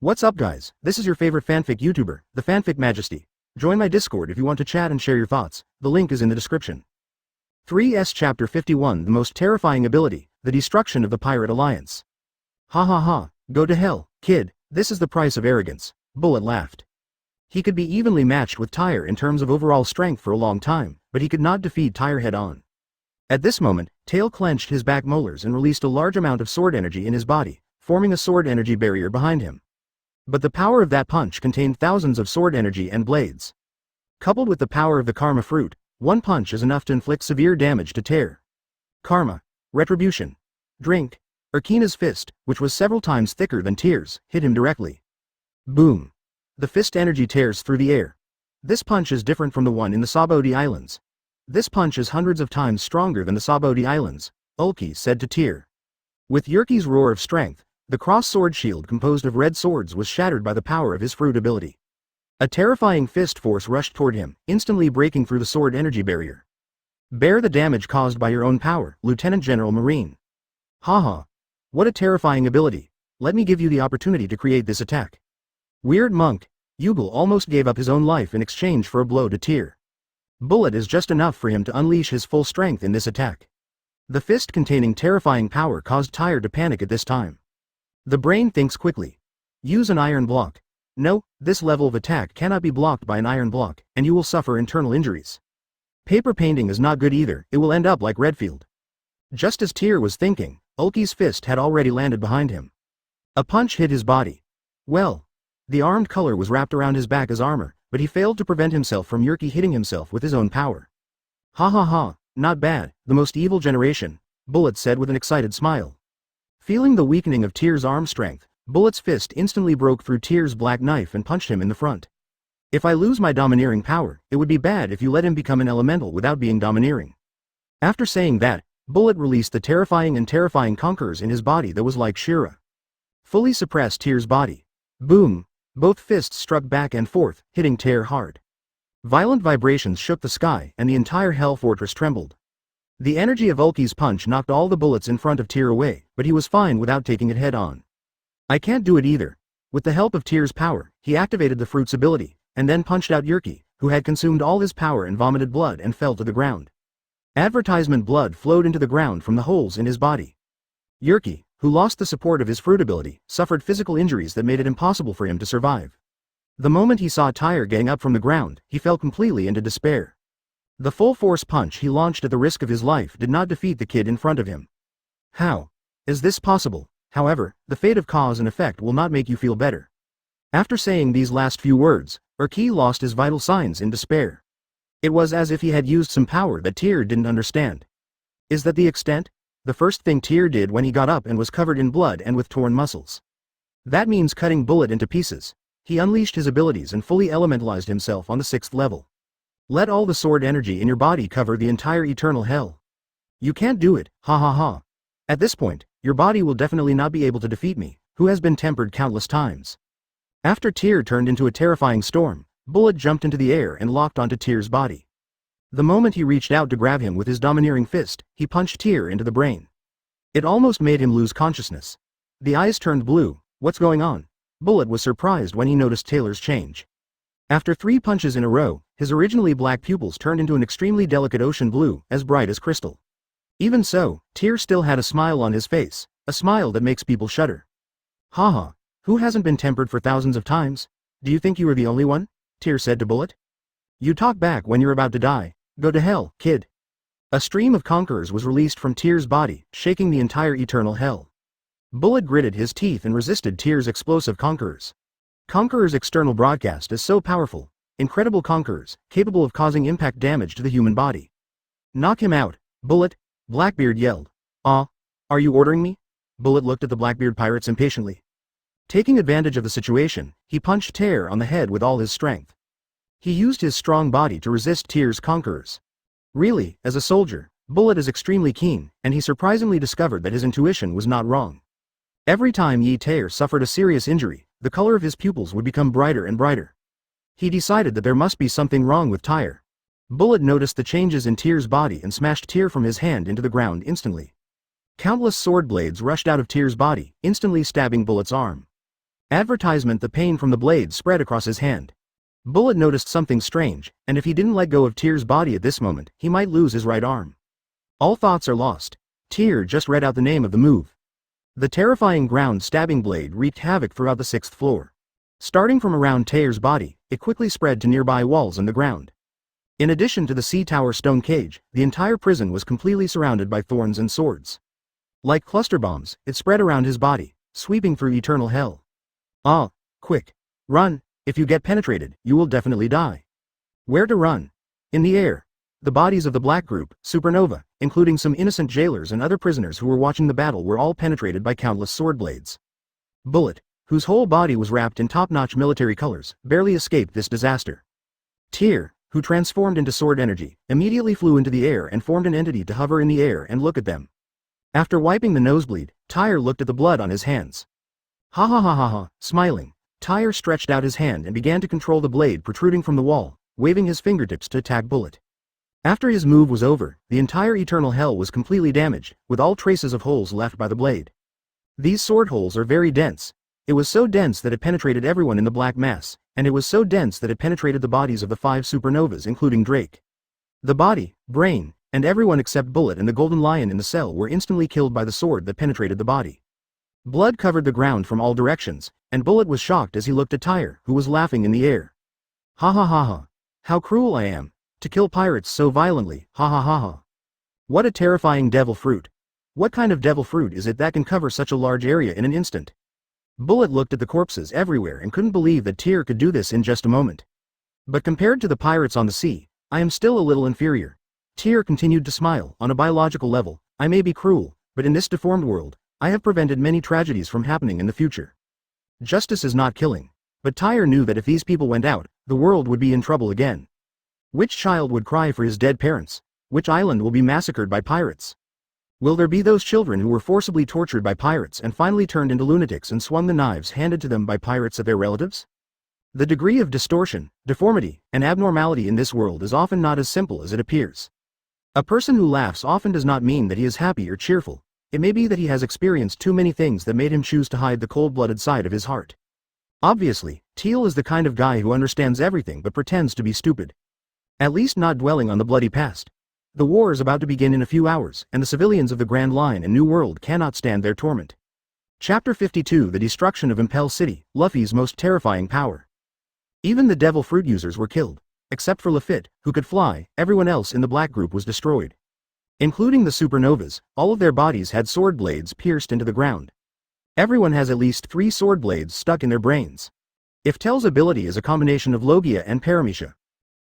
What's up guys, this is your favorite fanfic YouTuber, the Fanfic Majesty. Join my Discord if you want to chat and share your thoughts, the link is in the description. 3S Chapter 51 The Most Terrifying Ability, The Destruction of the Pirate Alliance. Ha ha ha, go to hell, kid, this is the price of arrogance, Bullet laughed. He could be evenly matched with Tyr in terms of overall strength for a long time, but he could not defeat Tyr head-on. At this moment, Tail clenched his back molars and released a large amount of sword energy in his body, forming a sword energy barrier behind him. But the power of that punch contained thousands of sword energy and blades. Coupled with the power of the karma fruit, one punch is enough to inflict severe damage to Tyr. Karma. Retribution. Drink. Urkina's fist, which was several times thicker than Tyr's, hit him directly. Boom. The fist energy tears through the air. This punch is different from the one in the Saboti Islands. This punch is hundreds of times stronger than the Saboti Islands, Ulki said to Tyr. With Yerki's roar of strength, the cross-sword shield composed of red swords was shattered by the power of his fruit ability. A terrifying fist force rushed toward him, instantly breaking through the sword energy barrier. Bear the damage caused by your own power, Lieutenant General Marine. Haha. What a terrifying ability. Let me give you the opportunity to create this attack. Weird monk. Yugal almost gave up his own life in exchange for a blow to Tyr. Bullet is just enough for him to unleash his full strength in this attack. The fist containing terrifying power caused Tyr to panic at this time. The brain thinks quickly. Use an iron block. No, this level of attack cannot be blocked by an iron block, and you will suffer internal injuries. Paper painting is not good either, it will end up like Redfield. Just as Tyr was thinking, Ulki's fist had already landed behind him. A punch hit his body. Well, the armed color was wrapped around his back as armor, but he failed to prevent himself from Yerki hitting himself with his own power. Ha ha ha, not bad, the most evil generation, Bullet said with an excited smile. Feeling the weakening of Tyr's arm strength, Bullet's fist instantly broke through Tyr's black knife and punched him in the front. If I lose my domineering power, it would be bad if you let him become an elemental without being domineering. After saying that, Bullet released the terrifying conquerors in his body that was like Shira. Fully suppressed Tyr's body. Boom! Both fists struck back and forth, hitting Tyr hard. Violent vibrations shook the sky and the entire Hell Fortress trembled. The energy of Ulki's punch knocked all the bullets in front of Tyr away, but he was fine without taking it head-on. I can't do it either. With the help of Tyr's power, he activated the fruit's ability, and then punched out Yerki, who had consumed all his power and vomited blood and fell to the ground. Advertisement blood flowed into the ground from the holes in his body. Yerki, who lost the support of his fruit ability, suffered physical injuries that made it impossible for him to survive. The moment he saw Tyr getting up from the ground, he fell completely into despair. The full-force punch he launched at the risk of his life did not defeat the kid in front of him. How is this possible? However, the fate of cause and effect will not make you feel better. After saying these last few words, Urki lost his vital signs in despair. It was as if he had used some power that Tyr didn't understand. Is that the extent? The first thing Tyr did when he got up and was covered in blood and with torn muscles. That means cutting Bullet into pieces. He unleashed his abilities and fully elementalized himself on the 6th level. Let all the sword energy in your body cover the entire eternal hell. You can't do it, ha ha ha. At this point, your body will definitely not be able to defeat me, who has been tempered countless times. After Tyr turned into a terrifying storm, Bullet jumped into the air and locked onto Tyr's body. The moment he reached out to grab him with his domineering fist, he punched Tyr into the brain. It almost made him lose consciousness. The eyes turned blue. What's going on? Bullet was surprised when he noticed Taylor's change. After 3 punches in a row, his originally black pupils turned into an extremely delicate ocean blue, as bright as crystal. Even so, Tyr still had a smile on his face, a smile that makes people shudder. Haha, who hasn't been tempered for thousands of times? Do you think you are the only one? Tyr said to Bullet. You talk back when you're about to die. Go to hell, kid. A stream of conquerors was released from Tyr's body, shaking the entire eternal hell. Bullet gritted his teeth and resisted Tyr's explosive conquerors. Conqueror's external broadcast is so powerful. Incredible conquerors, capable of causing impact damage to the human body. Knock him out, Bullet, Blackbeard yelled. Are you ordering me? Bullet looked at the Blackbeard pirates impatiently. Taking advantage of the situation, he punched Tyr on the head with all his strength. He used his strong body to resist Tyr's conquerors. Really, as a soldier, Bullet is extremely keen, and he surprisingly discovered that his intuition was not wrong. Every time Tyr suffered a serious injury, the color of his pupils would become brighter and brighter. He decided that there must be something wrong with Tyr. Bullet noticed the changes in Tyr's body and smashed Tyr from his hand into the ground instantly. Countless sword blades rushed out of Tyr's body, instantly stabbing Bullet's arm. Advertisement. The pain from the blade spread across his hand. Bullet noticed something strange, and if he didn't let go of Tyr's body at this moment, he might lose his right arm. All thoughts are lost. Tyr just read out the name of the move. The terrifying ground-stabbing blade wreaked havoc throughout the 6th floor. Starting from around Tyr's body, it quickly spread to nearby walls and the ground. In addition to the C-tower stone cage, the entire prison was completely surrounded by thorns and swords. Like cluster bombs, it spread around his body, sweeping through eternal hell. Ah, quick. Run. If you get penetrated, you will definitely die. Where to run? In the air. The bodies of the Black Group, Supernova, including some innocent jailers and other prisoners who were watching the battle, were all penetrated by countless sword blades. Bullet, whose whole body was wrapped in top-notch military colors, barely escaped this disaster. Tyr, who transformed into sword energy, immediately flew into the air and formed an entity to hover in the air and look at them. After wiping the nosebleed, Tyr looked at the blood on his hands. Ha ha ha ha ha, smiling. Tyr stretched out his hand and began to control the blade protruding from the wall, waving his fingertips to attack Bullet. After his move was over, the entire eternal hell was completely damaged, with all traces of holes left by the blade. These sword holes are very dense. It was so dense that it penetrated everyone in the black mass, and it was so dense that it penetrated the bodies of the 5 supernovas including Drake. The body, brain, and everyone except Bullet and the golden lion in the cell were instantly killed by the sword that penetrated the body. Blood covered the ground from all directions, and Bullet was shocked as he looked at Tyr, who was laughing in the air. Ha ha ha ha. How cruel I am. To kill pirates so violently, ha ha ha ha. What a terrifying devil fruit. What kind of devil fruit is it that can cover such a large area in an instant? Bullet looked at the corpses everywhere and couldn't believe that Tyr could do this in just a moment. But compared to the pirates on the sea, I am still a little inferior. Tyr continued to smile. On a biological level, I may be cruel, but in this deformed world, I have prevented many tragedies from happening in the future. Justice is not killing. But Tyr knew that if these people went out, the world would be in trouble again. Which child would cry for his dead parents? Which island will be massacred by pirates? Will there be those children who were forcibly tortured by pirates and finally turned into lunatics and swung the knives handed to them by pirates at their relatives? The degree of distortion, deformity, and abnormality in this world is often not as simple as it appears. A person who laughs often does not mean that he is happy or cheerful. It may be that he has experienced too many things that made him choose to hide the cold-blooded side of his heart. Obviously, Teal is the kind of guy who understands everything but pretends to be stupid. At least not dwelling on the bloody past. The war is about to begin in a few hours, and the civilians of the Grand Line and New World cannot stand their torment. Chapter 52: The Destruction of Impel City, Luffy's most terrifying power. Even the devil fruit users were killed. Except for Lafitte, who could fly, everyone else in the Black Group was destroyed. Including the supernovas, all of their bodies had sword blades pierced into the ground. Everyone has at least 3 sword blades stuck in their brains. If Tel's ability is a combination of Logia and Paramecia,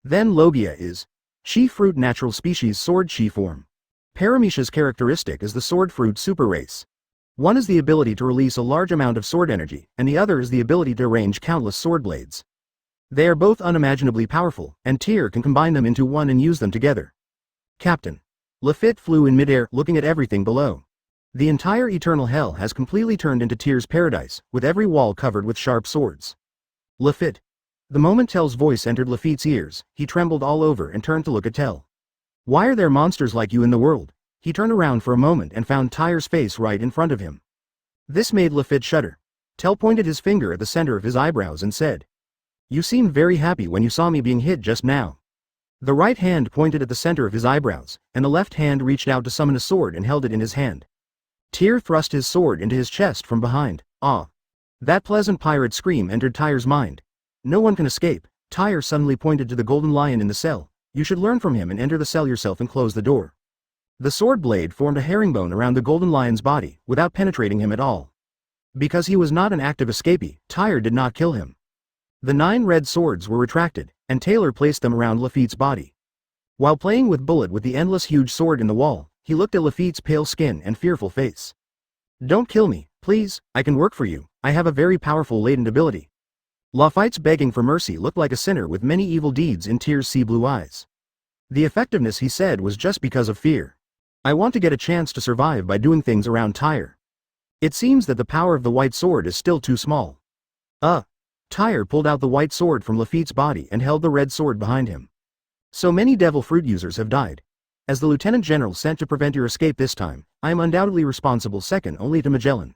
then Logia is Shi fruit natural species sword Shi form. Paramecia's characteristic is the sword fruit super race. One is the ability to release a large amount of sword energy, and the other is the ability to arrange countless sword blades. They are both unimaginably powerful, and Tyr can combine them into one and use them together. Captain. Lafitte flew in midair, looking at everything below. The entire eternal hell has completely turned into Tyr's paradise, with every wall covered with sharp swords. Lafitte. The moment Tel's voice entered Lafitte's ears, he trembled all over and turned to look at Tel. Why are there monsters like you in the world? He turned around for a moment and found Tyr's face right in front of him. This made Lafitte shudder. Tel pointed his finger at the center of his eyebrows and said, "You seemed very happy when you saw me being hit just now." The right hand pointed at the center of his eyebrows, and the left hand reached out to summon a sword and held it in his hand. Tyr thrust his sword into his chest from behind. Ah! That pleasant pirate scream entered Tyr's mind. No one can escape. Tyr suddenly pointed to the golden lion in the cell. You should learn from him and enter the cell yourself and close the door. The sword blade formed a herringbone around the golden lion's body, without penetrating him at all. Because he was not an active escapee, Tyr did not kill him. The 9 red swords were retracted, and Taylor placed them around Lafitte's body. While playing with Bullet with the endless huge sword in the wall, he looked at Lafitte's pale skin and fearful face. Don't kill me, please, I can work for you, I have a very powerful latent ability. Lafitte's begging for mercy looked like a sinner with many evil deeds in Tyr's sea blue eyes. The effectiveness, he said, was just because of fear. I want to get a chance to survive by doing things around Tyr. It seems that the power of the white sword is still too small. Tyr pulled out the white sword from Lafitte's body and held the red sword behind him. So many devil fruit users have died. As the Lieutenant General sent to prevent your escape this time, I am undoubtedly responsible, second only to Magellan.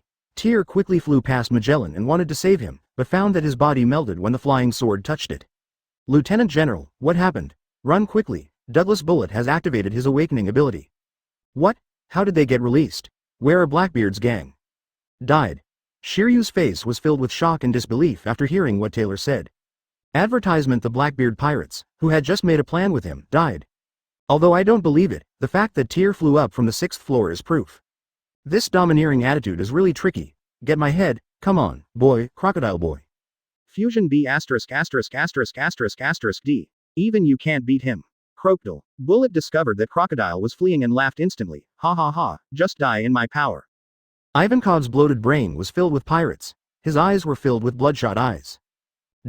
city. Tyr quickly flew past Magellan and wanted to save him, but found that his body melted when the flying sword touched it. Lieutenant General, what happened? Run quickly, Douglas Bullet has activated his awakening ability. What? How did they get released? Where are Blackbeard's gang? Died. Shiryu's face was filled with shock and disbelief after hearing what Taylor said. Advertisement: the Blackbeard pirates, who had just made a plan with him, died. Although I don't believe it, the fact that Tyr flew up from the 6th floor is proof. This domineering attitude is really tricky. Get my head, come on, boy, crocodile boy. Fusion B ******** D. Even you can't beat him. Crocodile. Bullet discovered that Crocodile was fleeing and laughed instantly. Ha ha ha, just die in my power. Ivankov's bloated brain was filled with pirates. His eyes were filled with bloodshot eyes.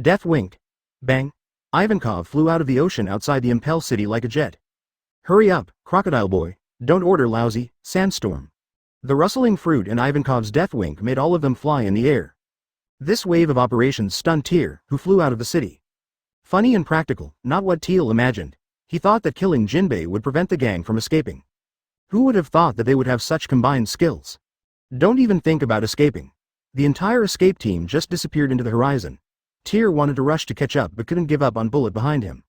Death winked. Bang. Ivankov flew out of the ocean outside the Impel City like a jet. Hurry up, crocodile boy. Don't order lousy, sandstorm. The rustling fruit and Ivankov's death wink made all of them fly in the air. This wave of operations stunned Tyr, who flew out of the city. Funny and practical, not what Teal imagined. He thought that killing Jinbei would prevent the gang from escaping. Who would have thought that they would have such combined skills? Don't even think about escaping. The entire escape team just disappeared into the horizon. Tyr wanted to rush to catch up but couldn't give up on Bullet behind him.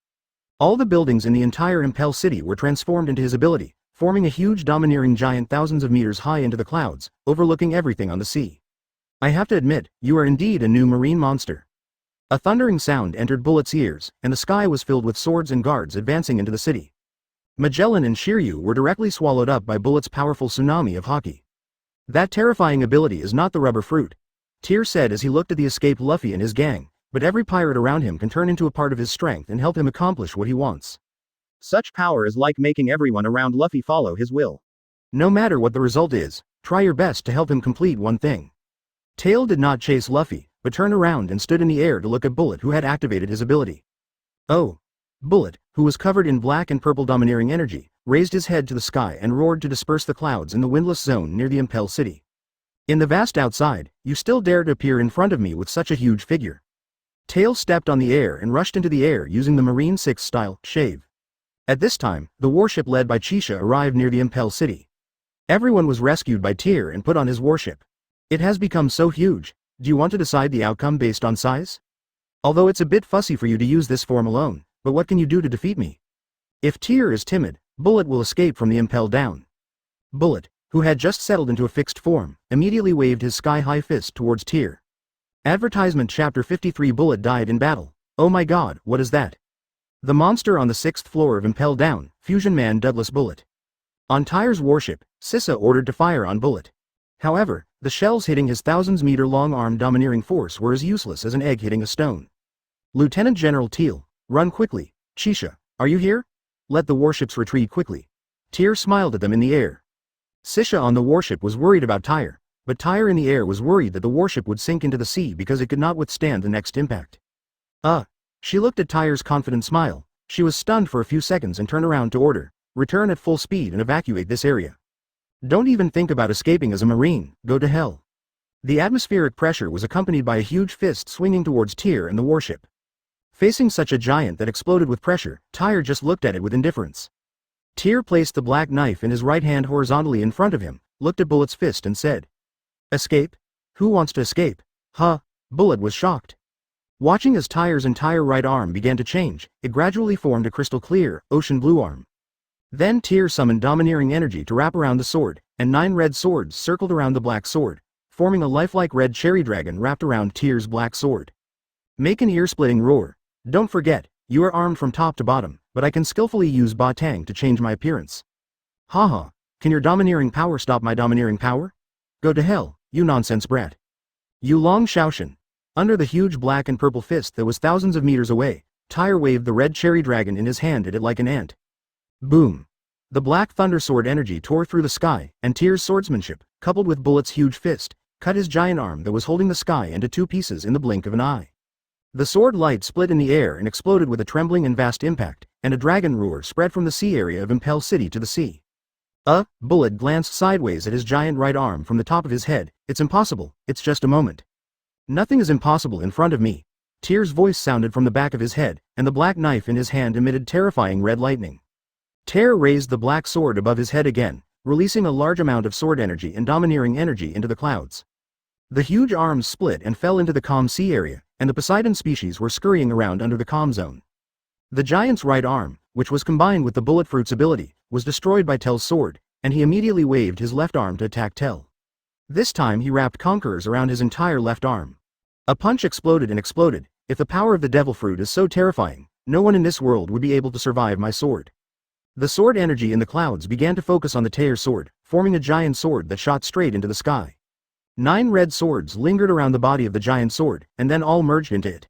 All the buildings in the entire Impel City were transformed into his ability, forming a huge domineering giant thousands of meters high into the clouds, overlooking everything on the sea. I have to admit, you are indeed a new marine monster. A thundering sound entered Bullet's ears, and the sky was filled with swords and guards advancing into the city. Magellan and Shiryu were directly swallowed up by Bullet's powerful tsunami of hockey. That terrifying ability is not the rubber fruit, Tyr said as he looked at the escaped Luffy and his gang, but every pirate around him can turn into a part of his strength and help him accomplish what he wants. Such power is like making everyone around Luffy follow his will. No matter what the result is, try your best to help him complete one thing. Tail did not chase Luffy, but turned around and stood in the air to look at Bullet, who had activated his ability. Oh! Bullet, who was covered in black and purple domineering energy, raised his head to the sky and roared to disperse the clouds in the windless zone near the Impel City. In the vast outside, you still dare to appear in front of me with such a huge figure. Tail stepped on the air and rushed into the air using the Marine 6 style shave. At this time, the warship led by Chisha arrived near the Impel City. Everyone was rescued by Tyr and put on his warship. It has become so huge, Do you want to decide the outcome based on size? Although it's a bit fussy for you to use this form alone, but what can you do to defeat me? If Tyr is timid, Bullet will escape from the impel down. Bullet, who had just settled into a fixed form, immediately waved his sky-high fist towards Tyr. Advertisement Chapter 53 Bullet died in battle. Oh my god, what is that? The monster on the 6th floor of Impel Down, Fusion Man Douglas Bullet. On Tyr's warship, Sissa ordered to fire on Bullet. However, the shells hitting his thousands-meter-long arm domineering force were as useless as an egg hitting a stone. Lieutenant General Teal, run quickly. Shisha, are you here? Let the warships retreat quickly. Tyr smiled at them in the air. Sisha on the warship was worried about Tyr, but Tyr in the air was worried that the warship would sink into the sea because it could not withstand the next impact. She looked at Tyr's confident smile. She was stunned for a few seconds and turned around to order, return at full speed and evacuate this area. Don't even think about escaping as a Marine, go to hell. The atmospheric pressure was accompanied by a huge fist swinging towards Tyr and the warship. Facing such a giant that exploded with pressure, Tyr just looked at it with indifference. Tyr placed the black knife in his right hand horizontally in front of him, looked at Bullet's fist and said, "Escape? Who wants to escape?" Bullet was shocked. Watching as Tyr's entire right arm began to change, it gradually formed a crystal clear, ocean blue arm. Then Tyr summoned domineering energy to wrap around the sword, and 9 red swords circled around the black sword, forming a lifelike red cherry dragon wrapped around Tyr's black sword. Make an ear-splitting roar. Don't forget, you are armed from top to bottom, but I can skillfully use Ba-Tang to change my appearance. Haha, can your domineering power stop my domineering power? Go to hell, you nonsense brat. You Long Shaoshan. Under the huge black and purple fist that was thousands of meters away, Tyr waved the red cherry dragon in his hand at it like an ant. Boom. The black thunder sword energy tore through the sky, and Tyr's swordsmanship, coupled with Bullet's huge fist, cut his giant arm that was holding the sky into 2 pieces in the blink of an eye. The sword light split in the air and exploded with a trembling and vast impact, and a dragon roar spread from the sea area of Impel City to the sea. Bullet glanced sideways at his giant right arm from the top of his head. It's impossible, it's just a moment. Nothing is impossible in front of me. Tyr's voice sounded from the back of his head, and the black knife in his hand emitted terrifying red lightning. Tyr raised the black sword above his head again, releasing a large amount of sword energy and domineering energy into the clouds. The huge arms split and fell into the calm sea area, and the Poseidon species were scurrying around under the calm zone. The giant's right arm, which was combined with the Bullet Fruit's ability, was destroyed by Tel's sword, and he immediately waved his left arm to attack Tel. This time he wrapped Conquerors around his entire left arm. A punch exploded and exploded. If the power of the Devil Fruit is so terrifying, no one in this world would be able to survive my sword. The sword energy in the clouds began to focus on the Tyr sword, forming a giant sword that shot straight into the sky. 9 red swords lingered around the body of the giant sword, and then all merged into it.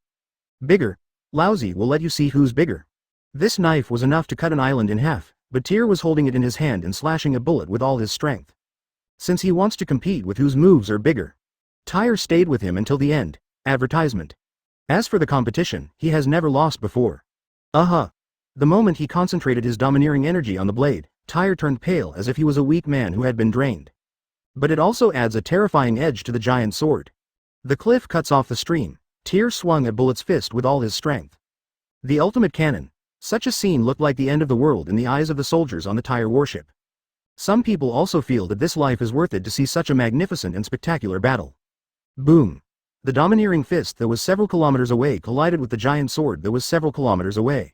Bigger. Lousy will let you see who's bigger. This knife was enough to cut an island in half, but Tyr was holding it in his hand and slashing a bullet with all his strength. Since he wants to compete with whose moves are bigger. Tyr stayed with him until the end. Advertisement. As for the competition, he has never lost before. The moment he concentrated his domineering energy on the blade, Tyr turned pale as if he was a weak man who had been drained. But it also adds a terrifying edge to the giant sword. The cliff cuts off the stream. Tyr swung at Bullet's fist with all his strength. The ultimate cannon. Such a scene looked like the end of the world in the eyes of the soldiers on the Tyr warship. Some people also feel that this life is worth it to see such a magnificent and spectacular battle. Boom. The domineering fist that was several kilometers away collided with the giant sword that was several kilometers away.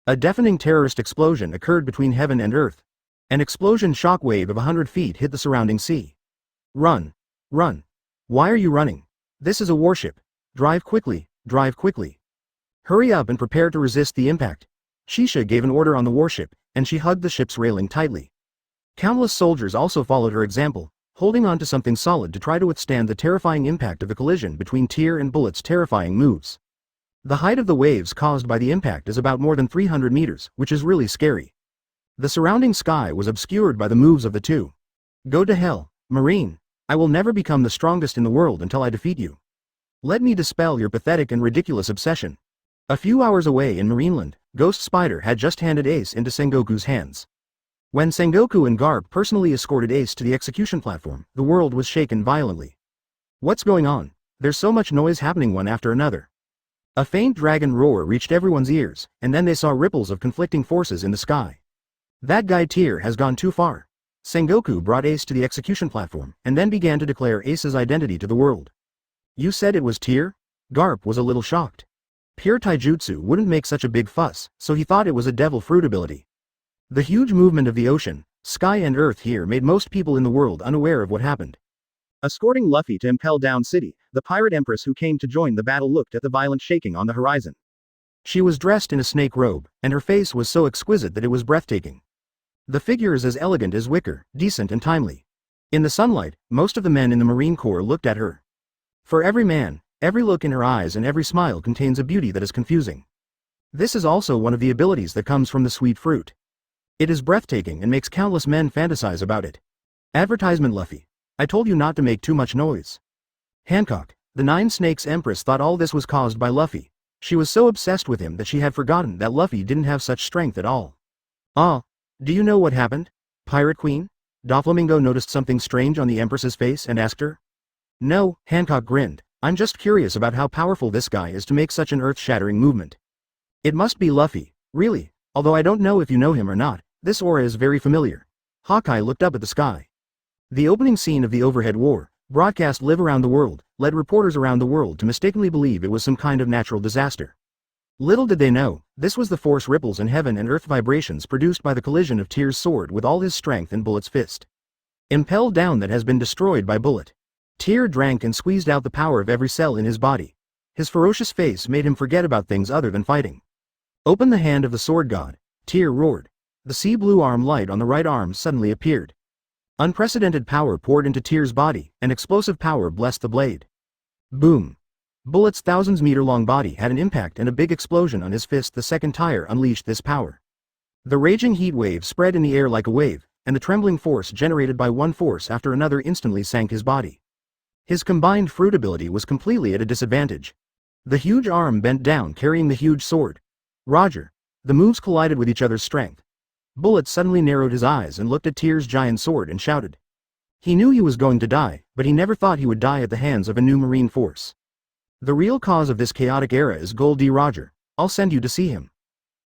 A deafening terrorist explosion occurred between heaven and earth. An explosion shockwave of 100 feet hit the surrounding sea. Run. Run. Why are you running? This is a warship. Drive quickly, drive quickly. Hurry up and prepare to resist the impact. Shisha gave an order on the warship, and she hugged the ship's railing tightly. Countless soldiers also followed her example, holding on to something solid to try to withstand the terrifying impact of the collision between Tyr and Bullet's terrifying moves. The height of the waves caused by the impact is about more than 300 meters, which is really scary. The surrounding sky was obscured by the moves of the two. Go to hell, Marine. I will never become the strongest in the world until I defeat you. Let me dispel your pathetic and ridiculous obsession. A few hours away in Marineland, Ghost Spider had just handed Ace into Sengoku's hands. When Sengoku and Garp personally escorted Ace to the execution platform, the world was shaken violently. What's going on? There's so much noise happening one after another. A faint dragon roar reached everyone's ears, and then they saw ripples of conflicting forces in the sky. That guy Tyr has gone too far. Sengoku brought Ace to the execution platform, and then began to declare Ace's identity to the world. You said it was Tyr? Garp was a little shocked. Pure taijutsu wouldn't make such a big fuss, so he thought it was a devil fruit ability. The huge movement of the ocean, sky and earth here made most people in the world unaware of what happened. Escorting Luffy to Impel Down City, the pirate empress who came to join the battle looked at the violent shaking on the horizon. She was dressed in a snake robe, and her face was so exquisite that it was breathtaking. The figure is as elegant as wicker, decent and timely. In the sunlight, most of the men in the Marine Corps looked at her. For every man, every look in her eyes and every smile contains a beauty that is confusing. This is also one of the abilities that comes from the sweet fruit. It is breathtaking and makes countless men fantasize about it. Advertisement Luffy. I told you not to make too much noise. Hancock, the Nine Snakes Empress thought all this was caused by Luffy. She was so obsessed with him that she had forgotten that Luffy didn't have such strength at all. Ah, do you know what happened? Pirate Queen? Doflamingo noticed something strange on the Empress's face and asked her. No, Hancock grinned. I'm just curious about how powerful this guy is to make such an earth-shattering movement. It must be Luffy, really, although I don't know if you know him or not, this aura is very familiar. Hawkeye looked up at the sky. The opening scene of the Overhead War, broadcast live around the world, led reporters around the world to mistakenly believe it was some kind of natural disaster. Little did they know, this was the force ripples in heaven and earth vibrations produced by the collision of Tyr's sword with all his strength and Bullet's fist. Impelled down that has been destroyed by Bullet. Tyr drank and squeezed out the power of every cell in his body. His ferocious face made him forget about things other than fighting. Open the hand of the sword god, Tyr roared. The sea blue arm light on the right arm suddenly appeared. Unprecedented power poured into Tyr's body, and explosive power blessed the blade. Boom. Bullet's thousands-meter-long body had an impact and a big explosion on his fist. The second Tyr unleashed this power. The raging heat wave spread in the air like a wave, and the trembling force generated by one force after another instantly sank his body. His combined fruit ability was completely at a disadvantage. The huge arm bent down carrying the huge sword. Roger. The moves collided with each other's strength. Bullet suddenly narrowed his eyes and looked at Tyr's giant sword and shouted. He knew he was going to die, but he never thought he would die at the hands of a new marine force. The real cause of this chaotic era is Gold D. Roger. I'll send you to see him.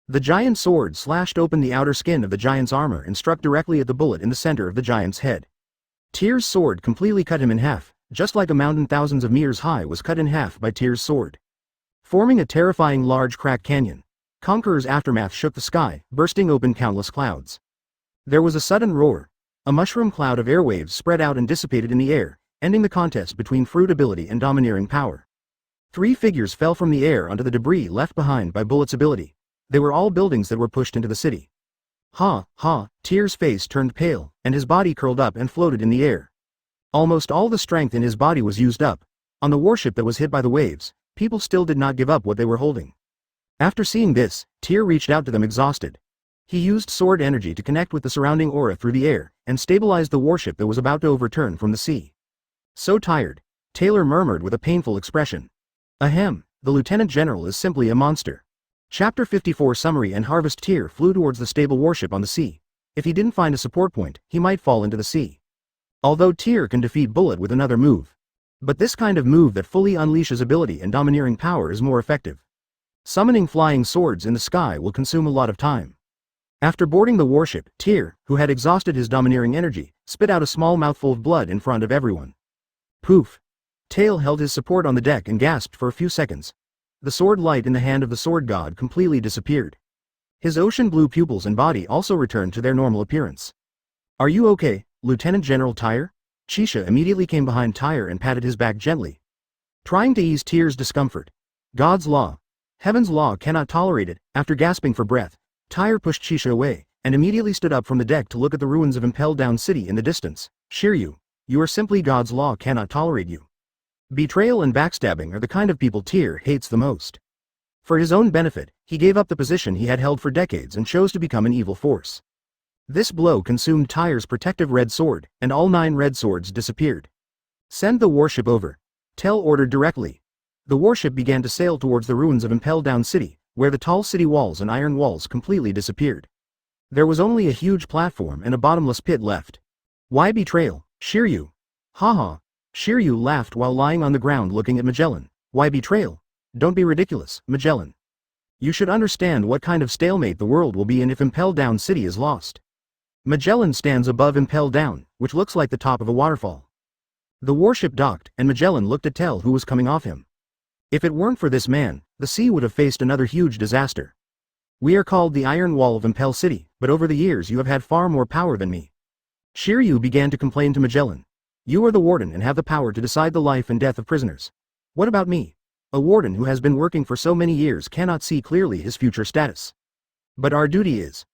The giant sword slashed open the outer skin of the giant's armor and struck directly at the bullet in the center of the giant's head. Tyr's sword completely cut him in half, just like a mountain thousands of meters high was cut in half by Tyr's sword. Forming a terrifying large cracked canyon, Conqueror's aftermath shook the sky, bursting open countless clouds. There was a sudden roar. A mushroom cloud of airwaves spread out and dissipated in the air, ending the contest between fruit ability and domineering power. 3 figures fell from the air onto the debris left behind by Bullet's ability. They were all buildings that were pushed into the city. Ha, ha, Tyr's face turned pale, and his body curled up and floated in the air. Almost all the strength in his body was used up. On the warship that was hit by the waves, people still did not give up what they were holding. After seeing this, Tyr reached out to them exhausted. He used sword energy to connect with the surrounding aura through the air, and stabilized the warship that was about to overturn from the sea. So tired, Taylor murmured with a painful expression. Ahem, the Lieutenant General is simply a monster. Chapter 54 Summary and Harvest. Tyr flew towards the stable warship on the sea. If he didn't find a support point, he might fall into the sea. Although Tyr can defeat Bullet with another move. But this kind of move that fully unleashes ability and domineering power is more effective. Summoning flying swords in the sky will consume a lot of time. After boarding the warship, Tyr, who had exhausted his domineering energy, spit out a small mouthful of blood in front of everyone. Poof. Tail held his support on the deck and gasped for a few seconds. The sword light in the hand of the sword god completely disappeared. His ocean blue pupils and body also returned to their normal appearance. Are you okay, Lieutenant General Tyr? Chisha immediately came behind Tyr and patted his back gently. Trying to ease Tyr's discomfort. God's law. Heaven's law cannot tolerate it. After gasping for breath, Tyr pushed Chisha away, and immediately stood up from the deck to look at the ruins of Impelled Down City in the distance. Shiryu, you are simply God's law cannot tolerate you. Betrayal and backstabbing are the kind of people Tyr hates the most. For his own benefit, he gave up the position he had held for decades and chose to become an evil force. This blow consumed Tyr's protective red sword, and all 9 red swords disappeared. Send the warship over. Tell ordered directly. The warship began to sail towards the ruins of Impelled Down City, where the tall city walls and iron walls completely disappeared. There was only a huge platform and a bottomless pit left. Why betrayal, Shiryu? Haha. Shiryu laughed while lying on the ground looking at Magellan. Why betrayal? Don't be ridiculous, Magellan. You should understand what kind of stalemate the world will be in if Impelled Down City is lost. Magellan stands above Impelled Down, which looks like the top of a waterfall. The warship docked, and Magellan looked at Tell, who was coming off him. If it weren't for this man, the sea would have faced another huge disaster. We are called the Iron Wall of Impel City, but over the years you have had far more power than me. Shiryu began to complain to Magellan. You are the warden and have the power to decide the life and death of prisoners. What about me? A warden who has been working for so many years cannot see clearly his future status. But our duty is.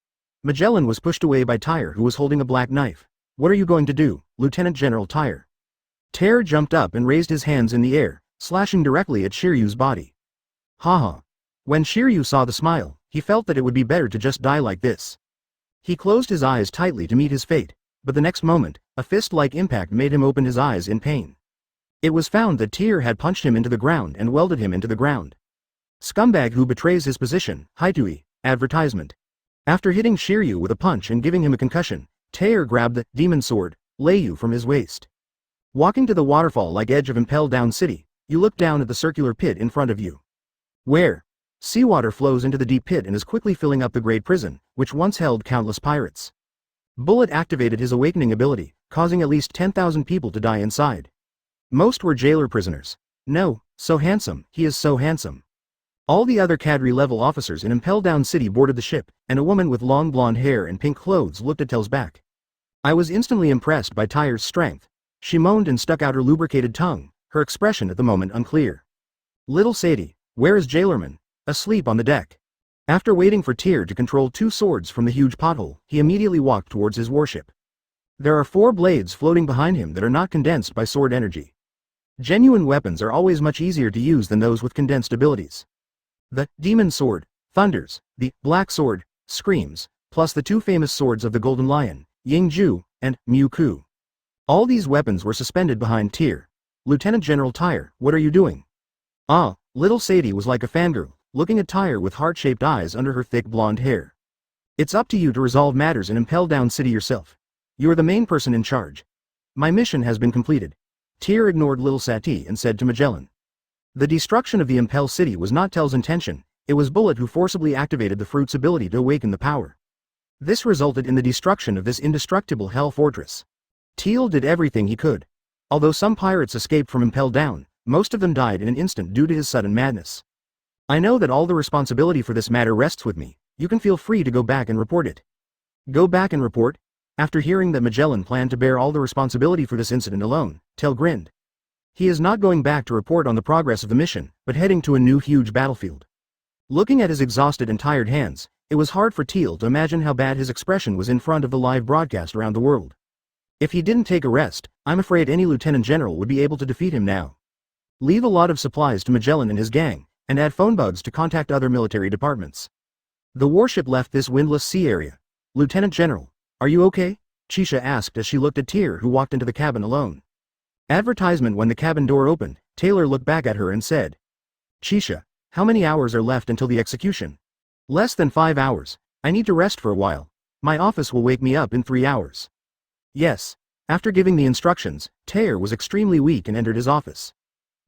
Magellan was pushed away by Tyr, who was holding a black knife. What are you going to do, Lieutenant General Tyr? Tyr jumped up and raised his hands in the air, slashing directly at Shiryu's body. Haha. When Shiryu saw the smile, he felt that it would be better to just die like this. He closed his eyes tightly to meet his fate, but the next moment, a fist-like impact made him open his eyes in pain. It was found that Tyr had punched him into the ground and welded him into the ground. Scumbag who betrays his position, Haitui, advertisement. After hitting Shiryu with a punch and giving him a concussion, Tyr grabbed the demon sword, Leiyu, from his waist. Walking to the waterfall-like edge of Impel Down City, you look down at the circular pit in front of you. Where? Seawater flows into the deep pit and is quickly filling up the great prison, which once held countless pirates. Bullet activated his awakening ability, causing at least 10,000 people to die inside. Most were jailer prisoners. No, so handsome, he is so handsome. All the other cadre-level officers in Impel Down City boarded the ship, and a woman with long blonde hair and pink clothes looked at Tell's back. I was instantly impressed by Tyr's strength. She moaned and stuck out her lubricated tongue, her expression at the moment unclear. Little Sadie, where is Jailerman? Asleep on the deck. After waiting for Tyr to control 2 swords from the huge pothole, he immediately walked towards his warship. There are 4 blades floating behind him that are not condensed by sword energy. Genuine weapons are always much easier to use than those with condensed abilities. The Demon Sword thunders, the Black Sword screams, plus the 2 famous swords of the Golden Lion, Yingju and Muku. All these weapons were suspended behind Tyr. Lieutenant General Tyr, what are you doing? Ah, little Sadie was like a fangirl, looking at Tyr with heart-shaped eyes under her thick blonde hair. It's up to you to resolve matters in Impel Down City yourself. You are the main person in charge. My mission has been completed. Tyr ignored little Sati and said to Magellan. The destruction of the Impel City was not Tell's intention, it was Bullet who forcibly activated the fruit's ability to awaken the power. This resulted in the destruction of this indestructible hell fortress. Teal did everything he could. Although some pirates escaped from Impel Down, most of them died in an instant due to his sudden madness. I know that all the responsibility for this matter rests with me. You can feel free to go back and report it. Go back and report? After hearing that Magellan planned to bear all the responsibility for this incident alone, Tell grinned. He is not going back to report on the progress of the mission, but heading to a new huge battlefield. Looking at his exhausted and tired hands, it was hard for Teal to imagine how bad his expression was in front of the live broadcast around the world. If he didn't take a rest, I'm afraid any lieutenant general would be able to defeat him now. Leave a lot of supplies to Magellan and his gang, and add phone bugs to contact other military departments. The warship left this windless sea area. Lieutenant General, are you okay? Chisha asked as she looked at Tyr, who walked into the cabin alone. Advertisement. When the cabin door opened, Taylor looked back at her and said, Chisha, how many hours are left until the execution? Less than 5 hours. I need to rest for a while. My office will wake me up in 3 hours. Yes. After giving the instructions, Taylor was extremely weak and entered his office.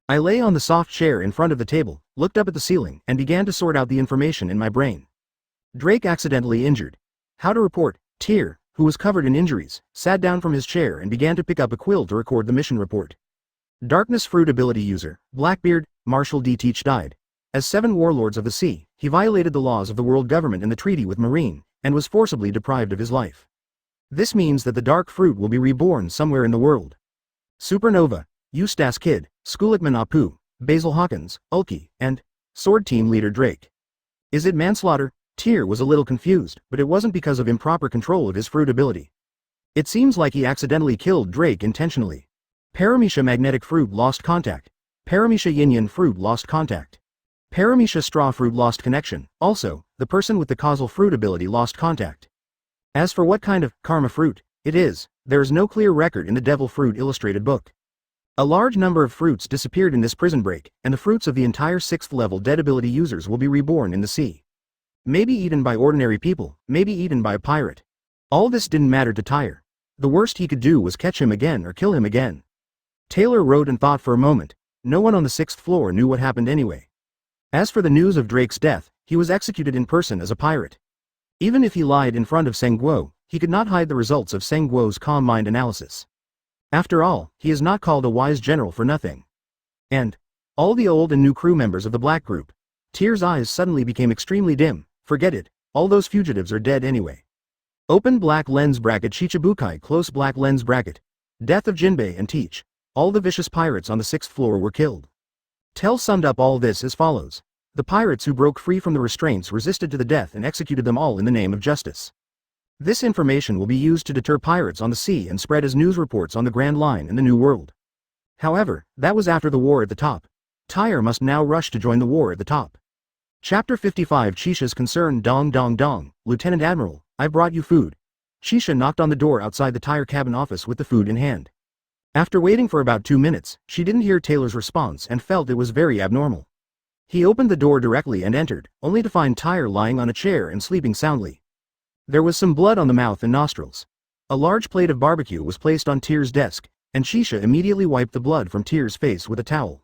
I lay on the soft chair in front of the table, looked up at the ceiling, and began to sort out the information in my brain. Drake accidentally injured. How to report. Tyr, who was covered in injuries, sat down from his chair and began to pick up a quill to record the mission report. Darkness Fruit ability user, Blackbeard, Marshal D. Teach died. As 7 warlords of the sea, he violated the laws of the world government and the treaty with Marine, and was forcibly deprived of his life. This means that the Dark Fruit will be reborn somewhere in the world. Supernova, Eustace Kid, Skulikman Apu, Basil Hawkins, Ulki, and Sword Team Leader Drake. Is it manslaughter? Tyr was a little confused, but it wasn't because of improper control of his fruit ability. It seems like he accidentally killed Drake intentionally. Paramecia Magnetic Fruit lost contact. Paramecia Yin Fruit lost contact. Paramecia Straw Fruit lost connection. Also, the person with the causal fruit ability lost contact. As for what kind of karma fruit it is, there is no clear record in the Devil Fruit illustrated book. A large number of fruits disappeared in this prison break, and the fruits of the entire 6th level dead ability users will be reborn in the sea. Maybe eaten by ordinary people, maybe eaten by a pirate. All this didn't matter to Tyr. The worst he could do was catch him again or kill him again. Taylor wrote and thought for a moment. No one on the 6th floor knew what happened anyway. As for the news of Drake's death, he was executed in person as a pirate. Even if he lied in front of Sengguo, he could not hide the results of Sengguo's calm mind analysis. After all, he is not called a wise general for nothing. And all the old and new crew members of the Black Group. Tyr's eyes suddenly became extremely dim. Forget it, all those fugitives are dead anyway. Open black lens bracket Chichibukai close black lens bracket. Death of Jinbei and Teach. All the vicious pirates on the 6th floor were killed. Tell summed up all this as follows. The pirates who broke free from the restraints resisted to the death and executed them all in the name of justice. This information will be used to deter pirates on the sea and spread as news reports on the Grand Line in the New World. However, that was after the war at the top. Tyr must now rush to join the war at the top. Chapter 55 Chisha's concern. Dong dong dong, Lieutenant Admiral, I brought you food. Chisha knocked on the door outside the Tyr cabin office with the food in hand. After waiting for about 2 minutes, she didn't hear Taylor's response and felt it was very abnormal. He opened the door directly and entered, only to find Tyr lying on a chair and sleeping soundly. There was some blood on the mouth and nostrils. A large plate of barbecue was placed on Tyr's desk, and Chisha immediately wiped the blood from Tyr's face with a towel.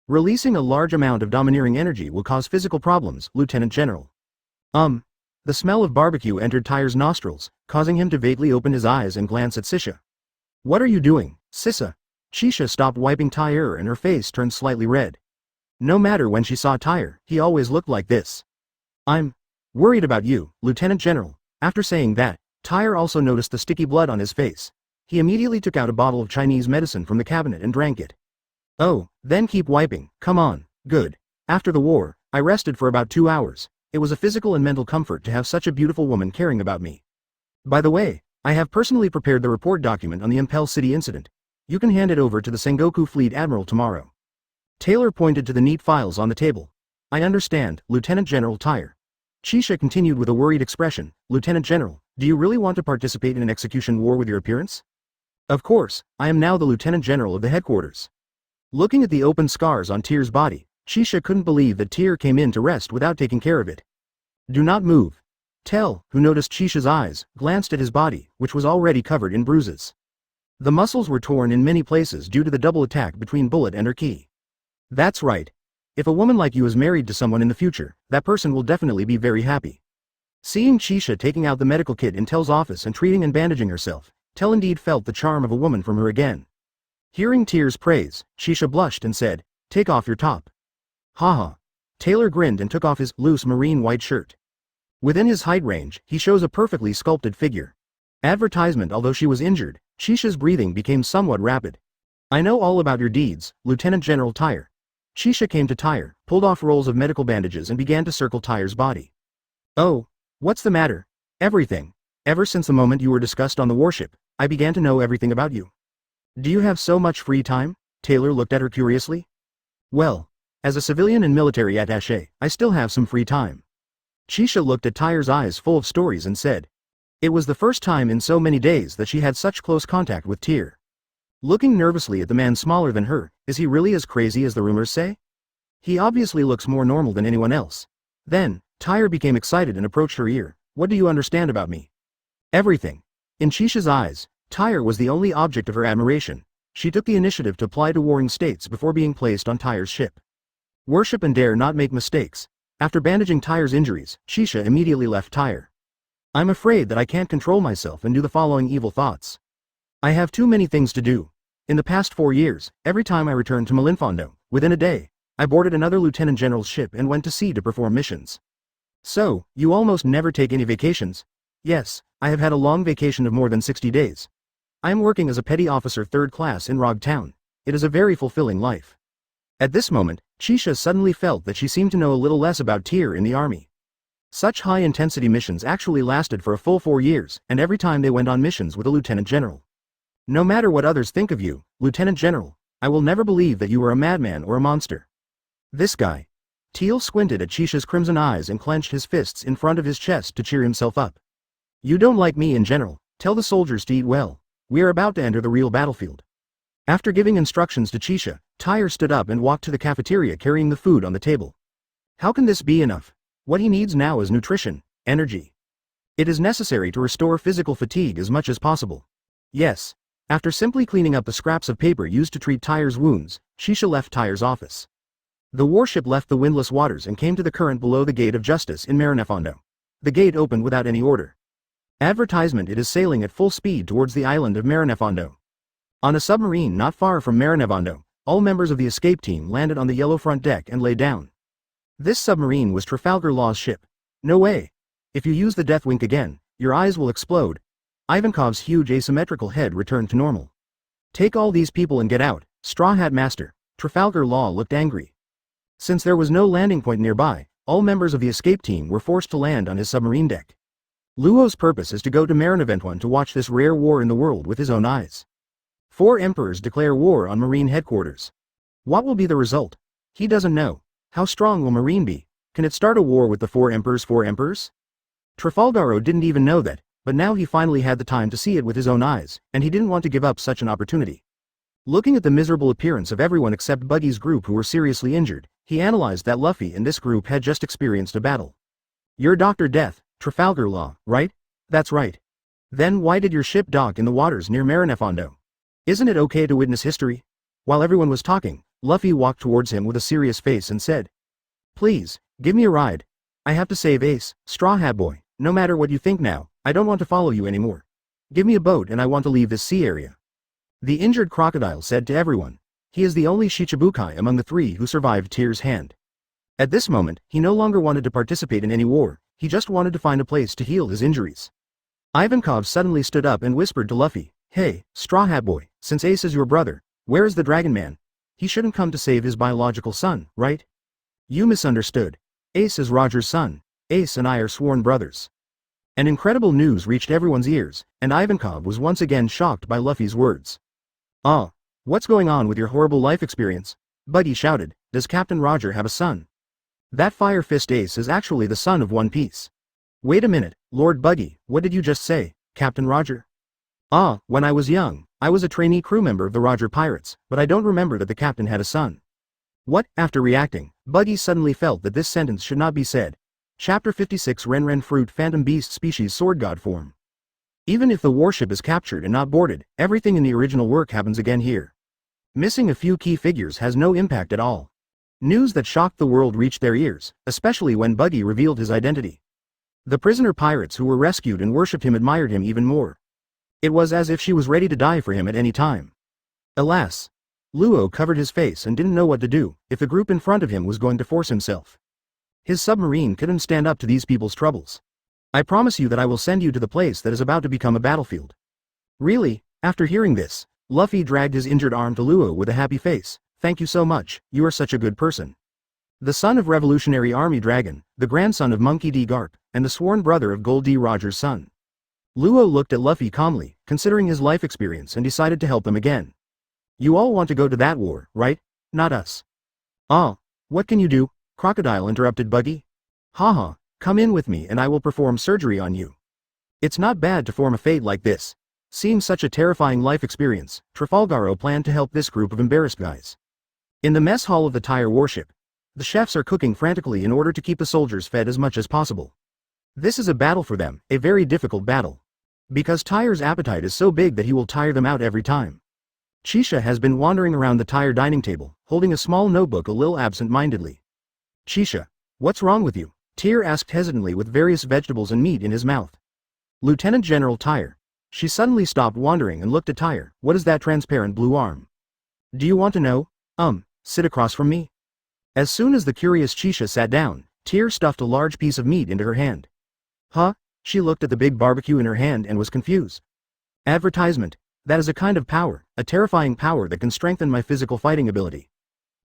Releasing a large amount of domineering energy will cause physical problems, Lieutenant General. The smell of barbecue entered Tyr's nostrils, causing him to vaguely open his eyes and glance at Chisha. What are you doing, Chisha? Chisha stopped wiping Tyr and her face turned slightly red. No matter when she saw Tyr, he always looked like this. I'm worried about you, Lieutenant General. After saying that, Tyr also noticed the sticky blood on his face. He immediately took out a bottle of Chinese medicine from the cabinet and drank it. Oh, then keep wiping, come on, good. After the war, I rested for about 2 hours. It was a physical and mental comfort to have such a beautiful woman caring about me. By the way, I have personally prepared the report document on the Impel City incident. You can hand it over to the Sengoku Fleet Admiral tomorrow. Taylor pointed to the neat files on the table. I understand, Lieutenant General Tyr. Chisha continued with a worried expression. Lieutenant General, do you really want to participate in an execution war with your appearance? Of course, I am now the Lieutenant General of the headquarters. Looking at the open scars on Tyr's body, Chisha couldn't believe that Tyr came in to rest without taking care of it. Do not move. Tell, who noticed Chisha's eyes, glanced at his body, which was already covered in bruises. The muscles were torn in many places due to the double attack between Bullet and her key. That's right. If a woman like you is married to someone in the future, that person will definitely be very happy. Seeing Chisha taking out the medical kit in Tell's office and treating and bandaging herself, Tell indeed felt the charm of a woman from her again. Hearing Tyr's praise, Chisha blushed and said, take off your top. Haha. Taylor grinned and took off his loose marine white shirt. Within his height range, he shows a perfectly sculpted figure. Advertisement. Although she was injured, Chisha's breathing became somewhat rapid. I know all about your deeds, Lieutenant General Tyr. Chisha came to Tyr, pulled off rolls of medical bandages and began to circle Tyr's body. Oh, what's the matter? Everything. Ever since the moment you were discussed on the warship, I began to know everything about you. Do you have so much free time? Taylor looked at her curiously. Well, as a civilian and military attaché, I still have some free time. Chisha looked at Tyr's eyes full of stories and said. It was the first time in so many days that she had such close contact with Tyr. Looking nervously at the man smaller than her, is he really as crazy as the rumors say? He obviously looks more normal than anyone else. Then, Tyr became excited and approached her ear. What do you understand about me? Everything. In Chisha's eyes, Tyr was the only object of her admiration. She took the initiative to apply to warring states before being placed on Tyr's ship. Worship and dare not make mistakes. After bandaging Tyr's injuries, Chisha immediately left Tyr. I'm afraid that I can't control myself and do the following evil thoughts. I have too many things to do. In the past 4 years, every time I returned to Malinfondo, within a day, I boarded another lieutenant general's ship and went to sea to perform missions. So, you almost never take any vacations? Yes, I have had a long vacation of more than 60 days. I am working as a petty officer 3rd class in Rog Town. It is a very fulfilling life. At this moment, Chisha suddenly felt that she seemed to know a little less about Tyr in the army. Such high-intensity missions actually lasted for a full 4 years, and every time they went on missions with a lieutenant general. No matter what others think of you, Lieutenant General, I will never believe that you are a madman or a monster. This guy. Teal squinted at Chisha's crimson eyes and clenched his fists in front of his chest to cheer himself up. You don't like me in general, tell the soldiers to eat well. We are about to enter the real battlefield. After giving instructions to Chisha, Tyr stood up and walked to the cafeteria carrying the food on the table. How can this be enough? What he needs now is nutrition, energy. It is necessary to restore physical fatigue as much as possible. Yes. After simply cleaning up the scraps of paper used to treat Tyr's wounds, Chisha left Tyr's office. The warship left the windless waters and came to the current below the Gate of Justice in Marinefondo. The gate opened without any order. Advertisement. It is sailing at full speed towards the island of Marinefondo. On a submarine not far from Marinevando, all members of the escape team landed on the yellow front deck and lay down. This submarine was Trafalgar Law's ship. No way. If you use the death wink again, your eyes will explode. Ivankov's huge asymmetrical head returned to normal. Take all these people and get out, Straw Hat Master. Trafalgar Law looked angry. Since there was no landing point nearby, all members of the escape team were forced to land on his submarine deck. Luo's purpose is to go to Marinevento to watch this rare war in the world with his own eyes. 4 emperors declare war on Marine headquarters. What will be the result? He doesn't know. How strong will Marine be? Can it start a war with the 4 emperors? 4 emperors? Trafalgaro didn't even know that, but now he finally had the time to see it with his own eyes, and he didn't want to give up such an opportunity. Looking at the miserable appearance of everyone except Buggy's group who were seriously injured, he analyzed that Luffy and this group had just experienced a battle. You're Dr. Death, Trafalgar Law, right? That's right. Then why did your ship dock in the waters near Marinevando? Isn't it okay to witness history? While everyone was talking, Luffy walked towards him with a serious face and said, Please, give me a ride. I have to save Ace, Straw Hat Boy. No matter what you think now, I don't want to follow you anymore. Give me a boat and I want to leave this sea area. The injured crocodile said to everyone. He is the only Shichibukai among the 3 who survived Tyr's hand. At this moment, he no longer wanted to participate in any war, he just wanted to find a place to heal his injuries. Ivankov suddenly stood up and whispered to Luffy, Hey, Straw Hat Boy, since Ace is your brother, where is the Dragon Man? He shouldn't come to save his biological son, right? You misunderstood. Ace is Roger's son. Ace and I are sworn brothers. An incredible news reached everyone's ears, and Ivankov was once again shocked by Luffy's words. What's going on with your horrible life experience? Buggy shouted, Does Captain Roger have a son? That Fire Fist Ace is actually the son of One Piece. Wait a minute, Lord Buggy, what did you just say, Captain Roger? When I was young, I was a trainee crew member of the Roger Pirates, but I don't remember that the captain had a son. What? After reacting, Buggy suddenly felt that this sentence should not be said. Chapter 56 Ren Fruit Phantom Beast Species Sword God Form. Even if the warship is captured and not boarded, everything in the original work happens again here. Missing a few key figures has no impact at all. News that shocked the world reached their ears, especially when Buggy revealed his identity. The prisoner pirates who were rescued and worshipped him admired him even more. It was as if she was ready to die for him at any time. Alas! Luo covered his face and didn't know what to do, if the group in front of him was going to force himself. His submarine couldn't stand up to these people's troubles. I promise you that I will send you to the place that is about to become a battlefield. Really? After hearing this, Luffy dragged his injured arm to Luo with a happy face. Thank you so much, you are such a good person. The son of Revolutionary Army Dragon, the grandson of Monkey D. Garp, and the sworn brother of Gold D. Roger's son. Luo looked at Luffy calmly, considering his life experience, and decided to help them again. You all want to go to that war, right? Not us. What can you do? Crocodile interrupted Buggy. Haha, come in with me and I will perform surgery on you. It's not bad to form a fate like this. Seeing such a terrifying life experience, Trafalgaro planned to help this group of embarrassed guys. In the mess hall of the Tyr warship, the chefs are cooking frantically in order to keep the soldiers fed as much as possible. This is a battle for them, a very difficult battle. Because Tyr's appetite is so big that he will tire them out every time. Chisha has been wandering around the Tyr dining table, holding a small notebook a little absent-mindedly. Chisha, what's wrong with you? Tyr asked hesitantly with various vegetables and meat in his mouth. Lieutenant General Tyr. She suddenly stopped wandering and looked at Tyr. What is that transparent blue arm? Do you want to know? Sit across from me. As soon as the curious Chisha sat down, Tyr stuffed a large piece of meat into her hand. Huh? She looked at the big barbecue in her hand and was confused. Advertisement. That is a kind of power, a terrifying power that can strengthen my physical fighting ability.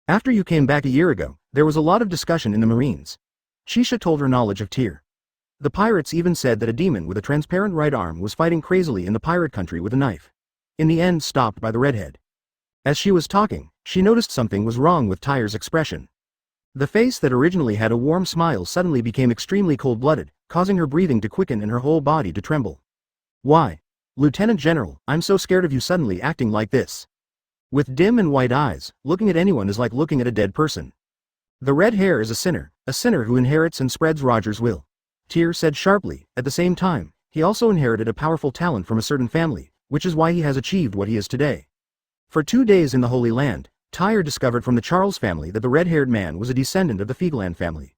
After you came back a year ago, there was a lot of discussion in the Marines. Chisha told her knowledge of Tyr. The pirates even said that a demon with a transparent right arm was fighting crazily in the pirate country with a knife. In the end stopped by the redhead. As she was talking, she noticed something was wrong with Tyr's expression. The face that originally had a warm smile suddenly became extremely cold-blooded, causing her breathing to quicken and her whole body to tremble. Why? Lieutenant General, I'm so scared of you suddenly acting like this. With dim and white eyes, looking at anyone is like looking at a dead person. The red hair is a sinner who inherits and spreads Roger's will. Tyr said sharply. At the same time, he also inherited a powerful talent from a certain family, which is why he has achieved what he is today. For 2 days in the Holy Land, Tyr discovered from the Charles family that the red-haired man was a descendant of the Figland family.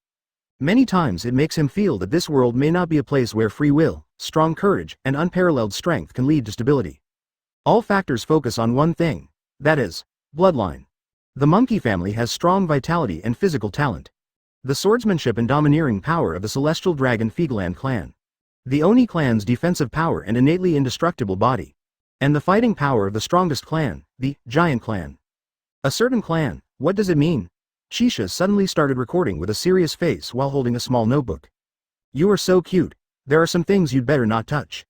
Many times it makes him feel that this world may not be a place where free will, strong courage, and unparalleled strength can lead to stability. All factors focus on one thing. That is, bloodline. The monkey family has strong vitality and physical talent. The swordsmanship and domineering power of the celestial dragon Figaland clan. The Oni clan's defensive power and innately indestructible body. And the fighting power of the strongest clan, the giant clan. A certain clan, what does it mean? Chisha suddenly started recording with a serious face while holding a small notebook. You are so cute. There are some things you'd better not touch.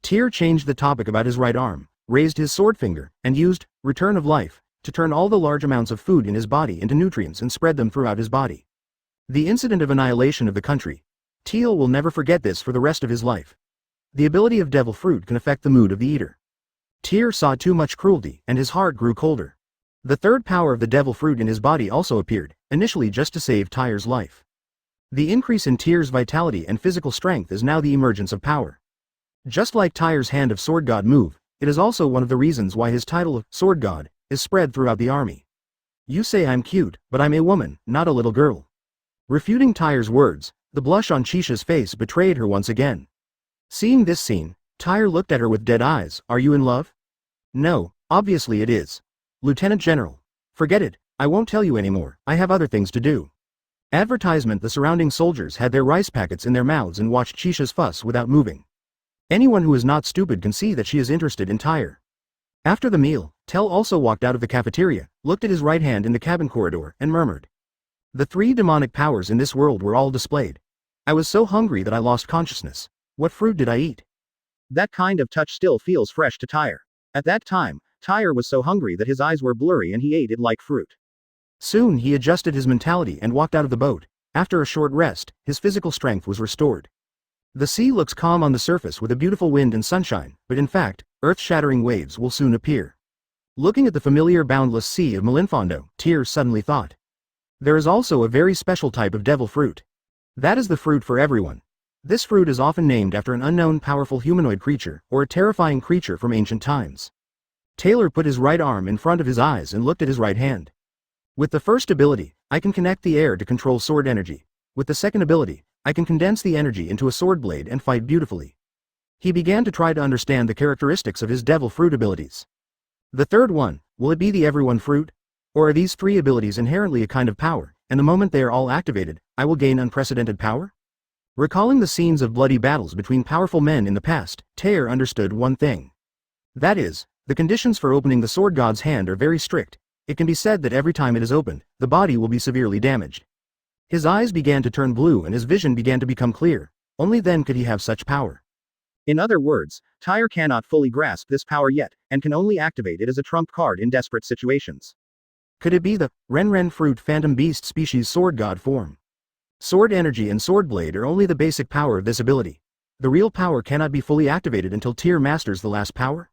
Tyr changed the topic about his right arm, raised his sword finger, and used return of life to turn all the large amounts of food in his body into nutrients and spread them throughout his body. The incident of annihilation of the country. Teal will never forget this for the rest of his life. The ability of devil fruit can affect the mood of the eater. Tyr saw too much cruelty, and his heart grew colder. The third power of the devil fruit in his body also appeared, initially just to save Tyr's life. The increase in Tyr's vitality and physical strength is now the emergence of power. Just like Tyr's Hand of Sword God move, it is also one of the reasons why his title of Sword God is spread throughout the army. You say I'm cute, but I'm a woman, not a little girl. Refuting Tyr's words, the blush on Chisha's face betrayed her once again. Seeing this scene, Tyr looked at her with dead eyes. Are you in love? No, obviously it is. Lieutenant General. Forget it, I won't tell you anymore, I have other things to do. Advertisement. The surrounding soldiers had their rice packets in their mouths and watched Chisha's fuss without moving. Anyone who is not stupid can see that she is interested in Tyr. After the meal, Tell also walked out of the cafeteria, looked at his right hand in the cabin corridor, and murmured. The three demonic powers in this world were all displayed. I was so hungry that I lost consciousness. What fruit did I eat? That kind of touch still feels fresh to Tyr. At that time, Tyr was so hungry that his eyes were blurry and he ate it like fruit. Soon he adjusted his mentality and walked out of the boat. After a short rest, his physical strength was restored. The sea looks calm on the surface with a beautiful wind and sunshine, but in fact, earth-shattering waves will soon appear. Looking at the familiar boundless sea of Malinfondo, Tyr suddenly thought. There is also a very special type of devil fruit. That is the fruit for everyone. This fruit is often named after an unknown powerful humanoid creature, or a terrifying creature from ancient times. Taylor put his right arm in front of his eyes and looked at his right hand. With the first ability, I can connect the air to control sword energy. With the second ability, I can condense the energy into a sword blade and fight beautifully. He began to try to understand the characteristics of his devil fruit abilities. The third one, will it be the everyone fruit? Or are these three abilities inherently a kind of power, and the moment they are all activated, I will gain unprecedented power? Recalling the scenes of bloody battles between powerful men in the past, Tyr understood one thing. That is, the conditions for opening the sword god's hand are very strict. It can be said that every time it is opened, the body will be severely damaged. His eyes began to turn blue and his vision began to become clear. Only then could he have such power. In other words, Tyr cannot fully grasp this power yet, and can only activate it as a trump card in desperate situations. Could it be the Ren fruit phantom beast species sword god form? Sword energy and sword blade are only the basic power of this ability. The real power cannot be fully activated until Tyr masters the last power.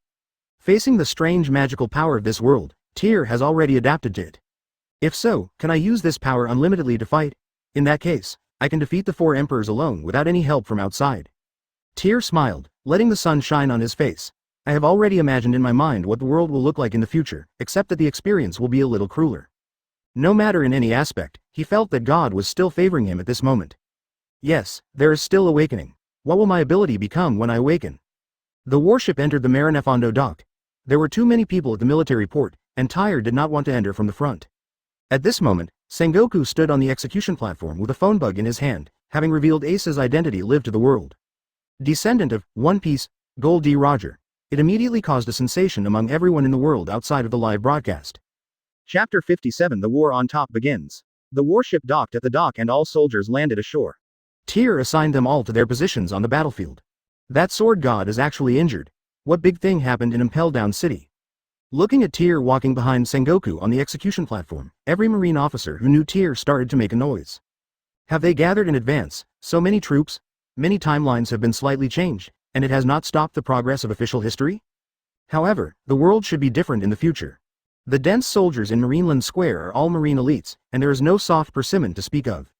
Facing the strange magical power of this world, Tyr has already adapted to it. If so, can I use this power unlimitedly to fight? In that case, I can defeat the four emperors alone without any help from outside. Tyr smiled, letting the sun shine on his face. I have already imagined in my mind what the world will look like in the future, except that the experience will be a little crueler. No matter in any aspect, he felt that God was still favoring him at this moment. Yes, there is still awakening. What will my ability become when I awaken? The warship entered the Marinefondo dock. There were too many people at the military port, and Tyr did not want to enter from the front. At this moment, Sengoku stood on the execution platform with a phone bug in his hand, having revealed Ace's identity lived to the world. Descendant of One Piece, Gold D. Roger. It immediately caused a sensation among everyone in the world outside of the live broadcast. Chapter 57. The War on Top begins. The warship docked at the dock and all soldiers landed ashore. Tyr assigned them all to their positions on the battlefield. That sword god is actually injured. What big thing happened in Impel Down City? Looking at Tyr walking behind Sengoku on the execution platform, every marine officer who knew Tyr started to make a noise. Have they gathered in advance? So many troops? Many timelines have been slightly changed, and it has not stopped the progress of official history? However, the world should be different in the future. The dense soldiers in Marineland Square are all marine elites, and there is no soft persimmon to speak of.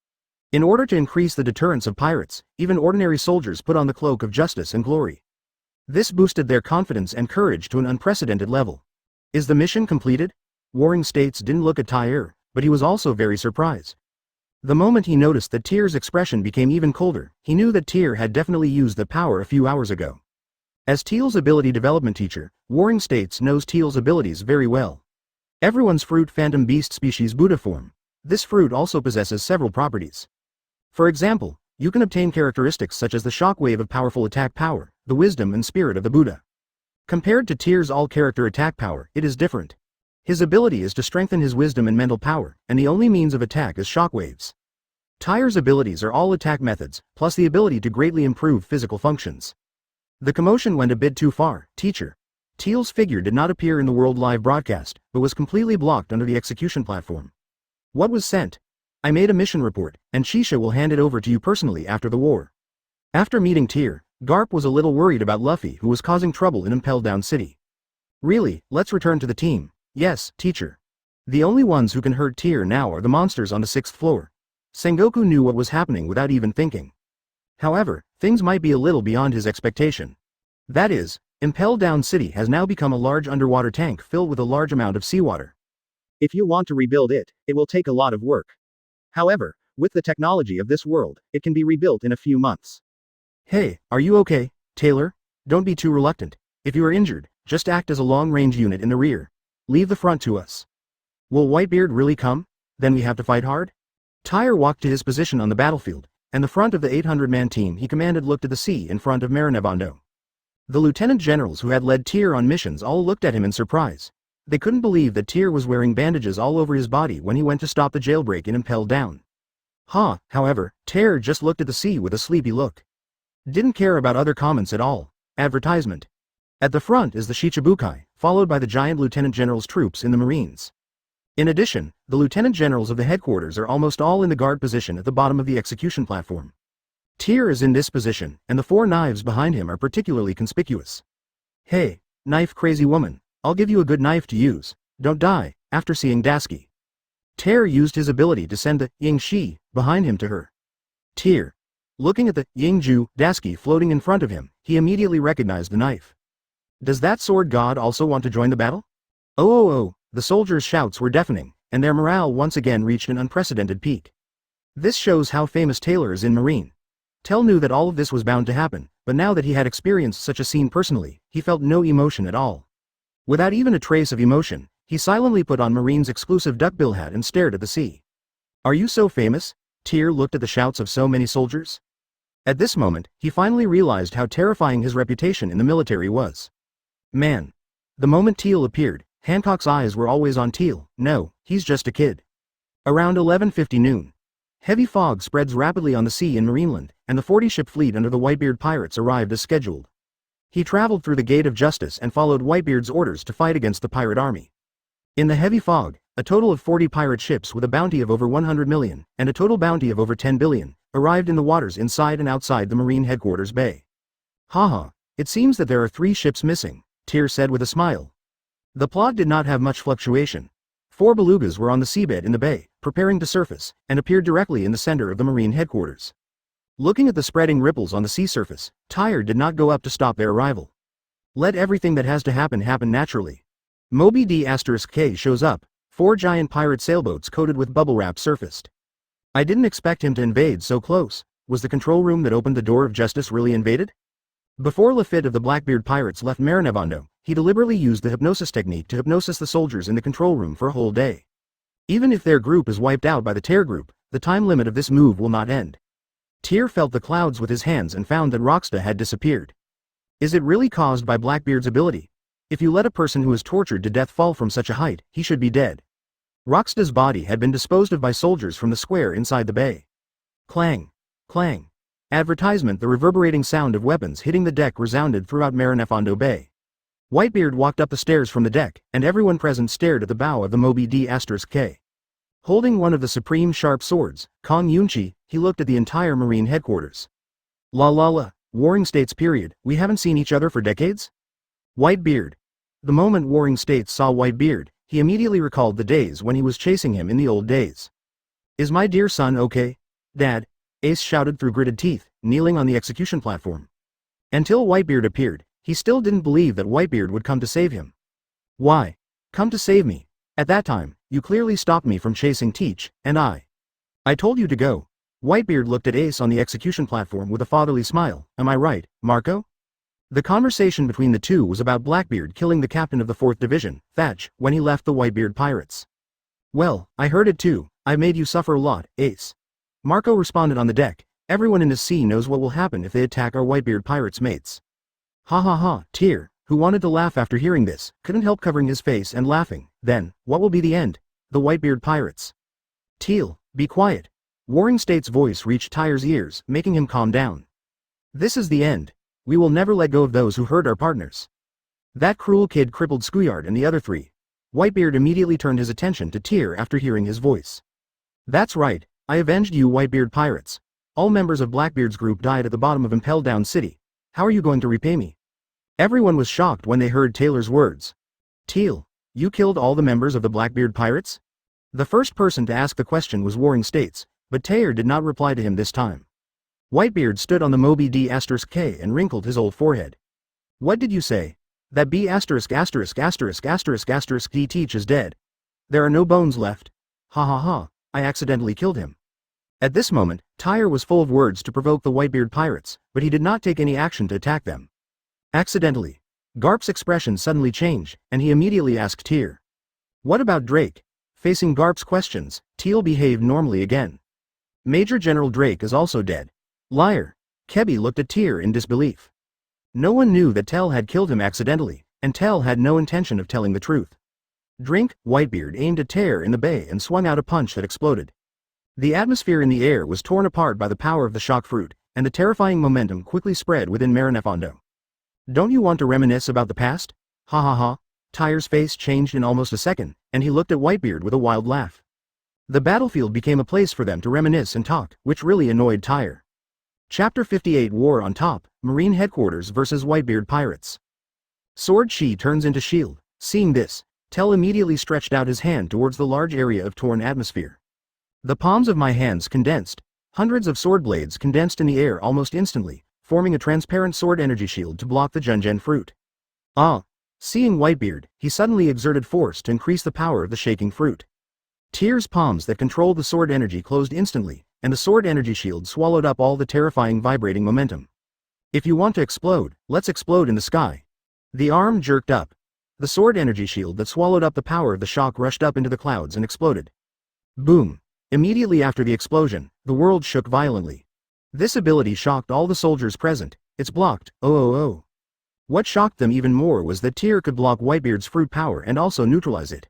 In order to increase the deterrence of pirates, even ordinary soldiers put on the cloak of justice and glory. This boosted their confidence and courage to an unprecedented level. Is the mission completed? Warring States didn't look at Tyr, but he was also very surprised. The moment he noticed that Tyr's expression became even colder, he knew that Tyr had definitely used the power a few hours ago. As Teal's ability development teacher, Warring States knows Teal's abilities very well. Everyone's fruit phantom beast species Buddha form. This fruit also possesses several properties. For example, you can obtain characteristics such as the shockwave of powerful attack power, the wisdom and spirit of the Buddha. Compared to Tyr's all-character attack power, it is different. His ability is to strengthen his wisdom and mental power, and the only means of attack is shockwaves. Tyr's abilities are all attack methods, plus the ability to greatly improve physical functions. The commotion went a bit too far, teacher. Teal's figure did not appear in the world live broadcast, but was completely blocked under the execution platform. What was sent? I made a mission report, and Shisha will hand it over to you personally after the war. After meeting Tyr, Garp was a little worried about Luffy, who was causing trouble in Impel Down City. Really, let's return to the team. Yes, teacher. The only ones who can hurt Tyr now are the monsters on the 6th floor. Sengoku knew what was happening without even thinking. However, things might be a little beyond his expectation. That is, Impel Down City has now become a large underwater tank filled with a large amount of seawater. If you want to rebuild it, it will take a lot of work. However, with the technology of this world, it can be rebuilt in a few months. Hey, are you okay, Taylor? Don't be too reluctant. If you are injured, just act as a long-range unit in the rear. Leave the front to us. Will Whitebeard really come? Then we have to fight hard? Tyr walked to his position on the battlefield, and the front of the 800-man team he commanded looked at the sea in front of Marinevando. The lieutenant generals who had led Tyr on missions all looked at him in surprise. They couldn't believe that Tyr was wearing bandages all over his body when he went to stop the jailbreak in Impel Down. However, Tyr just looked at the sea with a sleepy look. Didn't care about other comments at all. Advertisement. At the front is the Shichibukai, followed by the giant lieutenant general's troops in the Marines. In addition, the lieutenant generals of the headquarters are almost all in the guard position at the bottom of the execution platform. Tyr is in this position, and the 4 knives behind him are particularly conspicuous. Hey, knife-crazy woman, I'll give you a good knife to use. Don't die, after seeing Dasky. Tyr used his ability to send the Ying-Shi behind him to her. Tyr. Looking at the Ying-Ju Dasky floating in front of him, he immediately recognized the knife. Does that sword god also want to join the battle? Oh, the soldiers' shouts were deafening, and their morale once again reached an unprecedented peak. This shows how famous Taylor is in Marine. Tell knew that all of this was bound to happen, but now that he had experienced such a scene personally, he felt no emotion at all. Without even a trace of emotion, he silently put on Marine's exclusive duckbill hat and stared at the sea. Are you so famous? Tyr looked at the shouts of so many soldiers. At this moment, he finally realized how terrifying his reputation in the military was. Man. The moment Teal appeared, Hancock's eyes were always on Teal. No, he's just a kid. Around 11:50 noon. Heavy fog spreads rapidly on the sea in Marineland, and the 40-ship fleet under the Whitebeard pirates arrived as scheduled. He traveled through the Gate of Justice and followed Whitebeard's orders to fight against the pirate army. In the heavy fog, a total of 40 pirate ships with a bounty of over 100 million, and a total bounty of over 10 billion, arrived in the waters inside and outside the Marine headquarters bay. It seems that there are 3 ships missing, Tyr said with a smile. The plot did not have much fluctuation. 4 belugas were on the seabed in the bay, preparing to surface, and appeared directly in the center of the Marine headquarters. Looking at the spreading ripples on the sea surface, Tyr did not go up to stop their arrival. Let everything that has to happen naturally. Moby D*K shows up, 4 giant pirate sailboats coated with bubble wrap surfaced. I didn't expect him to invade so close. Was the control room that opened the door of justice really invaded? Before Lafitte of the Blackbeard pirates left Marinevando, he deliberately used the hypnosis technique to hypnosis the soldiers in the control room for a whole day. Even if their group is wiped out by the Tyr group, the time limit of this move will not end. Tyr felt the clouds with his hands and found that Roxta had disappeared. Is it really caused by Blackbeard's ability? If you let a person who is tortured to death fall from such a height, he should be dead. Roxta's body had been disposed of by soldiers from the square inside the bay. Clang. Clang. Advertisement. The reverberating sound of weapons hitting the deck resounded throughout Marinefando Bay. Whitebeard walked up the stairs from the deck, and everyone present stared at the bow of the Moby D*K. Holding one of the supreme sharp swords, Kong Yunchi, he looked at the entire Marine headquarters. La, Warring States period, we haven't seen each other for decades? Whitebeard. The moment Warring States saw Whitebeard, he immediately recalled the days when he was chasing him in the old days. Is my dear son okay? Dad, Ace shouted through gritted teeth, kneeling on the execution platform. Until Whitebeard appeared, he still didn't believe that Whitebeard would come to save him. Why? Come to save me. At that time, you clearly stopped me from chasing Teach, and I told you to go. Whitebeard looked at Ace on the execution platform with a fatherly smile. Am I right, Marco? The conversation between the two was about Blackbeard killing the captain of the 4th Division, Thatch, when he left the Whitebeard pirates. Well, I heard it too. I made you suffer a lot, Ace. Marco responded on the deck. Everyone in the sea knows what will happen if they attack our Whitebeard pirates' mates. Ha ha ha, Tyr, who wanted to laugh after hearing this, couldn't help covering his face and laughing. Then, what will be the end? The Whitebeard pirates. Teal, be quiet. Warring State's voice reached Tyr's ears, making him calm down. This is the end. We will never let go of those who hurt our partners. That cruel kid crippled Skuyard and the other 3. Whitebeard immediately turned his attention to Tyr after hearing his voice. That's right, I avenged you Whitebeard pirates. All members of Blackbeard's group died at the bottom of Impel Down City. How are you going to repay me? Everyone was shocked when they heard Taylor's words. Teal, you killed all the members of the Blackbeard pirates? The first person to ask the question was Warring States, but Tyr did not reply to him this time. Whitebeard stood on the Moby D*K and wrinkled his old forehead. What did you say? That B********** D Teach is dead. There are no bones left. Ha ha ha, I accidentally killed him. At this moment, Tyr was full of words to provoke the Whitebeard pirates, but he did not take any action to attack them. Accidentally. Garp's expression suddenly changed, and he immediately asked Tyr. What about Drake? Facing Garp's questions, Teal behaved normally again. Major General Drake is also dead. Liar. Kebby looked at Tyr in disbelief. No one knew that Tell had killed him accidentally, and Tell had no intention of telling the truth. Drink, Whitebeard aimed at Tyr in the bay and swung out a punch that exploded. The atmosphere in the air was torn apart by the power of the shock fruit, and the terrifying momentum quickly spread within Marinefondo. Don't you want to reminisce about the past? Ha ha ha. Tyr's face changed in almost a second, and he looked at Whitebeard with a wild laugh. The battlefield became a place for them to reminisce and talk, which really annoyed Tyr. Chapter 58 War on Top, Marine Headquarters vs. Whitebeard Pirates. Sword Shi turns into shield. Seeing this, Tell immediately stretched out his hand towards the large area of torn atmosphere. The palms of my hands condensed. Hundreds of sword blades condensed in the air almost instantly, forming a transparent sword energy shield to block the Junjen fruit. Ah! Seeing Whitebeard, he suddenly exerted force to increase the power of the shaking fruit. Tyr's palms that controlled the sword energy closed instantly, and the sword energy shield swallowed up all the terrifying vibrating momentum. If you want to explode, let's explode in the sky. The arm jerked up. The sword energy shield that swallowed up the power of the shock rushed up into the clouds and exploded. Boom! Immediately after the explosion, the world shook violently. This ability shocked all the soldiers present. It's blocked, oh. What shocked them even more was that Tyr could block Whitebeard's fruit power and also neutralize it.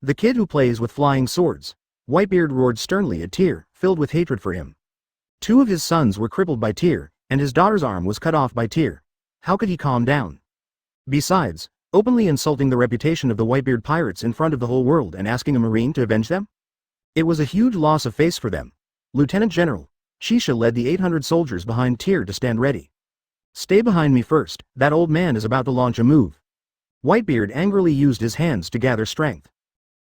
The kid who plays with flying swords. Whitebeard roared sternly at Tyr, filled with hatred for him. 2 of his sons were crippled by Tyr, and his daughter's arm was cut off by Tyr. How could he calm down? Besides, openly insulting the reputation of the Whitebeard pirates in front of the whole world and asking a Marine to avenge them? It was a huge loss of face for them. Lieutenant General Shisha led the 800 soldiers behind Tyr to stand ready. Stay behind me first, that old man is about to launch a move. Whitebeard angrily used his hands to gather strength.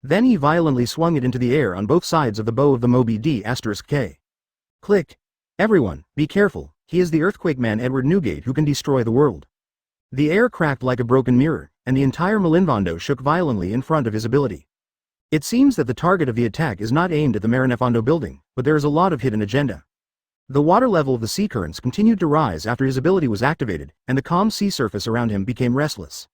Then he violently swung it into the air on both sides of the bow of the Moby D*K. Click. Everyone, be careful, he is the Earthquake Man Edward Newgate who can destroy the world. The air cracked like a broken mirror, and the entire Marinfondo shook violently in front of his ability. It seems that the target of the attack is not aimed at the Marinefondo building, but there is a lot of hidden agenda. The water level of the sea currents continued to rise after his ability was activated, and the calm sea surface around him became restless.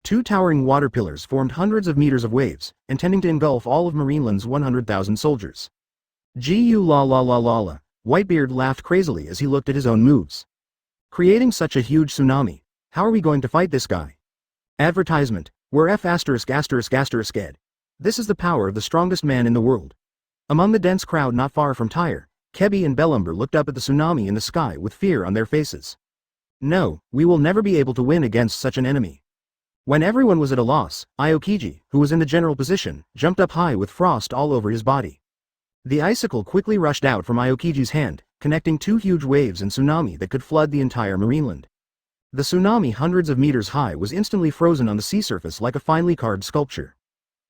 2 towering water pillars formed hundreds of meters of waves, intending to engulf all of Marineland's 100,000 soldiers. Gu la la la la la, Whitebeard laughed crazily as he looked at his own moves. Creating such a huge tsunami, how are we going to fight this guy? Advertisement, we're F*********. This is the power of the strongest man in the world. Among the dense crowd not far from Tyr, Kebby and Bellumber looked up at the tsunami in the sky with fear on their faces. No, we will never be able to win against such an enemy. When everyone was at a loss, Aokiji, who was in the general position, jumped up high with frost all over his body. The icicle quickly rushed out from Aokiji's hand, connecting 2 huge waves and tsunami that could flood the entire Marineland. The tsunami hundreds of meters high was instantly frozen on the sea surface like a finely carved sculpture.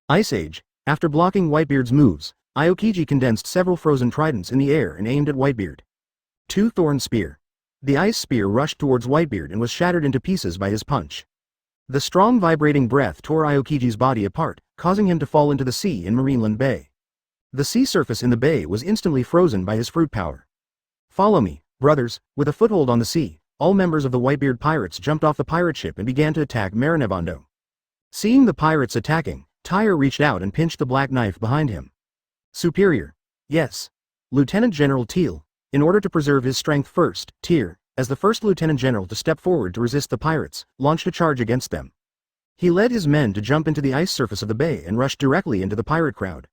Ice Age, after blocking Whitebeard's moves, Aokiji condensed several frozen tridents in the air and aimed at Whitebeard. 2 Thorn Spear. The ice spear rushed towards Whitebeard and was shattered into pieces by his punch. The strong vibrating breath tore Aokiji's body apart, causing him to fall into the sea in Marineland Bay. The sea surface in the bay was instantly frozen by his fruit power. Follow me, brothers. With a foothold on the sea, all members of the Whitebeard pirates jumped off the pirate ship and began to attack Marinevando. Seeing the pirates attacking, Tyr reached out and pinched the black knife behind him. Superior. Yes. Lieutenant General Teal, in order to preserve his strength first, Tyr, as the first lieutenant general to step forward to resist the pirates, launched a charge against them. He led his men to jump into the ice surface of the bay and rushed directly into the pirate crowd.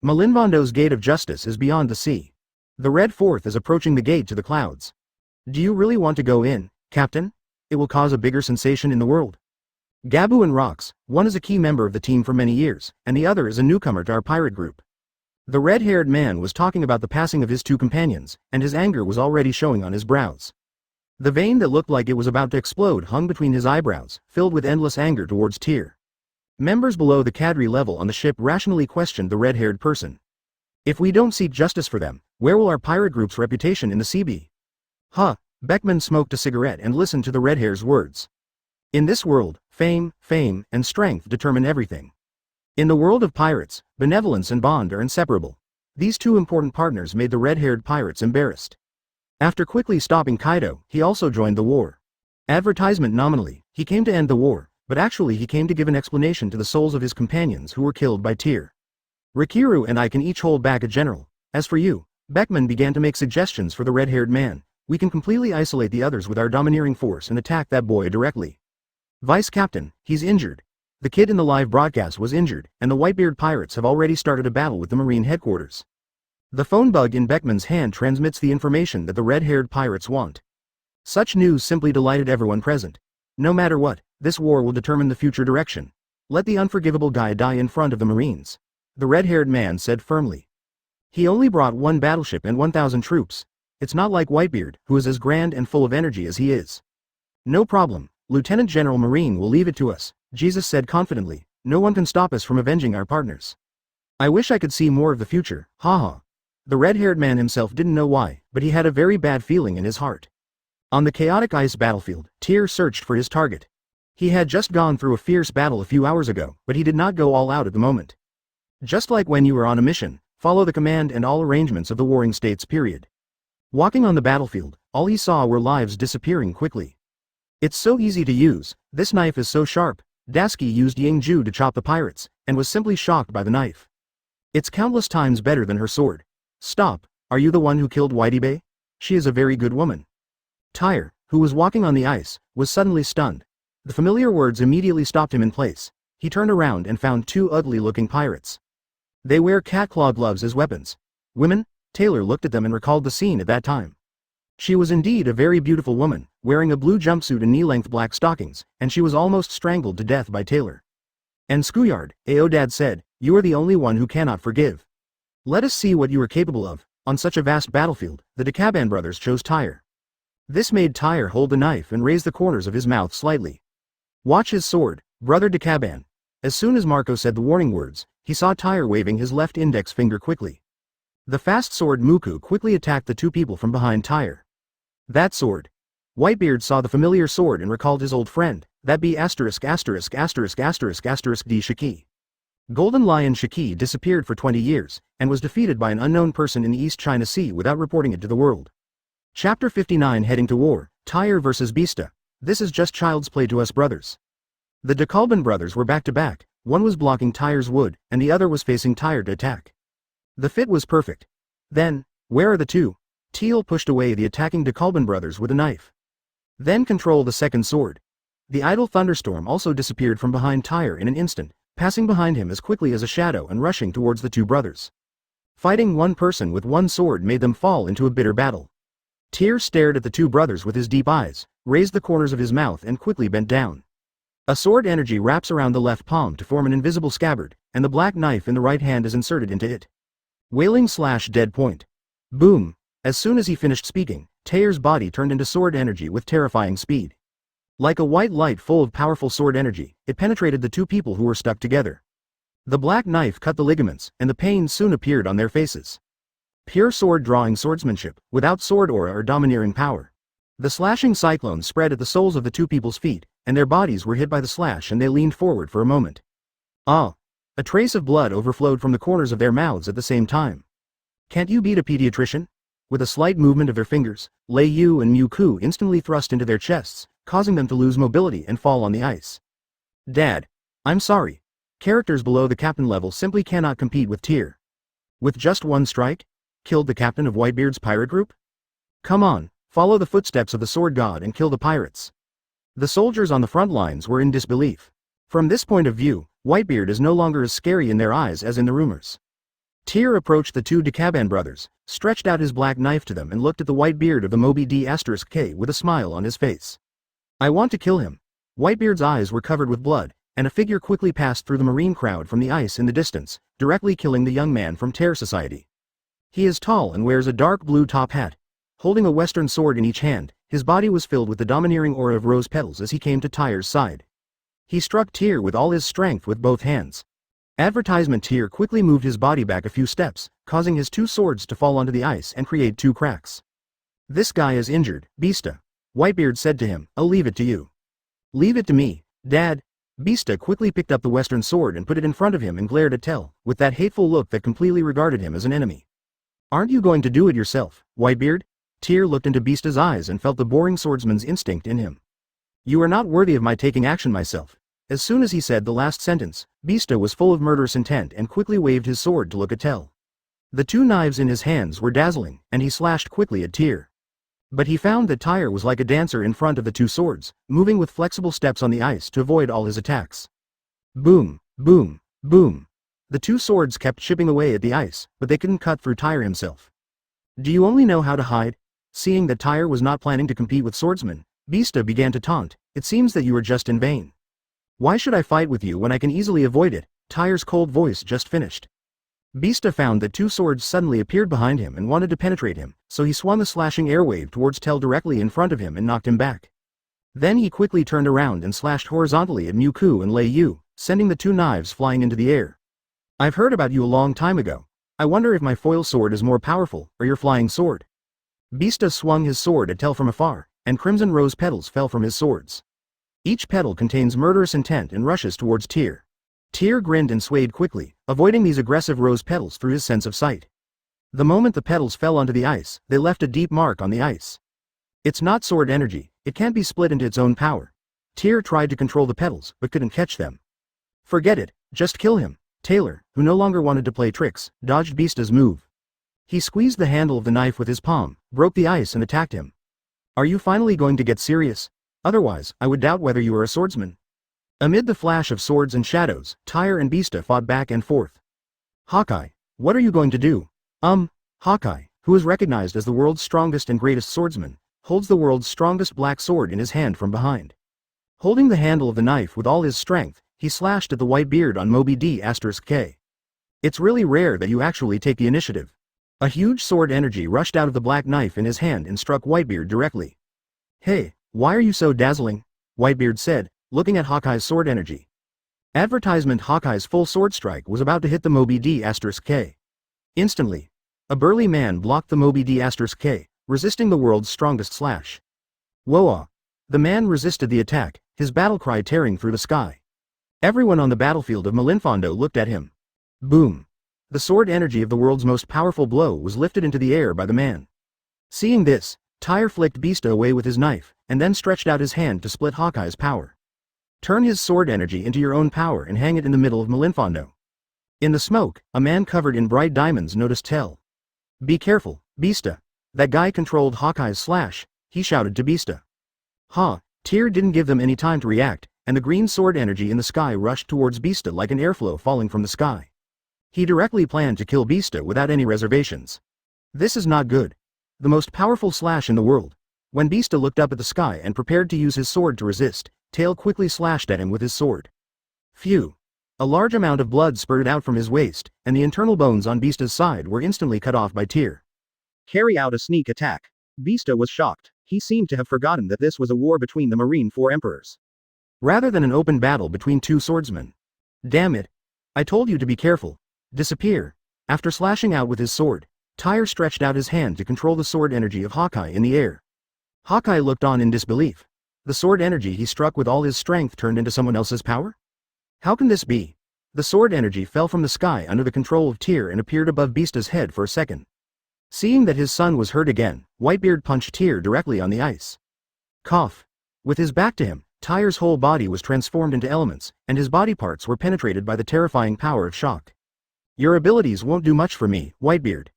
Malinvando's gate of justice is beyond the sea. The Red Fourth is approaching the gate to the clouds. Do you really want to go in, Captain? It will cause a bigger sensation in the world. Gabu and Rox, one is a key member of the team for many years, and the other is a newcomer to our pirate group. The red-haired man was talking about the passing of his two companions, and his anger was already showing on his brows. The vein that looked like it was about to explode hung between his eyebrows, filled with endless anger towards Tyr. Members below the cadre level on the ship rationally questioned the red-haired person. If we don't seek justice for them, where will our pirate group's reputation in the sea be? Huh, Beckman smoked a cigarette and listened to the red-hair's words. In this world, fame, and strength determine everything. In the world of pirates, benevolence and bond are inseparable. These two important partners made the red-haired pirates embarrassed. After quickly stopping Kaido, he also joined the war. Advertisement nominally, he came to end the war, but actually he came to give an explanation to the souls of his companions who were killed by Tyr. Rikiru and I can each hold back a general. As for you, Beckman began to make suggestions for the red-haired man. We can completely isolate the others with our domineering force and attack that boy directly. Vice Captain, he's injured. The kid in the live broadcast was injured, and the Whitebeard pirates have already started a battle with the Marine headquarters. The phone bug in Beckman's hand transmits the information that the red-haired pirates want. Such news simply delighted everyone present. No matter what, this war will determine the future direction. Let the unforgivable guy die in front of the Marines. The red-haired man said firmly. He only brought one battleship and 1,000 troops. It's not like Whitebeard, who is as grand and full of energy as he is. No problem, Lieutenant General Marine will leave it to us, Jesus said confidently. No one can stop us from avenging our partners. I wish I could see more of the future, haha. The red-haired man himself didn't know why, but he had a very bad feeling in his heart. On the chaotic ice battlefield, Tyr searched for his target. He had just gone through a fierce battle a few hours ago, but he did not go all out at the moment. Just like when you are on a mission, follow the command and all arrangements of the warring states period. Walking on the battlefield, all he saw were lives disappearing quickly. It's so easy to use, this knife is so sharp. Dasky used Yingju to chop the pirates, and was simply shocked by the knife. It's countless times better than her sword. Stop, are you the one who killed Whitey? She is a very good woman. Tyr, who was walking on the ice, was suddenly stunned. The familiar words immediately stopped him in place. He turned around and found two ugly-looking pirates. They wear cat-claw gloves as weapons. Women? Taylor looked at them and recalled the scene at that time. She was indeed a very beautiful woman, wearing a blue jumpsuit and knee-length black stockings, and she was almost strangled to death by Taylor. And Schoolyard, Aodad said, you are the only one who cannot forgive. Let us see what you are capable of. On such a vast battlefield, the Decaban brothers chose Tyr. This made Tyr hold the knife and raise the corners of his mouth slightly. Watch his sword, brother Decaban. As soon as Marco said the warning words, he saw Tyr waving his left index finger quickly. The fast sword Muku quickly attacked the two people from behind Tyr. That sword. Whitebeard saw the familiar sword and recalled his old friend, that be *********** D. Shiki. Golden Lion Shiki disappeared for 20 years, and was defeated by an unknown person in the East China Sea without reporting it to the world. Chapter 59 Heading to War, Tyr vs. Beasta. This is just child's play to us brothers. The DeKalban brothers were back to back, one was blocking Tyr's wood, and the other was facing Tyr to attack. The fit was perfect. Then, where are the two? Teal pushed away the attacking DeKalban brothers with a knife. Then control the second sword. The idle thunderstorm also disappeared from behind Tyr in an instant, passing behind him as quickly as a shadow and rushing towards the two brothers. Fighting one person with one sword made them fall into a bitter battle. Tyr stared at the two brothers with his deep eyes, raised the corners of his mouth and quickly bent down. A sword energy wraps around the left palm to form an invisible scabbard, and the black knife in the right hand is inserted into it. Wailing/dead point. Boom. As soon as he finished speaking, Tyr's body turned into sword energy with terrifying speed. Like a white light full of powerful sword energy, it penetrated the two people who were stuck together. The black knife cut the ligaments, and the pain soon appeared on their faces. Pure sword-drawing swordsmanship, without sword aura or domineering power. The slashing cyclone spread at the soles of the two people's feet, and their bodies were hit by the slash and they leaned forward for a moment. Ah! A trace of blood overflowed from the corners of their mouths at the same time. Can't you beat a pediatrician? With a slight movement of their fingers, Lei Yu and Mu Ku instantly thrust into their chests, causing them to lose mobility and fall on the ice. Dad. I'm sorry. Characters below the captain level simply cannot compete with Tyr. With just one strike? Killed the captain of Whitebeard's pirate group? Come on, follow the footsteps of the sword god and kill the pirates. The soldiers on the front lines were in disbelief. From this point of view, Whitebeard is no longer as scary in their eyes as in the rumors. Tyr approached the two Decaban brothers, stretched out his black knife to them and looked at the white beard of the Moby D*K with a smile on his face. I want to kill him. Whitebeard's eyes were covered with blood, and a figure quickly passed through the marine crowd from the ice in the distance, directly killing the young man from Tyr Society. He is tall and wears a dark blue top hat. Holding a western sword in each hand, his body was filled with the domineering aura of rose petals as he came to Tyr's side. He struck Tyr with all his strength with both hands. Advertisement Tyr quickly moved his body back a few steps, causing his two swords to fall onto the ice and create two cracks. This guy is injured, Beasta. Whitebeard said to him, I'll leave it to you. Leave it to me, Dad. Beasta quickly picked up the western sword and put it in front of him and glared at Tell, with that hateful look that completely regarded him as an enemy. Aren't you going to do it yourself, Whitebeard? Tyr looked into Beasta's eyes and felt the boring swordsman's instinct in him. You are not worthy of my taking action myself. As soon as he said the last sentence, Beasta was full of murderous intent and quickly waved his sword to look at Tell. The two knives in his hands were dazzling, and he slashed quickly at Tyr. But he found that Tyr was like a dancer in front of the two swords, moving with flexible steps on the ice to avoid all his attacks. Boom, boom, boom. The two swords kept chipping away at the ice, but they couldn't cut through Tyr himself. Do you only know how to hide? Seeing that Tyr was not planning to compete with swordsmen, Beasta began to taunt. It seems that you are just in vain. Why should I fight with you when I can easily avoid it? Tyr's cold voice just finished. Beasta found that two swords suddenly appeared behind him and wanted to penetrate him, so he swung a slashing airwave towards Tell directly in front of him and knocked him back. Then he quickly turned around and slashed horizontally at Mu Ku and Lei Yu, sending the two knives flying into the air. I've heard about you a long time ago. I wonder if my foil sword is more powerful, or your flying sword. Beasta swung his sword at Tell from afar, and crimson rose petals fell from his swords. Each petal contains murderous intent and rushes towards Tyr. Tyr grinned and swayed quickly, avoiding these aggressive rose petals through his sense of sight. The moment the petals fell onto the ice, they left a deep mark on the ice. It's not sword energy, it can't be split into its own power. Tyr tried to control the petals, but couldn't catch them. Forget it, just kill him. Taylor, who no longer wanted to play tricks, dodged Beasta's move. He squeezed the handle of the knife with his palm, broke the ice and attacked him. Are you finally going to get serious? Otherwise, I would doubt whether you are a swordsman. Amid the flash of swords and shadows, Tyr and Beasta fought back and forth. Hawkeye, what are you going to do? Hawkeye, who is recognized as the world's strongest and greatest swordsman, holds the world's strongest black sword in his hand from behind. Holding the handle of the knife with all his strength, he slashed at the white beard on Moby D*K. It's really rare that you actually take the initiative. A huge sword energy rushed out of the black knife in his hand and struck Whitebeard directly. Hey, why are you so dazzling? Whitebeard said, looking at Hawkeye's sword energy. Advertisement Hawkeye's full sword strike was about to hit the Moby D*K. Instantly, a burly man blocked the Moby D*K, resisting the world's strongest slash. Whoa! The man resisted the attack, his battle cry tearing through the sky. Everyone on the battlefield of Malinfondo looked at him. Boom! The sword energy of the world's most powerful blow was lifted into the air by the man. Seeing this, Tyr flicked Beasta away with his knife, and then stretched out his hand to split Hawkeye's power. Turn his sword energy into your own power and hang it in the middle of Malinfondo. In the smoke, a man covered in bright diamonds noticed Tell. Be careful, Beasta. That guy controlled Hawkeye's slash, he shouted to Beasta. Tyr didn't give them any time to react, and the green sword energy in the sky rushed towards Beasta like an airflow falling from the sky. He directly planned to kill Beasta without any reservations. This is not good. The most powerful slash in the world. When Beasta looked up at the sky and prepared to use his sword to resist, Tail quickly slashed at him with his sword. Phew! A large amount of blood spurted out from his waist, and the internal bones on Beasta's side were instantly cut off by Tyr. Carry out a sneak attack. Beasta was shocked. He seemed to have forgotten that this was a war between the Marine Four Emperors, rather than an open battle between two swordsmen. Damn it! I told you to be careful. Disappear. After slashing out with his sword, Tyr stretched out his hand to control the sword energy of Hawkeye in the air. Hawkeye looked on in disbelief. The sword energy he struck with all his strength turned into someone else's power? How can this be? The sword energy fell from the sky under the control of Tyr and appeared above Beasta's head for a second. Seeing that his son was hurt again, Whitebeard punched Tyr directly on the ice. Cough. With his back to him, Tyr's whole body was transformed into elements, and his body parts were penetrated by the terrifying power of shock. Your abilities won't do much for me, Whitebeard.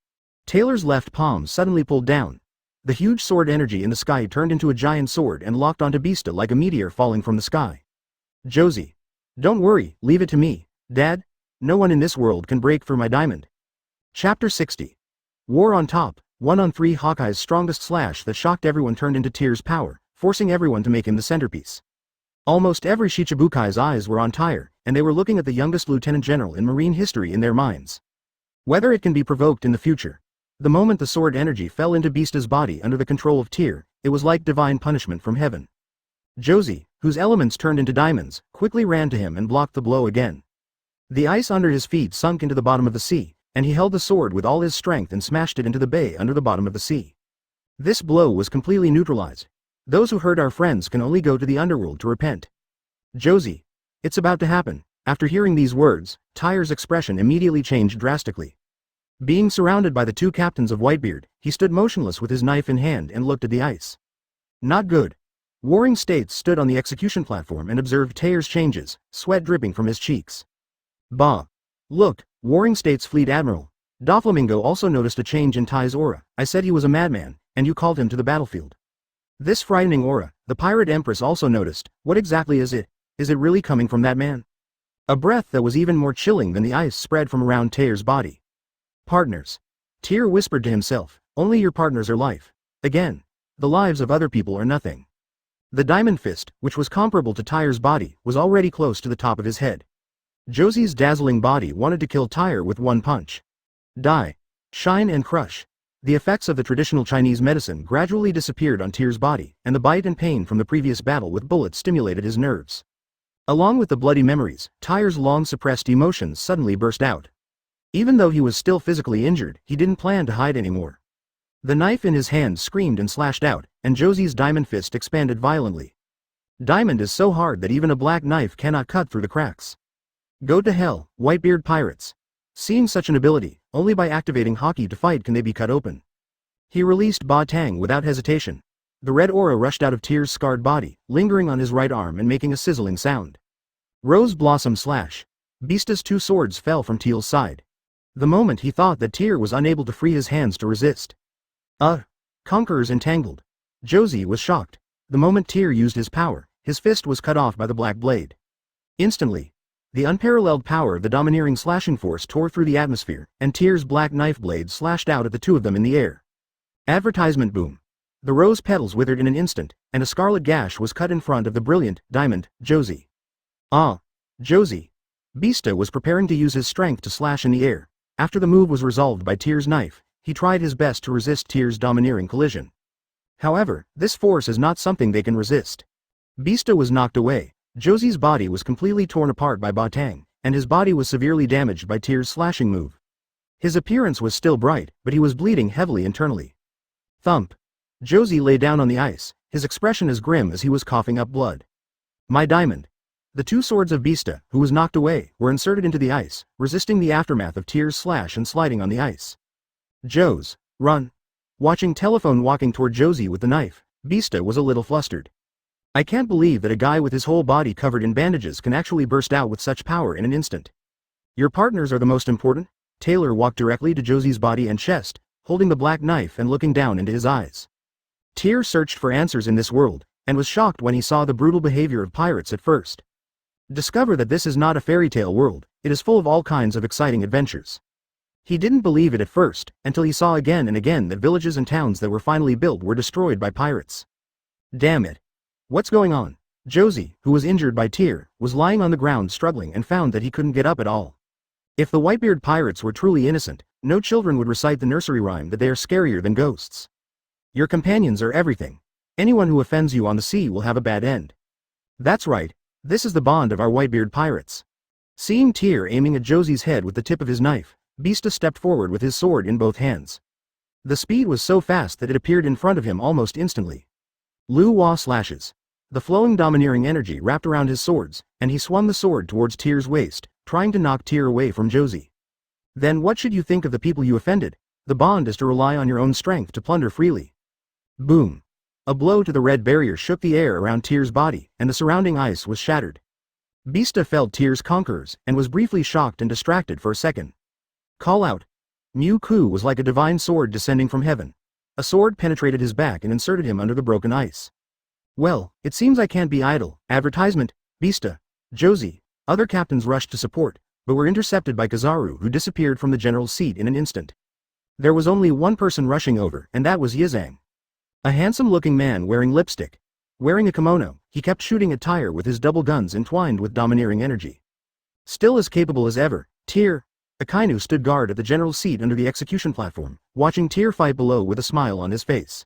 Taylor's left palm suddenly pulled down. The huge sword energy in the sky turned into a giant sword and locked onto Beasta like a meteor falling from the sky. Josie. Don't worry, leave it to me, Dad. No one in this world can break through my diamond. Chapter 60. War on top. 1-on-3. Hawkeye's strongest slash that shocked everyone turned into Tyr's power, forcing everyone to make him the centerpiece. Almost every Shichibukai's eyes were on Tyr, and they were looking at the youngest lieutenant general in marine history in their minds. Whether it can be provoked in the future. The moment the sword energy fell into Beasta's body under the control of Tyr, it was like divine punishment from heaven. Josie, whose elements turned into diamonds, quickly ran to him and blocked the blow again. The ice under his feet sunk into the bottom of the sea, and he held the sword with all his strength and smashed it into the bay under the bottom of the sea. This blow was completely neutralized. Those who hurt our friends can only go to the underworld to repent. Josie. It's about to happen. After hearing these words, Tyr's expression immediately changed drastically. Being surrounded by the two captains of Whitebeard, he stood motionless with his knife in hand and looked at the ice. Not good. Warring States stood on the execution platform and observed Tyr's changes, sweat dripping from his cheeks. Bah. Look, Warring States Fleet Admiral. Doflamingo also noticed a change in Ty's aura. I said he was a madman, and you called him to the battlefield. This frightening aura, the Pirate Empress also noticed. What exactly is it? Is it really coming from that man? A breath that was even more chilling than the ice spread from around Tyr's body. Partners. Tyr whispered to himself, only your partners are life. Again. The lives of other people are nothing. The diamond fist, which was comparable to Tyr's body, was already close to the top of his head. Josie's dazzling body wanted to kill Tyr with one punch. Die. Shine and crush. The effects of the traditional Chinese medicine gradually disappeared on Tyr's body, and the bite and pain from the previous battle with bullets stimulated his nerves. Along with the bloody memories, Tyr's long-suppressed emotions suddenly burst out. Even though he was still physically injured, he didn't plan to hide anymore. The knife in his hand screamed and slashed out, and Josie's diamond fist expanded violently. Diamond is so hard that even a black knife cannot cut through the cracks. Go to hell, Whitebeard pirates. Seeing such an ability, only by activating Haki to fight can they be cut open. He released Ba Tang without hesitation. The red aura rushed out of Tyr's scarred body, lingering on his right arm and making a sizzling sound. Rose Blossom Slash. Beasta's two swords fell from Teal's side. The moment he thought that Tyr was unable to free his hands to resist. Conquerors entangled. Josie was shocked. The moment Tyr used his power, his fist was cut off by the black blade. Instantly. The unparalleled power of the domineering slashing force tore through the atmosphere, and Tyr's black knife blade slashed out at the two of them in the air. Advertisement boom. The rose petals withered in an instant, and a scarlet gash was cut in front of the brilliant, diamond, Josie. Josie. Beasta was preparing to use his strength to slash in the air. After the move was resolved by Tyr's knife, he tried his best to resist Tyr's domineering collision. However, this force is not something they can resist. Beasta was knocked away. Josie's body was completely torn apart by Ba Tang, and his body was severely damaged by Tyr's slashing move. His appearance was still bright, but he was bleeding heavily internally. Thump. Josie lay down on the ice, his expression as grim as he was coughing up blood. My diamond. The two swords of Beasta, who was knocked away, were inserted into the ice, resisting the aftermath of Tyr's slash and sliding on the ice. Jose, run. Watching Telephone walking toward Josie with the knife, Beasta was a little flustered. I can't believe that a guy with his whole body covered in bandages can actually burst out with such power in an instant. Your partners are the most important? Taylor walked directly to Josie's body and chest, holding the black knife and looking down into his eyes. Tyr searched for answers in this world, and was shocked when he saw the brutal behavior of pirates at first. Discover that this is not a fairy tale world, it is full of all kinds of exciting adventures. He didn't believe it at first, until he saw again and again that villages and towns that were finally built were destroyed by pirates. Damn it. What's going on? Josie, who was injured by Tyr, was lying on the ground struggling and found that he couldn't get up at all. If the Whitebeard pirates were truly innocent, no children would recite the nursery rhyme that they are scarier than ghosts. Your companions are everything. Anyone who offends you on the sea will have a bad end. That's right, this is the bond of our Whitebeard pirates. Seeing Tyr aiming at Josie's head with the tip of his knife, Beasta stepped forward with his sword in both hands. The speed was so fast that it appeared in front of him almost instantly. Lu Wa slashes. The flowing domineering energy wrapped around his swords, and he swung the sword towards Tyr's waist, trying to knock Tyr away from Josie. Then what should you think of the people you offended? The bond is to rely on your own strength to plunder freely. Boom. A blow to the red barrier shook the air around Tyr's body, and the surrounding ice was shattered. Beasta felt Tyr's conquerors, and was briefly shocked and distracted for a second. Call out. Mew Ku was like a divine sword descending from heaven. A sword penetrated his back and inserted him under the broken ice. Well, it seems I can't be idle. Advertisement. Beasta, Josie, other captains rushed to support, but were intercepted by Kizaru, who disappeared from the general's seat in an instant. There was only one person rushing over, and that was Yizang. A handsome-looking man wearing lipstick. Wearing a kimono, he kept shooting at Tyr with his double guns entwined with domineering energy. Still as capable as ever, Tyr, Akainu stood guard at the general's seat under the execution platform, watching Tyr fight below with a smile on his face.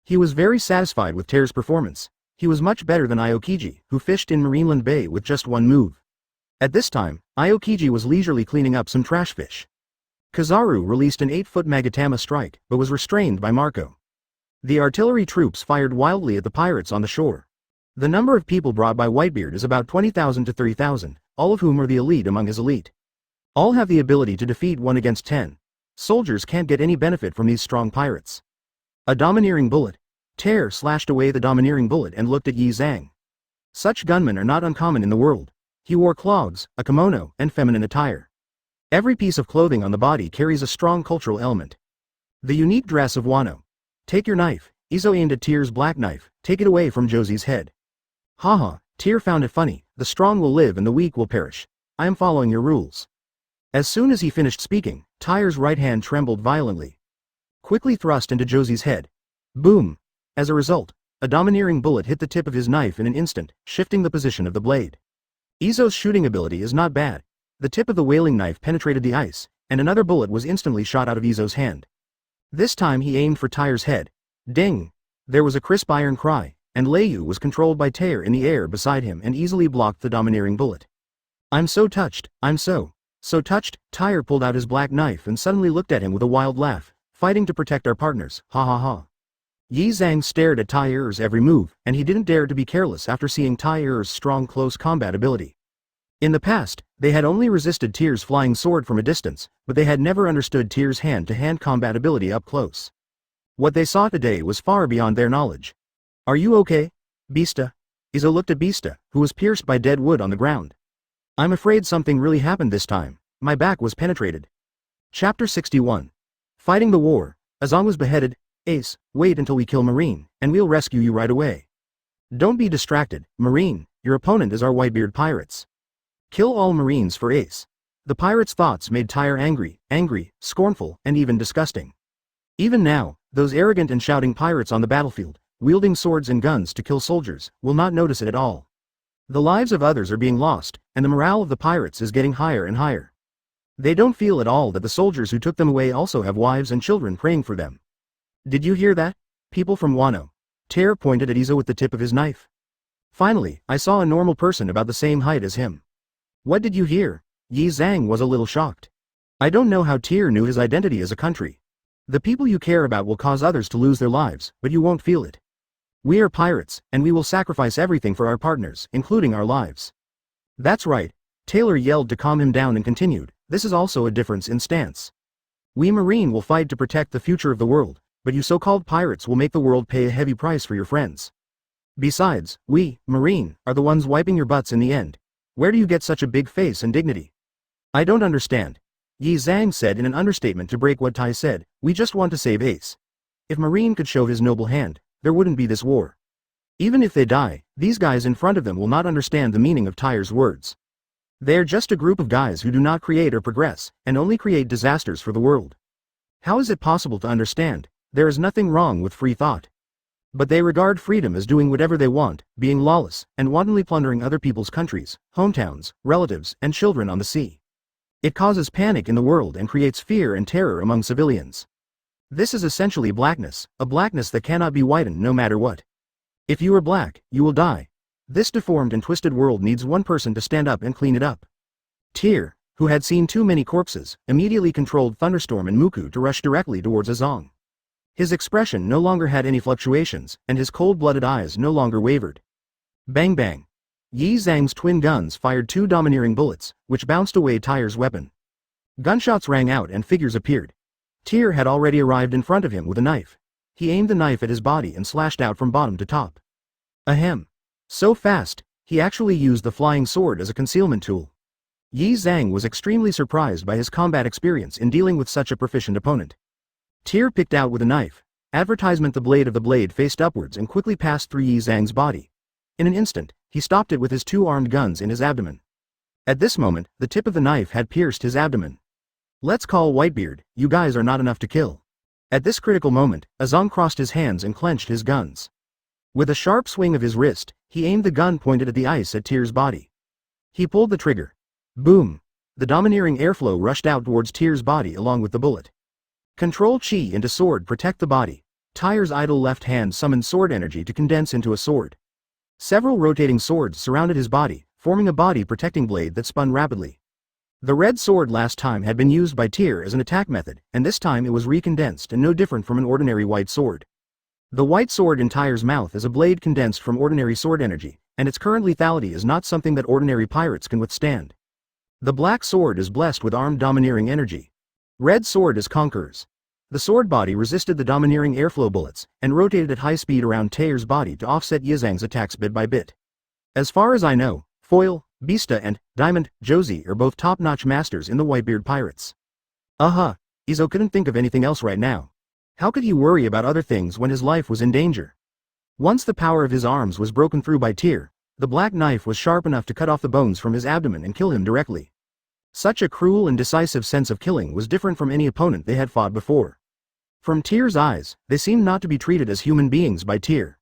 He was very satisfied with Tyr's performance. He was much better than Aokiji, who fished in Marineland Bay with just one move. At this time, Aokiji was leisurely cleaning up some trash fish. Kizaru released an 8-foot Magatama strike, but was restrained by Marco. The artillery troops fired wildly at the pirates on the shore. The number of people brought by Whitebeard is about 20,000 to 30,000, all of whom are the elite among his elite. All have the ability to defeat 1 against 10. Soldiers can't get any benefit from these strong pirates. A domineering bullet. Tyr slashed away the domineering bullet and looked at Yizang. Such gunmen are not uncommon in the world. He wore clogs, a kimono, and feminine attire. Every piece of clothing on the body carries a strong cultural element. The unique dress of Wano. Take your knife. Izo aimed at Tyr's black knife. Take it away from Josie's head. Haha, Tyr found it funny. The strong will live and the weak will perish. I am following your rules. As soon as he finished speaking, Tyr's right hand trembled violently. Quickly thrust into Josie's head. Boom. As a result, a domineering bullet hit the tip of his knife in an instant, shifting the position of the blade. Izo's shooting ability is not bad. The tip of the whaling knife penetrated the ice, and another bullet was instantly shot out of Izo's hand. This time he aimed for Tyr's head. Ding! There was a crisp iron cry, and Leiyu was controlled by Tyr in the air beside him and easily blocked the domineering bullet. I'm so touched, I'm so touched. Tyr pulled out his black knife and suddenly looked at him with a wild laugh. Fighting to protect our partners, ha ha ha. Yizang stared at Tyr's every move, and he didn't dare to be careless after seeing Tyr's strong close combat ability. In the past, they had only resisted Tyr's flying sword from a distance, but they had never understood Tyr's hand-to-hand combat ability up close. What they saw today was far beyond their knowledge. Are you okay, Beasta? Izo looked at Beasta, who was pierced by dead wood on the ground. I'm afraid something really happened this time. My back was penetrated. Chapter 61. Fighting the war. Azong was beheaded. Ace, wait until we kill Marine, and we'll rescue you right away. Don't be distracted, Marine. Your opponent is our Whitebeard pirates. Kill all Marines for Ace. The pirates' thoughts made Tyr angry, scornful, and even disgusting. Even now, those arrogant and shouting pirates on the battlefield, wielding swords and guns to kill soldiers, will not notice it at all. The lives of others are being lost, and the morale of the pirates is getting higher and higher. They don't feel at all that the soldiers who took them away also have wives and children praying for them. Did you hear that? People from Wano. Tyr pointed at Izo with the tip of his knife. Finally, I saw a normal person about the same height as him. What did you hear? Yizang was a little shocked. I don't know how Tyr knew his identity as a country. The people you care about will cause others to lose their lives, but you won't feel it. We are pirates, and we will sacrifice everything for our partners, including our lives. That's right. Taylor yelled to calm him down and continued, this is also a difference in stance. We Marine will fight to protect the future of the world, but you so-called pirates will make the world pay a heavy price for your friends. Besides, we, Marine, are the ones wiping your butts in the end. Where do you get such a big face and dignity? I don't understand. Yizang said in an understatement to break what Tai said, we just want to save Ace. If Marine could show his noble hand, there wouldn't be this war. Even if they die, these guys in front of them will not understand the meaning of Tyr's words. They're just a group of guys who do not create or progress, and only create disasters for the world. How is it possible to understand? There is nothing wrong with free thought. But they regard freedom as doing whatever they want, being lawless, and wantonly plundering other people's countries, hometowns, relatives, and children on the sea. It causes panic in the world and creates fear and terror among civilians. This is essentially blackness, a blackness that cannot be whitened no matter what. If you are black, you will die. This deformed and twisted world needs one person to stand up and clean it up. Tyr, who had seen too many corpses, immediately controlled Thunderstorm and Muku to rush directly towards Azong. His expression no longer had any fluctuations, and his cold-blooded eyes no longer wavered. Bang bang. Yizang's twin guns fired 2 domineering bullets, which bounced away Tyr's weapon. Gunshots rang out and figures appeared. Tyr had already arrived in front of him with a knife. He aimed the knife at his body and slashed out from bottom to top. Ahem. So fast, he actually used the flying sword as a concealment tool. Yi Zhang was extremely surprised by his combat experience in dealing with such a proficient opponent. Tyr picked out with a knife. The blade of the blade faced upwards and quickly passed through Yi Zhang's body. In an instant, he stopped it with his two armed guns in his abdomen. At this moment, the tip of the knife had pierced his abdomen. Let's call Whitebeard, you guys are not enough to kill. At this critical moment, Azong crossed his hands and clenched his guns. With a sharp swing of his wrist, he aimed the gun pointed at the ice at Tyr's body. He pulled the trigger. Boom! The domineering airflow rushed out towards Tyr's body along with the bullet. Control Chi into sword protect the body. Tyr's idle left hand summoned sword energy to condense into a sword. Several rotating swords surrounded his body, forming a body protecting blade that spun rapidly. The red sword last time had been used by Tyr as an attack method, and this time it was recondensed and no different from an ordinary white sword. The white sword in Tyr's mouth is a blade condensed from ordinary sword energy, and its current lethality is not something that ordinary pirates can withstand. The black sword is blessed with armed domineering energy. Red sword is Conqueror's. The sword body resisted the domineering airflow bullets, and rotated at high speed around Tyr's body to offset Yi Zhang's attacks bit by bit. As far as I know, Foil, Bista and Diamond, Josie are both top-notch masters in the Whitebeard Pirates. Izo couldn't think of anything else right now. How could he worry about other things when his life was in danger? Once the power of his arms was broken through by Tyr, the black knife was sharp enough to cut off the bones from his abdomen and kill him directly. Such a cruel and decisive sense of killing was different from any opponent they had fought before. From Tyr's eyes, they seemed not to be treated as human beings by Tyr.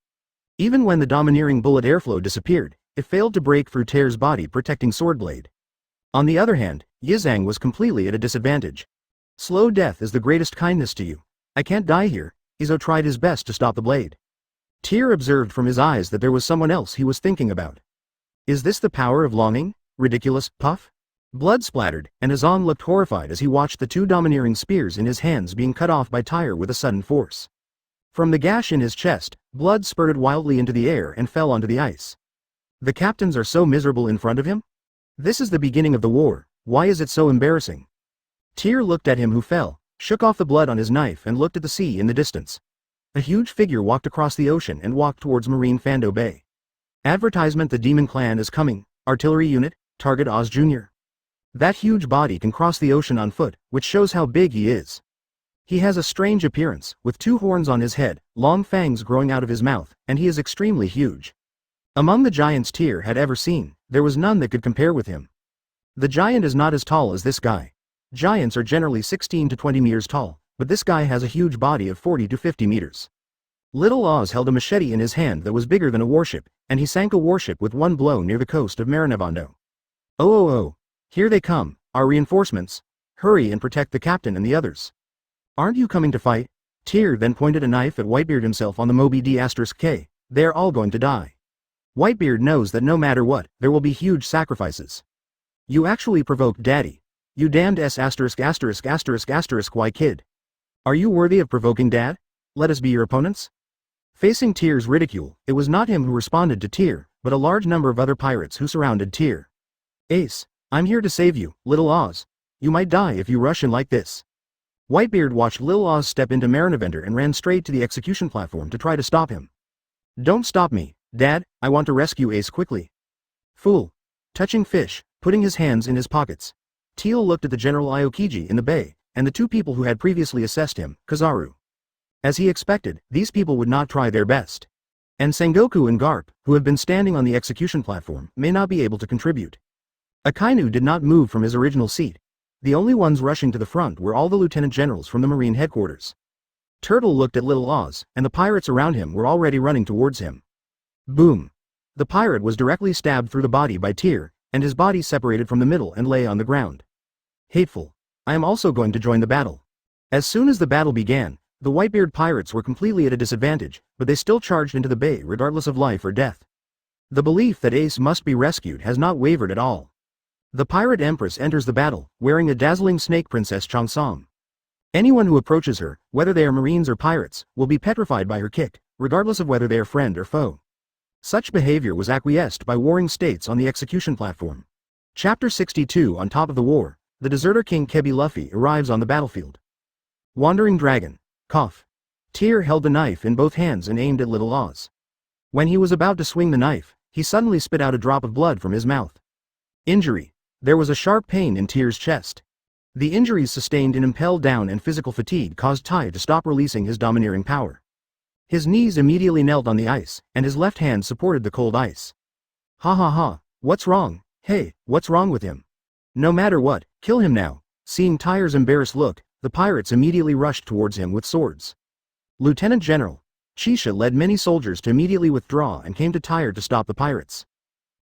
Even when the domineering bullet airflow disappeared, it failed to break through Tyr's body protecting swordblade. On the other hand, Yi Zhang was completely at a disadvantage. Slow death is the greatest kindness to you. I can't die here. Izo tried his best to stop the blade. Tyr observed from his eyes that there was someone else he was thinking about. Is this the power of longing? Ridiculous, puff? Blood splattered, and Azong looked horrified as he watched the two domineering spears in his hands being cut off by Tyr with a sudden force. From the gash in his chest, blood spurted wildly into the air and fell onto the ice. The captains are so miserable in front of him? This is the beginning of the war, why is it so embarrassing? Tyr looked at him who fell, shook off the blood on his knife and looked at the sea in the distance. A huge figure walked across the ocean and walked towards Marine Fando Bay. Advertisement: the Demon Clan is coming, artillery unit, target Oz Jr. That huge body can cross the ocean on foot, which shows how big he is. He has a strange appearance, with two horns on his head, long fangs growing out of his mouth, and he is extremely huge. Among the giants Tyr had ever seen, there was none that could compare with him. The giant is not as tall as this guy. Giants are generally 16 to 20 meters tall, but this guy has a huge body of 40 to 50 meters. Little Oz held a machete in his hand that was bigger than a warship, and he sank a warship with one blow near the coast of Marinevando. Oh, here they come, our reinforcements. Hurry and protect the captain and the others. Aren't you coming to fight? Tyr then pointed a knife at Whitebeard himself on the Moby D*K. They're all going to die. Whitebeard knows that no matter what, there will be huge sacrifices. You actually provoked Daddy. You damned why kid? Are you worthy of provoking Dad? Let us be your opponents? Facing Tyr's ridicule, it was not him who responded to Tyr, but a large number of other pirates who surrounded Tyr. Ace, I'm here to save you, Little Oz. You might die if you rush in like this. Whitebeard watched Little Oz step into Marinevender and ran straight to the execution platform to try to stop him. Don't stop me, Dad, I want to rescue Ace quickly. Fool. Touching fish, putting his hands in his pockets. Teal looked at the General Aokiji in the bay, and the two people who had previously assessed him, Kazaru. As he expected, these people would not try their best. And Sengoku and Garp, who have been standing on the execution platform, may not be able to contribute. Akainu did not move from his original seat. The only ones rushing to the front were all the lieutenant generals from the Marine headquarters. Turtle looked at Little Oz, and the pirates around him were already running towards him. Boom! The pirate was directly stabbed through the body by Tyr, and his body separated from the middle and lay on the ground. Hateful. I am also going to join the battle. As soon as the battle began, the Whitebeard pirates were completely at a disadvantage, but they still charged into the bay regardless of life or death. The belief that Ace must be rescued has not wavered at all. The pirate empress enters the battle, wearing a dazzling snake princess Changsam. Anyone who approaches her, whether they are marines or pirates, will be petrified by her kick, regardless of whether they are friend or foe. Such behavior was acquiesced by warring states on the execution platform. Chapter 62. On top of the war, the deserter king Kebi Luffy arrives on the battlefield. Wandering dragon. Cough. Tyr held the knife in both hands and aimed at little Oz. When he was about to swing the knife, he suddenly spit out a drop of blood from his mouth. Injury. There was a sharp pain in Tyr's chest. The injuries sustained in impelled down and physical fatigue caused Tyr to stop releasing his domineering power. His knees immediately knelt on the ice, and his left hand supported the cold ice. Ha ha ha, what's wrong? Hey, what's wrong with him? No matter what, kill him now. Seeing Tyr's embarrassed look, the pirates immediately rushed towards him with swords. Lieutenant General Chisha led many soldiers to immediately withdraw and came to Tyr to stop the pirates.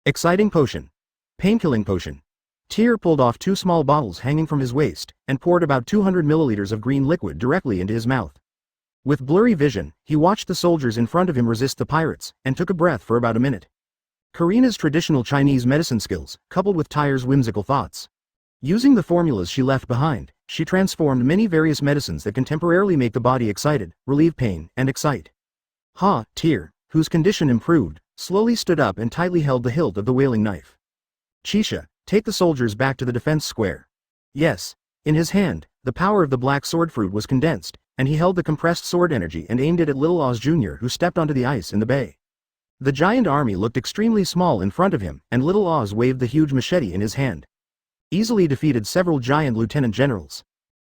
Exciting potion. Painkilling potion. Tyr pulled off 2 small bottles hanging from his waist, and poured about 200 milliliters of green liquid directly into his mouth. With blurry vision, he watched the soldiers in front of him resist the pirates, and took a breath for about a minute. Karina's traditional Chinese medicine skills, coupled with Tyr's whimsical thoughts. Using the formulas she left behind, she transformed many various medicines that can temporarily make the body excited, relieve pain, and excite. Tyr, whose condition improved, slowly stood up and tightly held the hilt of the whaling knife. Chisha, take the soldiers back to the defense square. Yes. In his hand, the power of the black sword fruit was condensed, and he held the compressed sword energy and aimed it at Little Oz Jr., who stepped onto the ice in the bay. The giant army looked extremely small in front of him, and Little Oz waved the huge machete in his hand. Easily defeated several giant lieutenant generals.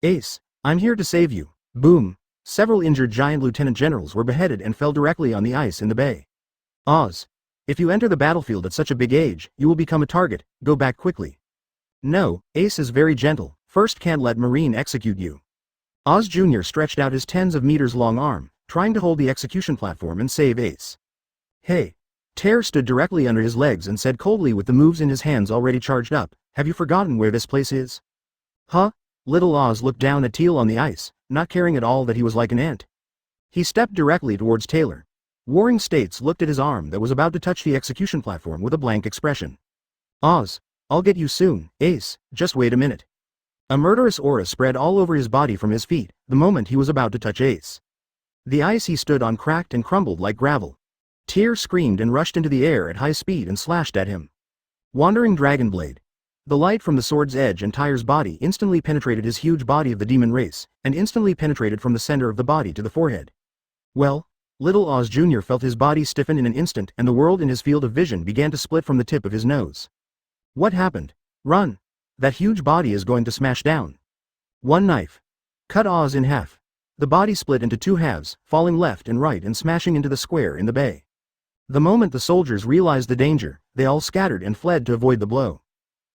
Ace, I'm here to save you. Boom. Several injured giant lieutenant generals were beheaded and fell directly on the ice in the bay. Oz, if you enter the battlefield at such a big age, you will become a target. Go back quickly. No, Ace is very gentle. First, can't let Marine execute you. Oz Jr. stretched out his tens of meters long arm, trying to hold the execution platform and save Ace. Hey. Tyr stood directly under his legs and said coldly with the moves in his hands already charged up, have you forgotten where this place is? Little Oz looked down at Teal on the ice, not caring at all that he was like an ant. He stepped directly towards Taylor. Warring States looked at his arm that was about to touch the execution platform with a blank expression. Oz, I'll get you soon, Ace, just wait a minute. A murderous aura spread all over his body from his feet, the moment he was about to touch Ace. The ice he stood on cracked and crumbled like gravel. Tyr screamed and rushed into the air at high speed and slashed at him. Wandering Dragon Blade. The light from the sword's edge and Tyr's body instantly penetrated his huge body of the demon race, and instantly penetrated from the center of the body to the forehead. Well, Little Oz Jr. felt his body stiffen in an instant, and the world in his field of vision began to split from the tip of his nose. What happened? Run! That huge body is going to smash down. One knife. Cut Oz in half. The body split into 2 halves, falling left and right and smashing into the square in the bay. The moment the soldiers realized the danger, they all scattered and fled to avoid the blow.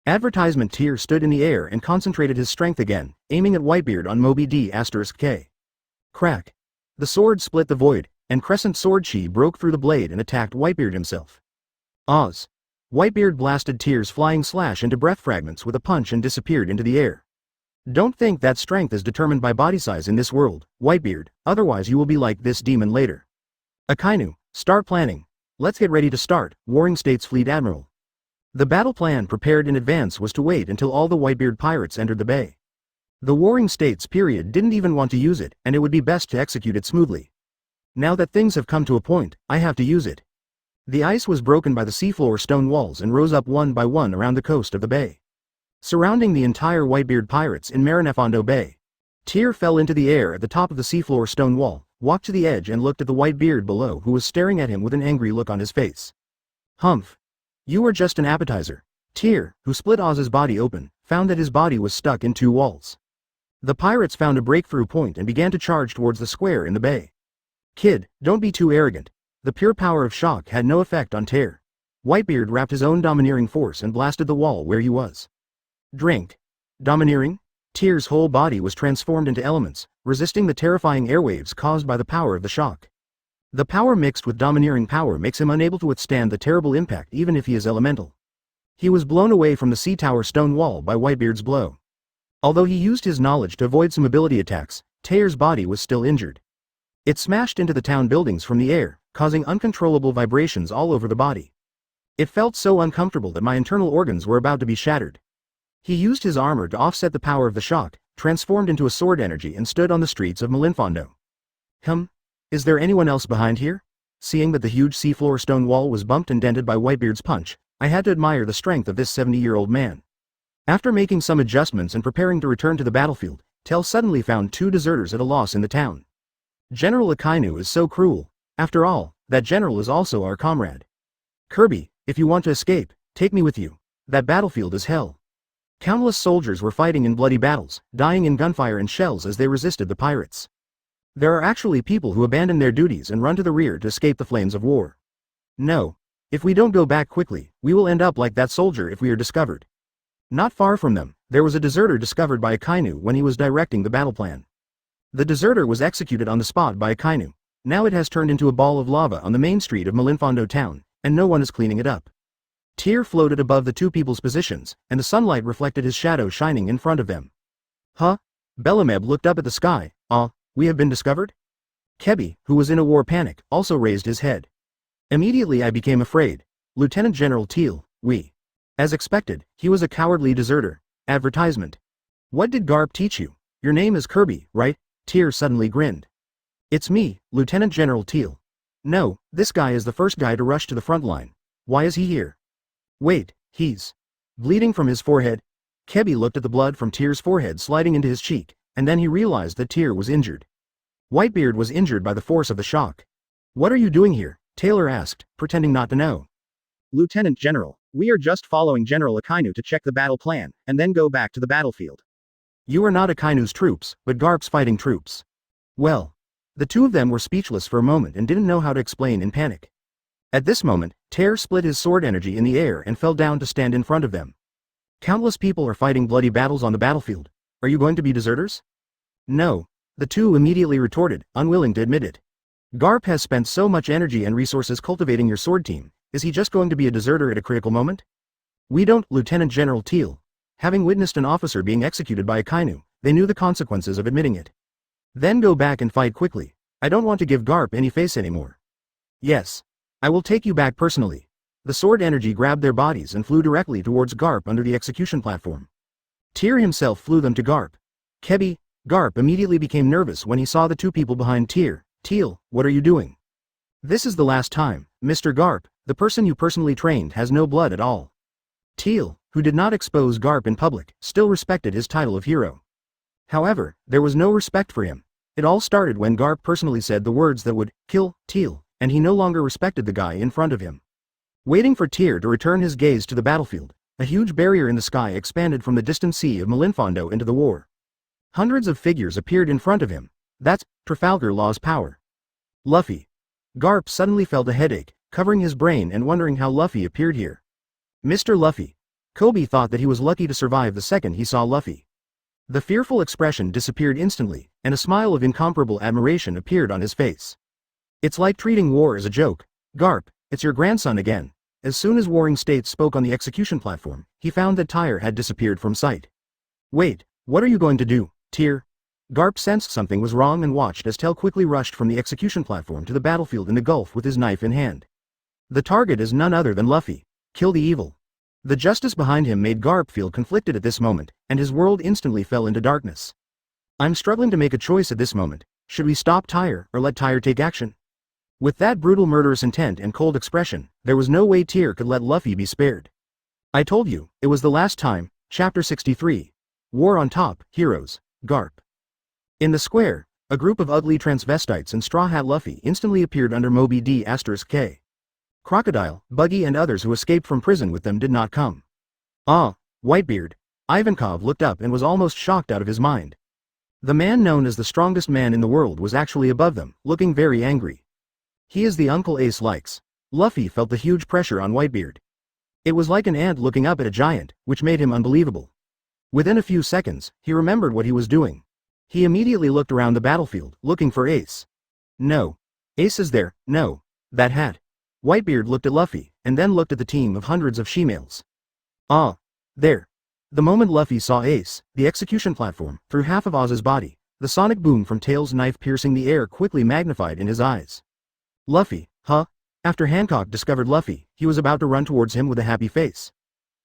Advertisement. Tyr stood in the air and concentrated his strength again, aiming at Whitebeard on Moby D*K. Crack. The sword split the void, and Crescent Sword Chi broke through the blade and attacked Whitebeard himself. Oz. Whitebeard blasted Tyr's flying slash into breath fragments with a punch and disappeared into the air. Don't think that strength is determined by body size in this world, Whitebeard, otherwise you will be like this demon later. Akainu, start planning. Let's get ready to start, Warring States Fleet Admiral. The battle plan prepared in advance was to wait until all the Whitebeard pirates entered the bay. The Warring States period didn't even want to use it, and it would be best to execute it smoothly. Now that things have come to a point, I have to use it. The ice was broken by the seafloor stone walls and rose up one by one around the coast of the bay, surrounding the entire Whitebeard pirates in Marinefondo Bay. Tyr fell into the air at the top of the seafloor stone wall, walked to the edge and looked at the Whitebeard below, who was staring at him with an angry look on his face. Humph. You are just an appetizer. Tyr, who split Oz's body open, found that his body was stuck in 2 walls. The pirates found a breakthrough point and began to charge towards the square in the bay. Kid, don't be too arrogant. The pure power of shock had no effect on Tyr. Whitebeard wrapped his own domineering force and blasted the wall where he was. Drink. Domineering? Tyr's whole body was transformed into elements, resisting the terrifying airwaves caused by the power of the shock. The power mixed with domineering power makes him unable to withstand the terrible impact even if he is elemental. He was blown away from the sea tower stone wall by Whitebeard's blow. Although he used his knowledge to avoid some ability attacks, Tyr's body was still injured. It smashed into the town buildings from the air, causing uncontrollable vibrations all over the body. It felt so uncomfortable that my internal organs were about to be shattered. He used his armor to offset the power of the shock, transformed into a sword energy and stood on the streets of Malinfondo. Is there anyone else behind here? Seeing that the huge seafloor stone wall was bumped and dented by Whitebeard's punch, I had to admire the strength of this 70-year-old man. After making some adjustments and preparing to return to the battlefield, Tail suddenly found two deserters at a loss in the town. General Akainu is so cruel. After all, that general is also our comrade. Kirby, if you want to escape, take me with you. That battlefield is hell. Countless soldiers were fighting in bloody battles, dying in gunfire and shells as they resisted the pirates. There are actually people who abandon their duties and run to the rear to escape the flames of war. No. If we don't go back quickly, we will end up like that soldier if we are discovered. Not far from them, there was a deserter discovered by Akainu when he was directing the battle plan. The deserter was executed on the spot by Akainu. Now it has turned into a ball of lava on the main street of Malinfondo town, and no one is cleaning it up. Tyr floated above the two people's positions, and the sunlight reflected his shadow shining in front of them. Huh? Belameb looked up at the sky. We have been discovered? Kebi, who was in a war panic, also raised his head. Immediately I became afraid. Lieutenant General Teal, we. As expected, he was a cowardly deserter. Advertisement. What did Garp teach you? Your name is Kirby, right? Tyr suddenly grinned. It's me, Lieutenant General Teal. No, this guy is the first guy to rush to the front line. Why is he here? Wait, he's bleeding from his forehead. Kebi looked at the blood from Tyr's forehead sliding into his cheek, and then he realized that Tyr was injured. Whitebeard was injured by the force of the shock. What are you doing here? Taylor asked, pretending not to know. Lieutenant General, we are just following General Akainu to check the battle plan, and then go back to the battlefield. You are not Akainu's troops, but Garp's fighting troops. Well. The two of them were speechless for a moment and didn't know how to explain in panic. At this moment, Tyr split his sword energy in the air and fell down to stand in front of them. Countless people are fighting bloody battles on the battlefield. Are you going to be deserters? No. The two immediately retorted, unwilling to admit it. Garp has spent so much energy and resources cultivating your sword team. Is he just going to be a deserter at a critical moment? We don't, Lieutenant General Teal. Having witnessed an officer being executed by Akainu, they knew the consequences of admitting it. Then go back and fight quickly. I don't want to give Garp any face anymore. Yes. I will take you back personally. The sword energy grabbed their bodies and flew directly towards Garp under the execution platform. Tyr himself flew them to Garp. Kebi, Garp immediately became nervous when he saw the two people behind Tyr. Teal, what are you doing? This is the last time, Mr. Garp, the person you personally trained has no blood at all. Teal, who did not expose Garp in public, still respected his title of hero. However, there was no respect for him. It all started when Garp personally said the words that would kill Teal, and he no longer respected the guy in front of him. Waiting for Tyr to return his gaze to the battlefield, a huge barrier in the sky expanded from the distant sea of Malinfondo into the war. Hundreds of figures appeared in front of him. That's Trafalgar Law's power. Luffy. Garp suddenly felt a headache, covering his brain and wondering how Luffy appeared here. Mr. Luffy. Kobe thought that he was lucky to survive the second he saw Luffy. The fearful expression disappeared instantly, and a smile of incomparable admiration appeared on his face. It's like treating war as a joke. Garp, it's your grandson again. As soon as Warring States spoke on the execution platform, he found that Tyr had disappeared from sight. Wait, what are you going to do, Tyr? Garp sensed something was wrong and watched as Tel quickly rushed from the execution platform to the battlefield in the Gulf with his knife in hand. The target is none other than Luffy. Kill the evil. The justice behind him made Garp feel conflicted at this moment, and his world instantly fell into darkness. I'm struggling to make a choice at this moment. Should we stop Tyr or let Tyr take action? With that brutal murderous intent and cold expression, there was no way Tyr could let Luffy be spared. I told you, it was the last time. Chapter 63. War on Top, Heroes, Garp. In the square, a group of ugly transvestites and Straw Hat Luffy instantly appeared under Moby D*K. Crocodile, Buggy and others who escaped from prison with them did not come. Whitebeard. Ivankov looked up and was almost shocked out of his mind. The man known as the strongest man in the world was actually above them, looking very angry. He is the uncle Ace likes. Luffy felt the huge pressure on Whitebeard. It was like an ant looking up at a giant, which made him unbelievable. Within a few seconds, he remembered what he was doing. He immediately looked around the battlefield, looking for Ace. No. Ace is there, no. That hat. Whitebeard looked at Luffy, and then looked at the team of hundreds of she-males. There. The moment Luffy saw Ace, the execution platform, through half of Oz's body, the sonic boom from Tail's knife piercing the air quickly magnified in his eyes. Luffy, huh? After Hancock discovered Luffy, he was about to run towards him with a happy face.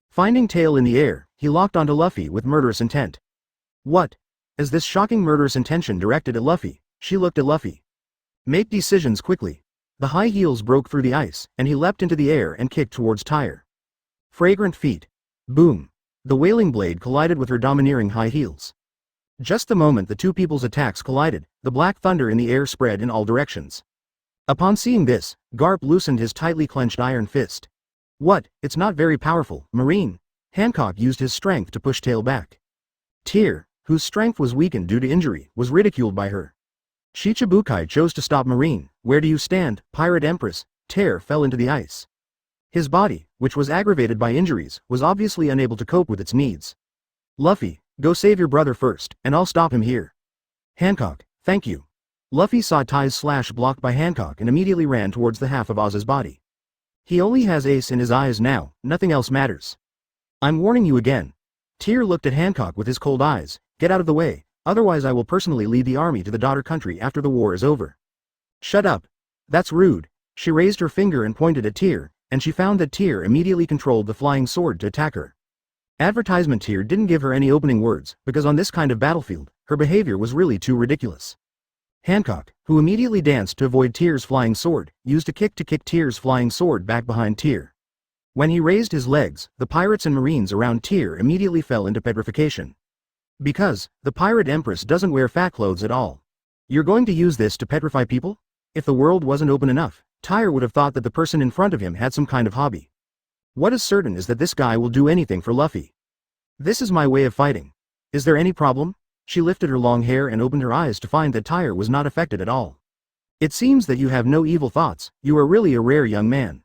Finding Tail in the air, he locked onto Luffy with murderous intent. What? As this shocking murderous intention directed at Luffy, she looked at Luffy. Make decisions quickly. The high heels broke through the ice, and he leapt into the air and kicked towards Tyr. Fragrant feet. Boom. The wailing blade collided with her domineering high heels. Just the moment the two people's attacks collided, the black thunder in the air spread in all directions. Upon seeing this, Garp loosened his tightly clenched iron fist. What, it's not very powerful, Marine. Hancock used his strength to push Tail back. Tyr, whose strength was weakened due to injury, was ridiculed by her. Shichibukai chose to stop Marine. Where do you stand, Pirate Empress? Tyr fell into the ice. His body, which was aggravated by injuries, was obviously unable to cope with its needs. Luffy, go save your brother first, and I'll stop him here. Hancock, thank you. Luffy saw Ty's slash blocked by Hancock and immediately ran towards the half of Oz's body. He only has ace in his eyes now, nothing else matters. I'm warning you again. Tyr looked at Hancock with his cold eyes. Get out of the way, otherwise I will personally lead the army to the daughter country after the war is over. Shut up. That's rude. She raised her finger and pointed at Tyr, and she found that Tyr immediately controlled the flying sword to attack her. Advertisement Tyr didn't give her any opening words, because on this kind of battlefield, her behavior was really too ridiculous. Hancock, who immediately danced to avoid Tyr's flying sword, used a kick to kick Tyr's flying sword back behind Tyr. When he raised his legs, the pirates and marines around Tyr immediately fell into petrification. Because, the pirate empress doesn't wear fat clothes at all. You're going to use this to petrify people? If the world wasn't open enough, Tyr would have thought that the person in front of him had some kind of hobby. What is certain is that this guy will do anything for Luffy. This is my way of fighting. Is there any problem? She lifted her long hair and opened her eyes to find that Tyr was not affected at all. It seems that you have no evil thoughts, you are really a rare young man.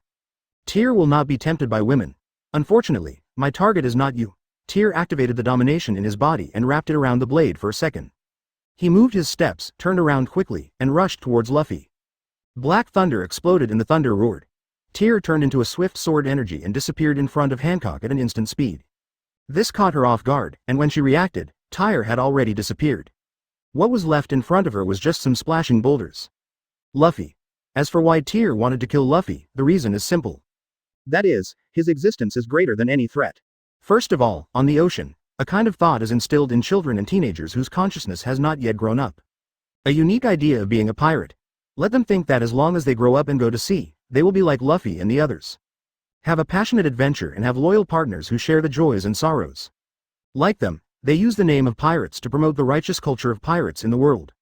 Tyr will not be tempted by women. Unfortunately, my target is not you. Tyr activated the domination in his body and wrapped it around the blade for a second. He moved his steps, turned around quickly, and rushed towards Luffy. Black thunder exploded and the thunder roared. Tyr turned into a swift sword energy and disappeared in front of Hancock at an instant speed. This caught her off guard, and when she reacted, Tyr had already disappeared. What was left in front of her was just some splashing boulders. Luffy. As for why Tyr wanted to kill Luffy, the reason is simple. That is, his existence is greater than any threat. First of all, on the ocean, a kind of thought is instilled in children and teenagers whose consciousness has not yet grown up. A unique idea of being a pirate. Let them think that as long as they grow up and go to sea, they will be like Luffy and the others. Have a passionate adventure and have loyal partners who share the joys and sorrows. Like them, they use the name of pirates to promote the righteous culture of pirates in the world.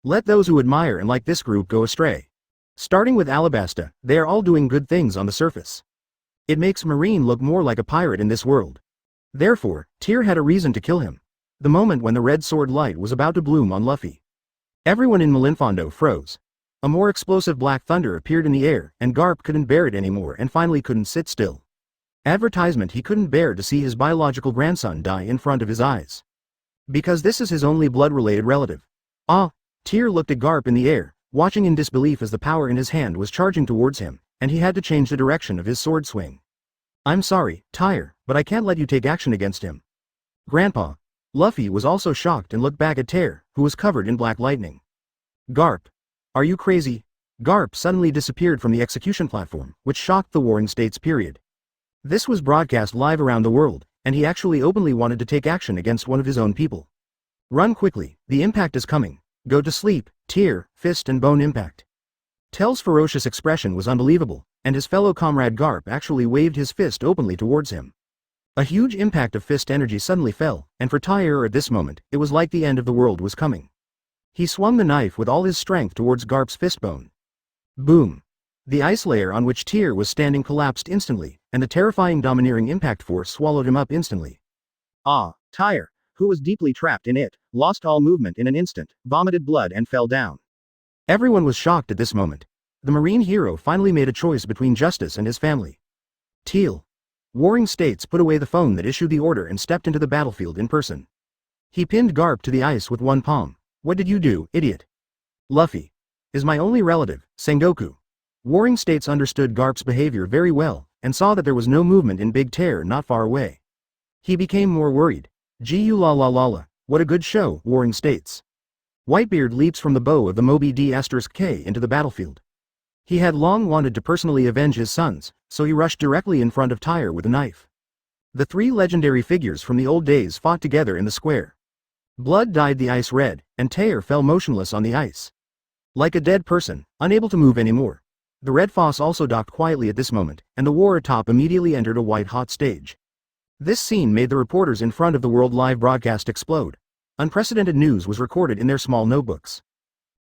Let those who admire and like this group go astray. Starting with Alabasta, they are all doing good things on the surface. It makes Marine look more like a pirate in this world. Therefore, Tyr had a reason to kill him. The moment when the red sword light was about to bloom on Luffy. Everyone in Malinfondo froze. A more explosive black thunder appeared in the air, and Garp couldn't bear it anymore and finally couldn't sit still. Advertisement he couldn't bear to see his biological grandson die in front of his eyes. Because this is his only blood-related relative. Ah! Tyr looked at Garp in the air, watching in disbelief as the power in his hand was charging towards him, and he had to change the direction of his sword swing. I'm sorry, Tyr, but I can't let you take action against him. Grandpa. Luffy was also shocked and looked back at Tyr, who was covered in black lightning. Garp. Are you crazy? Garp suddenly disappeared from the execution platform, which shocked the Warring States period. This was broadcast live around the world, and he actually openly wanted to take action against one of his own people. Run quickly, the impact is coming. Go to sleep, Tyr, fist and bone impact. Tell's ferocious expression was unbelievable, and his fellow comrade Garp actually waved his fist openly towards him. A huge impact of fist energy suddenly fell, and for Tyr at this moment, it was like the end of the world was coming. He swung the knife with all his strength towards Garp's fistbone. Boom! The ice layer on which Tyr was standing collapsed instantly, and the terrifying domineering impact force swallowed him up instantly. Ah, Tyr, who was deeply trapped in it, lost all movement in an instant, vomited blood and fell down. Everyone was shocked at this moment. The Marine hero finally made a choice between justice and his family. Teal. Warring States put away the phone that issued the order and stepped into the battlefield in person. He pinned Garp to the ice with one palm. What did you do, idiot? Luffy. Is my only relative, Sengoku. Warring States understood Garp's behavior very well, and saw that there was no movement in Big Tear not far away. He became more worried. Gu la la la la, what a good show, Warring States. Whitebeard leaps from the bow of the Moby D*K into the battlefield. He had long wanted to personally avenge his sons, so he rushed directly in front of Tyr with a knife. The three legendary figures from the old days fought together in the square. Blood dyed the ice red, and Tyr fell motionless on the ice. Like a dead person, unable to move anymore. The Red Foss also docked quietly at this moment, and the war atop immediately entered a white-hot stage. This scene made the reporters in front of the World Live broadcast explode. Unprecedented news was recorded in their small notebooks.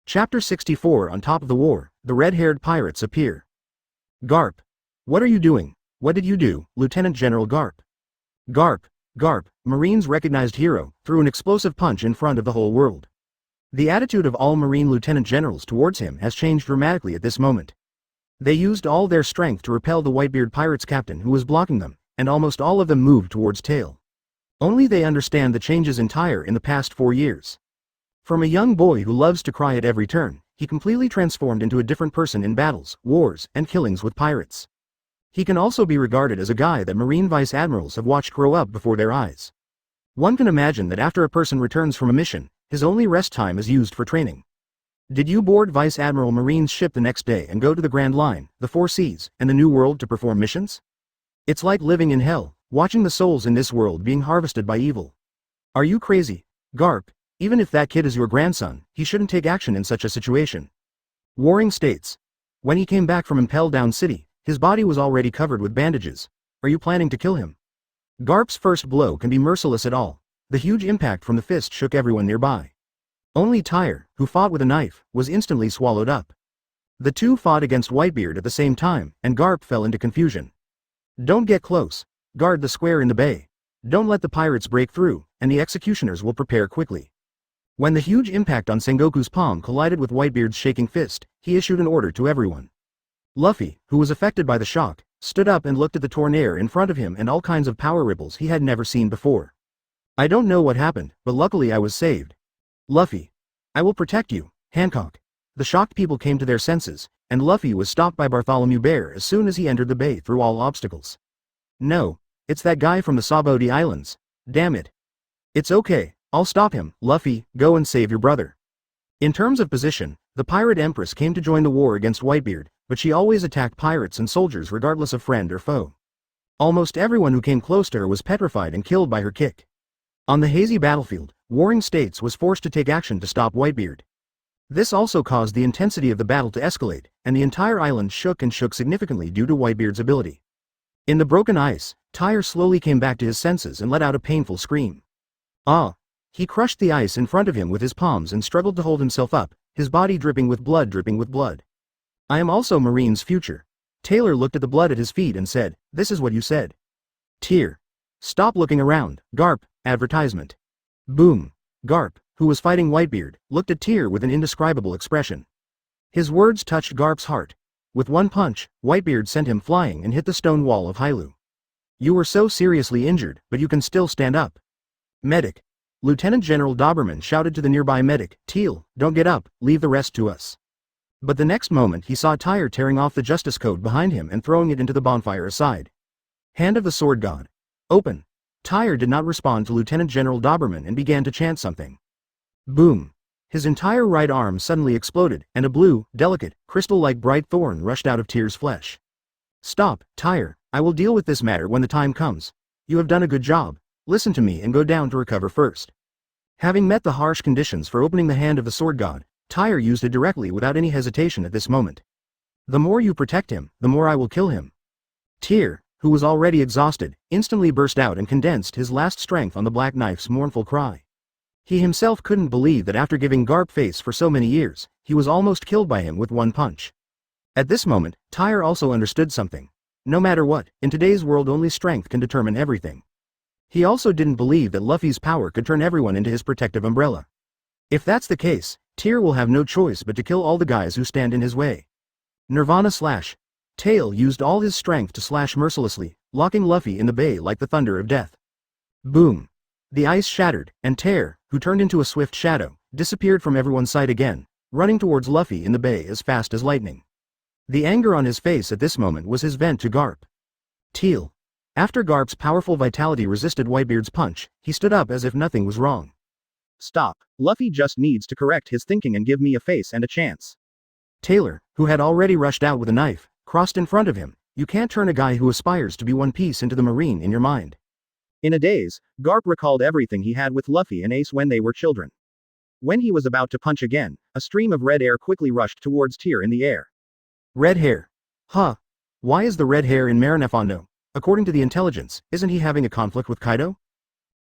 Chapter 64. On top of the war, the red-haired pirates appear. Garp. What are you doing? What did you do, Lieutenant General Garp? Garp, Marine's recognized hero, threw an explosive punch in front of the whole world. The attitude of all Marine lieutenant generals towards him has changed dramatically at this moment. They used all their strength to repel the Whitebeard pirates captain who was blocking them, and almost all of them moved towards Tail. Only they understand the changes in Tyr in the past 4 years. From a young boy who loves to cry at every turn, he completely transformed into a different person in battles, wars, and killings with pirates. He can also be regarded as a guy that Marine Vice Admirals have watched grow up before their eyes. One can imagine that after a person returns from a mission, his only rest time is used for training. Did you board Vice Admiral Marine's ship the next day and go to the Grand Line, the Four Seas, and the New World to perform missions? It's like living in hell, watching the souls in this world being harvested by evil. Are you crazy, Garp? Even if that kid is your grandson, he shouldn't take action in such a situation. Warring states. When he came back from Impel Down City, his body was already covered with bandages. Are you planning to kill him? Garp's first blow can be merciless at all. The huge impact from the fist shook everyone nearby. Only Tyr, who fought with a knife, was instantly swallowed up. The two fought against Whitebeard at the same time, and Garp fell into confusion. Don't get close. Guard the square in the bay. Don't let the pirates break through, and the executioners will prepare quickly. When the huge impact on Sengoku's palm collided with Whitebeard's shaking fist, he issued an order to everyone. Luffy, who was affected by the shock, stood up and looked at the torn air in front of him and all kinds of power ripples he had never seen before. I don't know what happened, but luckily I was saved. Luffy. I will protect you, Hancock. The shocked people came to their senses, and Luffy was stopped by Bartholomew Bear as soon as he entered the bay through all obstacles. No, it's that guy from the Saboti Islands. Damn it. It's okay, I'll stop him. Luffy, go and save your brother. In terms of position, the Pirate Empress came to join the war against Whitebeard, but she always attacked pirates and soldiers regardless of friend or foe. Almost everyone who came close to her was petrified and killed by her kick. On the hazy battlefield, Warring States was forced to take action to stop Whitebeard. This also caused the intensity of the battle to escalate, and the entire island shook significantly due to Whitebeard's ability. In the broken ice, Tyr slowly came back to his senses and let out a painful scream. Ah! He crushed the ice in front of him with his palms and struggled to hold himself up, his body dripping with blood. I am also Marine's future. Taylor looked at the blood at his feet and said, this is what you said. Tyr. Stop looking around, Garp, advertisement. Boom. Garp, who was fighting Whitebeard, looked at Tyr with an indescribable expression. His words touched Garp's heart. With one punch, Whitebeard sent him flying and hit the stone wall of Hailu. You were so seriously injured, but you can still stand up. Medic. Lieutenant General Doberman shouted to the nearby medic, Teal, don't get up, leave the rest to us. But the next moment he saw Tyr tearing off the Justice Code behind him and throwing it into the bonfire aside. Hand of the Sword God. Open. Tyr did not respond to Lieutenant General Doberman and began to chant something. Boom. His entire right arm suddenly exploded, and a blue, delicate, crystal-like bright thorn rushed out of Tyr's flesh. Stop, Tyr, I will deal with this matter when the time comes. You have done a good job. Listen to me and go down to recover first. Having met the harsh conditions for opening the Hand of the Sword God, Tyr used it directly without any hesitation at this moment. The more you protect him, the more I will kill him. Tyr, who was already exhausted, instantly burst out and condensed his last strength on the Black Knife's mournful cry. He himself couldn't believe that after giving Garp face for so many years, he was almost killed by him with one punch. At this moment, Tyr also understood something. No matter what, in today's world only strength can determine everything. He also didn't believe that Luffy's power could turn everyone into his protective umbrella. If that's the case, Tyr will have no choice but to kill all the guys who stand in his way. Nirvana slash. Tail used all his strength to slash mercilessly, locking Luffy in the bay like the thunder of death. Boom. The ice shattered, and Tyr, who turned into a swift shadow, disappeared from everyone's sight again, running towards Luffy in the bay as fast as lightning. The anger on his face at this moment was his vent to Garp. Teal. After Garp's powerful vitality resisted Whitebeard's punch, he stood up as if nothing was wrong. Stop, Luffy just needs to correct his thinking and give me a face and a chance. Taylor, who had already rushed out with a knife, crossed in front of him. You can't turn a guy who aspires to be One Piece into the Marine in your mind. In a daze, Garp recalled everything he had with Luffy and Ace when they were children. When he was about to punch again, a stream of red air quickly rushed towards Tyr in the air. Red hair. Huh. Why is the red hair in Marinefando? According to the intelligence, isn't he having a conflict with Kaido?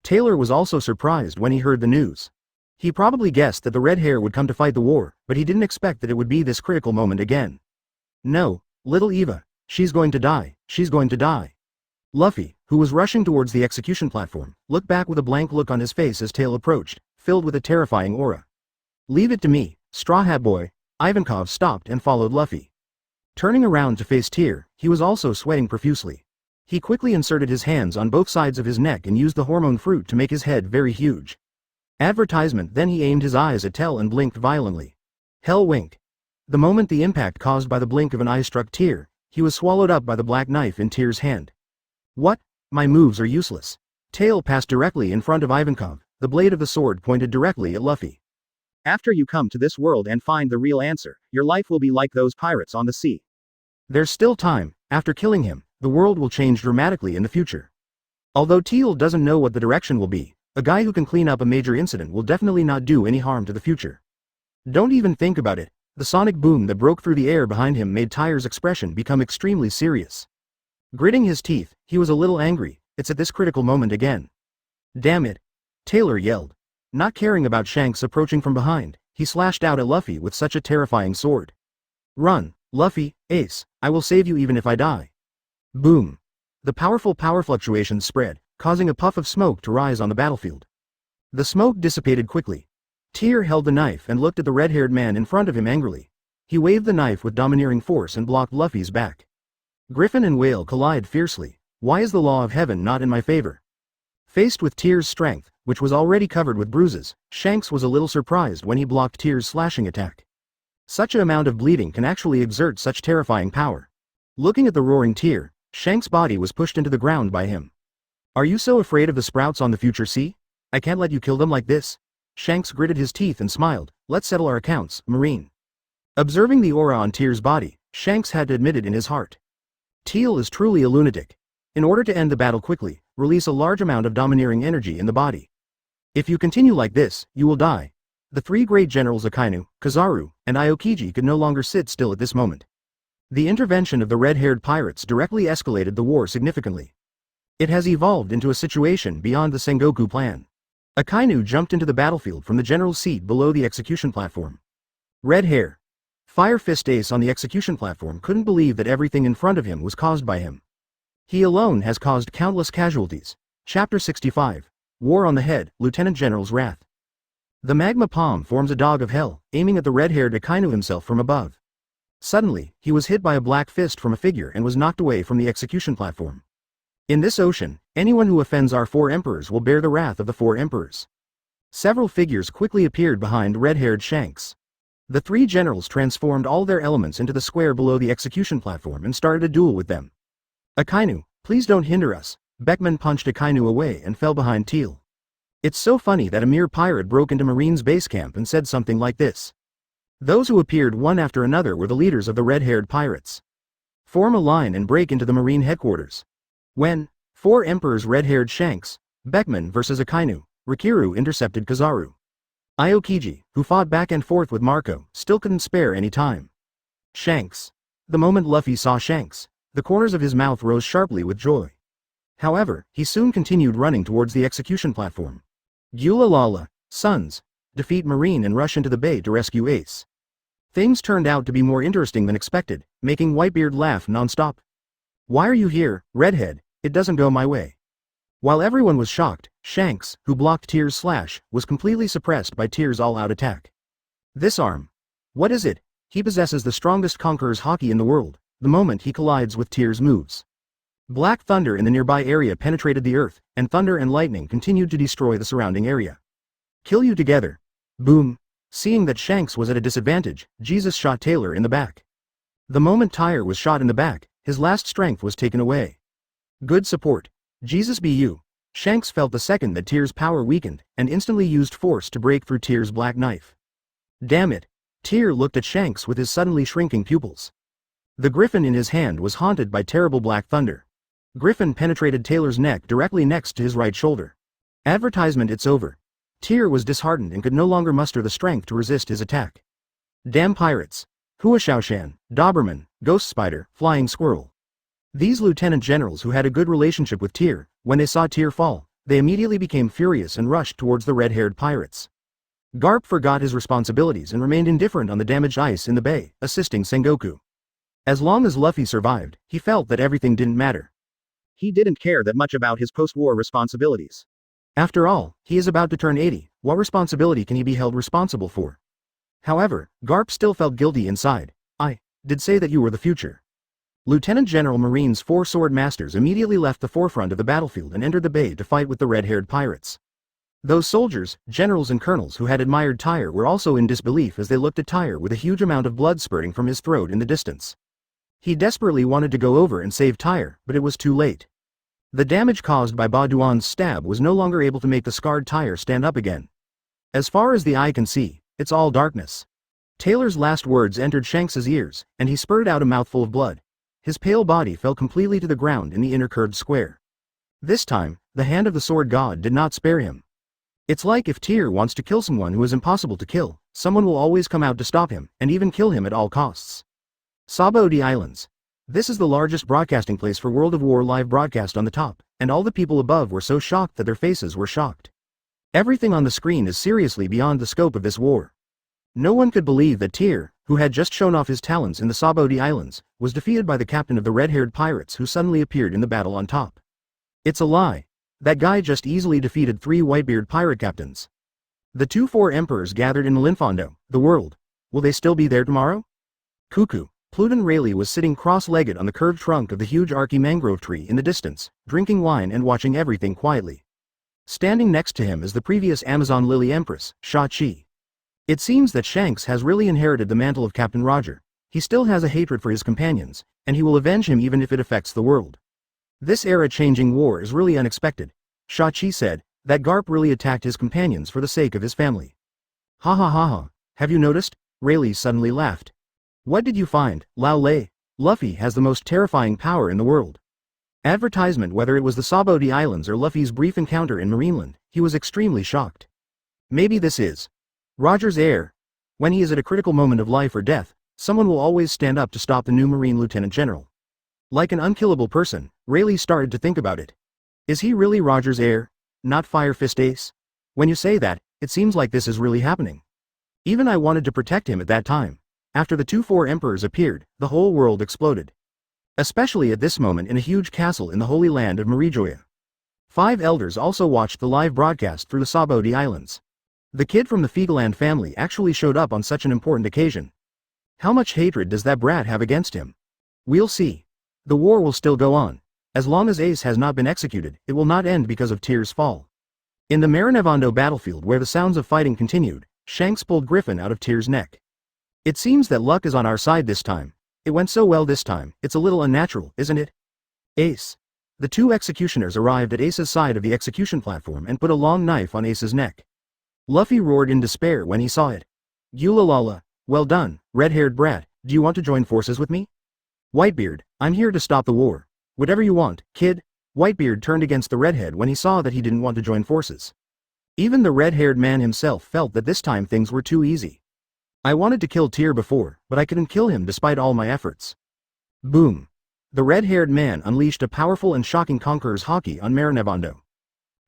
Taylor was also surprised when he heard the news. He probably guessed that the red hair would come to fight the war, but he didn't expect that it would be this critical moment again. No, little Eva, she's going to die, she's going to die. Luffy, who was rushing towards the execution platform, looked back with a blank look on his face as Tail approached, filled with a terrifying aura. Leave it to me, Straw Hat Boy. Ivankov stopped and followed Luffy. Turning around to face Tyr, he was also sweating profusely. He quickly inserted his hands on both sides of his neck and used the hormone fruit to make his head very huge. Advertisement. Then he aimed his eyes at Tell and blinked violently. Hell wink. The moment the impact caused by the blink of an eye struck Tyr, he was swallowed up by the black knife in Tyr's hand. What? My moves are useless. Tail passed directly in front of Ivankov, the blade of the sword pointed directly at Luffy. After you come to this world and find the real answer, your life will be like those pirates on the sea. There's still time. After killing him, the world will change dramatically in the future. Although Teal doesn't know what the direction will be, a guy who can clean up a major incident will definitely not do any harm to the future. Don't even think about it. The sonic boom that broke through the air behind him made Tyr's expression become extremely serious. Gritting his teeth, he was a little angry. It's at this critical moment again. Damn it! Taylor yelled. Not caring about Shanks approaching from behind, he slashed out at Luffy with such a terrifying sword. Run, Luffy, Ace, I will save you even if I die. Boom. The powerful power fluctuations spread, causing a puff of smoke to rise on the battlefield. The smoke dissipated quickly. Tyr held the knife and looked at the red-haired man in front of him angrily. He waved the knife with domineering force and blocked Luffy's back. Griffin and Whale collide fiercely. Why is the law of heaven not in my favor? Faced with Tyr's strength, which was already covered with bruises, Shanks was a little surprised when he blocked Tyr's slashing attack. Such an amount of bleeding can actually exert such terrifying power. Looking at the roaring Tyr, Shanks' body was pushed into the ground by him. Are you so afraid of the sprouts on the future sea? I can't let you kill them like this. Shanks gritted his teeth and smiled. Let's settle our accounts, Marine. Observing the aura on Tyr's body, Shanks had to admit it in his heart. Teal is truly a lunatic. In order to end the battle quickly, release a large amount of domineering energy in the body. If you continue like this, you will die. The three great generals Akainu, Kizaru, and Aokiji could no longer sit still at this moment. The intervention of the red-haired pirates directly escalated the war significantly. It has evolved into a situation beyond the Sengoku plan. Akainu jumped into the battlefield from the general's seat below the execution platform. Red hair. Fire Fist Ace on the execution platform couldn't believe that everything in front of him was caused by him. He alone has caused countless casualties. Chapter 65. War on the Head, Lieutenant General's Wrath. The magma palm forms a dog of hell, aiming at the red-haired Akainu himself from above. Suddenly, he was hit by a black fist from a figure and was knocked away from the execution platform. In this ocean, anyone who offends our four emperors will bear the wrath of the four emperors. Several figures quickly appeared behind red-haired Shanks. The three generals transformed all their elements into the square below the execution platform and started a duel with them. Akainu, please don't hinder us. Beckman punched Akainu away and fell behind Teal. It's so funny that a mere pirate broke into Marine's base camp and said something like this. Those who appeared one after another were the leaders of the red-haired pirates. Form a line and break into the Marine headquarters. When four emperors red-haired Shanks, Beckman versus Akainu, Rikiru intercepted Kizaru. Aokiji, who fought back and forth with Marco, still couldn't spare any time. Shanks. The moment Luffy saw Shanks, the corners of his mouth rose sharply with joy. However, he soon continued running towards the execution platform. Gulalala, sons, defeat Marine and rush into the bay to rescue Ace. Things turned out to be more interesting than expected, making Whitebeard laugh non-stop. Why are you here, Redhead? It doesn't go my way. While everyone was shocked, Shanks, who blocked Tyr's slash, was completely suppressed by Tyr's all-out attack. This arm. What is it? He possesses the strongest conqueror's haki in the world, the moment he collides with Tyr's moves. Black thunder in the nearby area penetrated the earth, and thunder and lightning continued to destroy the surrounding area. Kill you together. Boom. Seeing that Shanks was at a disadvantage, Jesus shot Taylor in the back. The moment Tyr was shot in the back, his last strength was taken away. Good support. Jesus be you. Shanks felt the second that Tyr's power weakened, and instantly used force to break through Tyr's black knife. Damn it. Tyr looked at Shanks with his suddenly shrinking pupils. The griffin in his hand was haunted by terrible black thunder. Griffin penetrated Taylor's neck directly next to his right shoulder. Advertisement. It's over. Tyr was disheartened and could no longer muster the strength to resist his attack. Damn pirates. Huashaoshan, Doberman, Ghost Spider, Flying Squirrel. These lieutenant generals who had a good relationship with Tyr, when they saw Tyr fall, they immediately became furious and rushed towards the red-haired pirates. Garp forgot his responsibilities and remained indifferent on the damaged ice in the bay, assisting Sengoku. As long as Luffy survived, he felt that everything didn't matter. He didn't care that much about his post-war responsibilities. After all, he is about to turn 80, what responsibility can he be held responsible for? However, Garp still felt guilty inside. I did say that you were the future. Lieutenant General Marine's 4 sword masters immediately left the forefront of the battlefield and entered the bay to fight with the red-haired pirates. Those soldiers, generals and colonels who had admired Tyr were also in disbelief as they looked at Tyr with a huge amount of blood spurting from his throat in the distance. He desperately wanted to go over and save Tyr, but it was too late. The damage caused by Ba Duan's stab was no longer able to make the scarred Tyr stand up again. As far as the eye can see, it's all darkness. Taylor's last words entered Shanks's ears, and he spurted out a mouthful of blood. His pale body fell completely to the ground in the inner curved square. This time, the hand of the sword god did not spare him. It's like if Tyr wants to kill someone who is impossible to kill, someone will always come out to stop him, and even kill him at all costs. Sabaody Islands. This is the largest broadcasting place for World of War live broadcast on the top, and all the people above were so shocked that their faces were shocked. Everything on the screen is seriously beyond the scope of this war. No one could believe that Tyr, who had just shown off his talents in the Sabaody Islands, was defeated by the captain of the red-haired pirates who suddenly appeared in the battle on top. It's a lie. That guy just easily defeated 3 Whitebeard pirate captains. The 2 emperors gathered in Linfondo, the world. Will they still be there tomorrow? Cuckoo. Pluton Rayleigh was sitting cross-legged on the curved trunk of the huge Archie mangrove tree in the distance, drinking wine and watching everything quietly. Standing next to him is the previous Amazon Lily Empress, Sha-Chi. It seems that Shanks has really inherited the mantle of Captain Roger. He still has a hatred for his companions, and he will avenge him even if it affects the world. This era-changing war is really unexpected. Sha-Chi said, that Garp really attacked his companions for the sake of his family. Ha ha ha ha, have you noticed? Rayleigh suddenly laughed. What did you find, Lao Lei? Luffy has the most terrifying power in the world. Advertisement whether it was the Sabaody Islands or Luffy's brief encounter in Marineland, he was extremely shocked. Maybe this is Roger's heir. When he is at a critical moment of life or death, someone will always stand up to stop the new Marine Lieutenant General. Like an unkillable person, Rayleigh started to think about it. Is he really Roger's heir? Not Fire Fist Ace? When you say that, it seems like this is really happening. Even I wanted to protect him at that time. After the 2 emperors appeared, the whole world exploded. Especially at this moment in a huge castle in the holy land of Marijoya. 5 elders also watched the live broadcast through the Sabaody Islands. The kid from the Figaland family actually showed up on such an important occasion. How much hatred does that brat have against him? We'll see. The war will still go on. As long as Ace has not been executed, it will not end because of Tyr's fall. In the Marinevondo battlefield where the sounds of fighting continued, Shanks pulled Griffin out of Tyr's neck. It seems that luck is on our side this time. It went so well this time, it's a little unnatural, isn't it? Ace. The 2 executioners arrived at Ace's side of the execution platform and put a long knife on Ace's neck. Luffy roared in despair when he saw it. Yulalala, well done, red-haired brat, do you want to join forces with me? Whitebeard, I'm here to stop the war. Whatever you want, kid. Whitebeard turned against the redhead when he saw that he didn't want to join forces. Even the red-haired man himself felt that this time things were too easy. I wanted to kill Tyr before, but I couldn't kill him despite all my efforts. Boom. The red-haired man unleashed a powerful and shocking Conqueror's Haki on Marinevondo.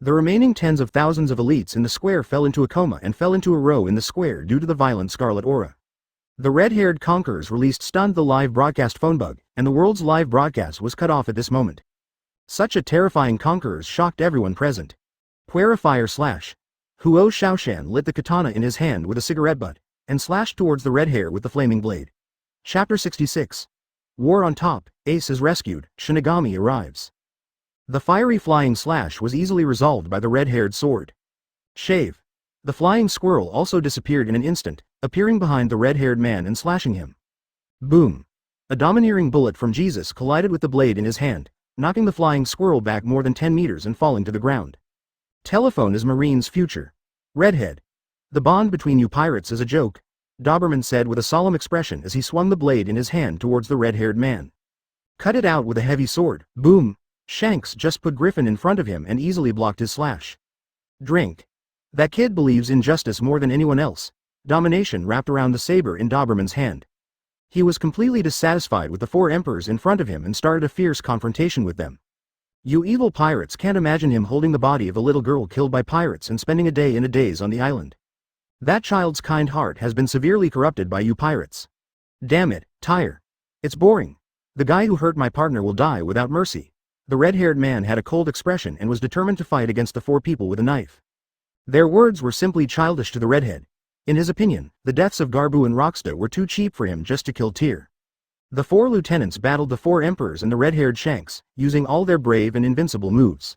The remaining tens of thousands of elites in the square fell into a coma and fell into a row in the square due to the violent scarlet aura. The red-haired conquerors released stunned the live broadcast phone bug, and the world's live broadcast was cut off at this moment. Such a terrifying conquerors shocked everyone present. Puera Fire Slash. Huo Shaoshan lit the katana in his hand with a cigarette butt, and slashed towards the red hair with the flaming blade. Chapter 66. War on top, Ace is rescued, Shinigami arrives. The fiery flying slash was easily resolved by the red-haired sword. Shave. The flying squirrel also disappeared in an instant, appearing behind the red-haired man and slashing him. Boom. A domineering bullet from Jesus collided with the blade in his hand, knocking the flying squirrel back more than 10 meters and falling to the ground. Telephone is Marine's future. Redhead. The bond between you pirates is a joke, Doberman said with a solemn expression as he swung the blade in his hand towards the red-haired man. Cut it out with a heavy sword. Boom. Shanks just put Griffin in front of him and easily blocked his slash. Drink. That kid believes in justice more than anyone else. Domination wrapped around the saber in Doberman's hand. He was completely dissatisfied with the 4 emperors in front of him and started a fierce confrontation with them. You evil pirates can't imagine him holding the body of a little girl killed by pirates and spending a day in a daze on the island. That child's kind heart has been severely corrupted by you pirates. Damn it, Tyr. It's boring. The guy who hurt my partner will die without mercy. The red-haired man had a cold expression and was determined to fight against the 4 people with a knife. Their words were simply childish to the redhead. In his opinion, the deaths of Garbu and Roxta were too cheap for him just to kill Tyr. The 4 lieutenants battled the 4 emperors and the red-haired Shanks, using all their brave and invincible moves.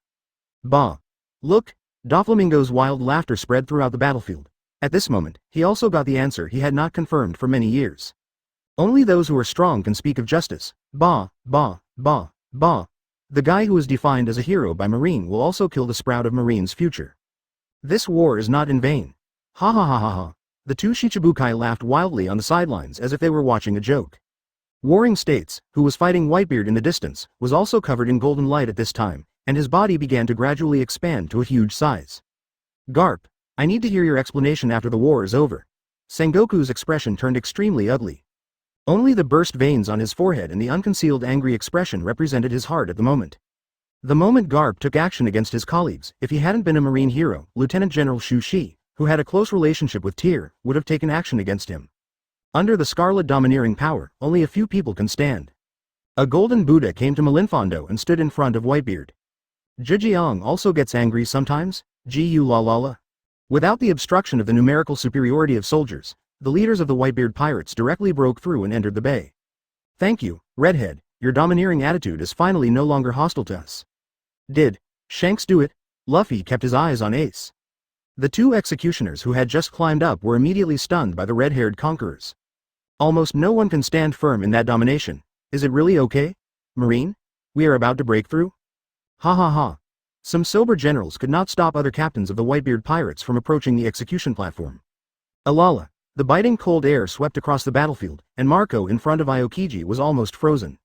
Bah! Look! Doflamingo's wild laughter spread throughout the battlefield. At this moment, he also got the answer he had not confirmed for many years. Only those who are strong can speak of justice. Bah, bah, bah, bah. The guy who is defined as a hero by Marine will also kill the sprout of Marine's future. This war is not in vain. Ha ha ha ha ha. The 2 Shichibukai laughed wildly on the sidelines as if they were watching a joke. Warring States, who was fighting Whitebeard in the distance, was also covered in golden light at this time, and his body began to gradually expand to a huge size. Garp, I need to hear your explanation after the war is over. Sengoku's expression turned extremely ugly. Only the burst veins on his forehead and the unconcealed angry expression represented his heart at the moment. The moment Garp took action against his colleagues, if he hadn't been a Marine hero, Lieutenant General Shu Shi, who had a close relationship with Tyr, would have taken action against him. Under the scarlet domineering power, only a few people can stand. A golden Buddha came to Malinfondo and stood in front of Whitebeard. Zhejiang also gets angry sometimes, Gu la la la. Without the obstruction of the numerical superiority of soldiers, the leaders of the Whitebeard pirates directly broke through and entered the bay. Thank you, Redhead, your domineering attitude is finally no longer hostile to us. Did Shanks do it? Luffy kept his eyes on Ace. The 2 executioners who had just climbed up were immediately stunned by the red-haired conquerors. Almost no one can stand firm in that domination. Is it really okay? Marine? We are about to break through? Ha ha ha. Some sober generals could not stop other captains of the Whitebeard pirates from approaching the execution platform. Alala. The biting cold air swept across the battlefield, and Marco in front of Aokiji was almost frozen.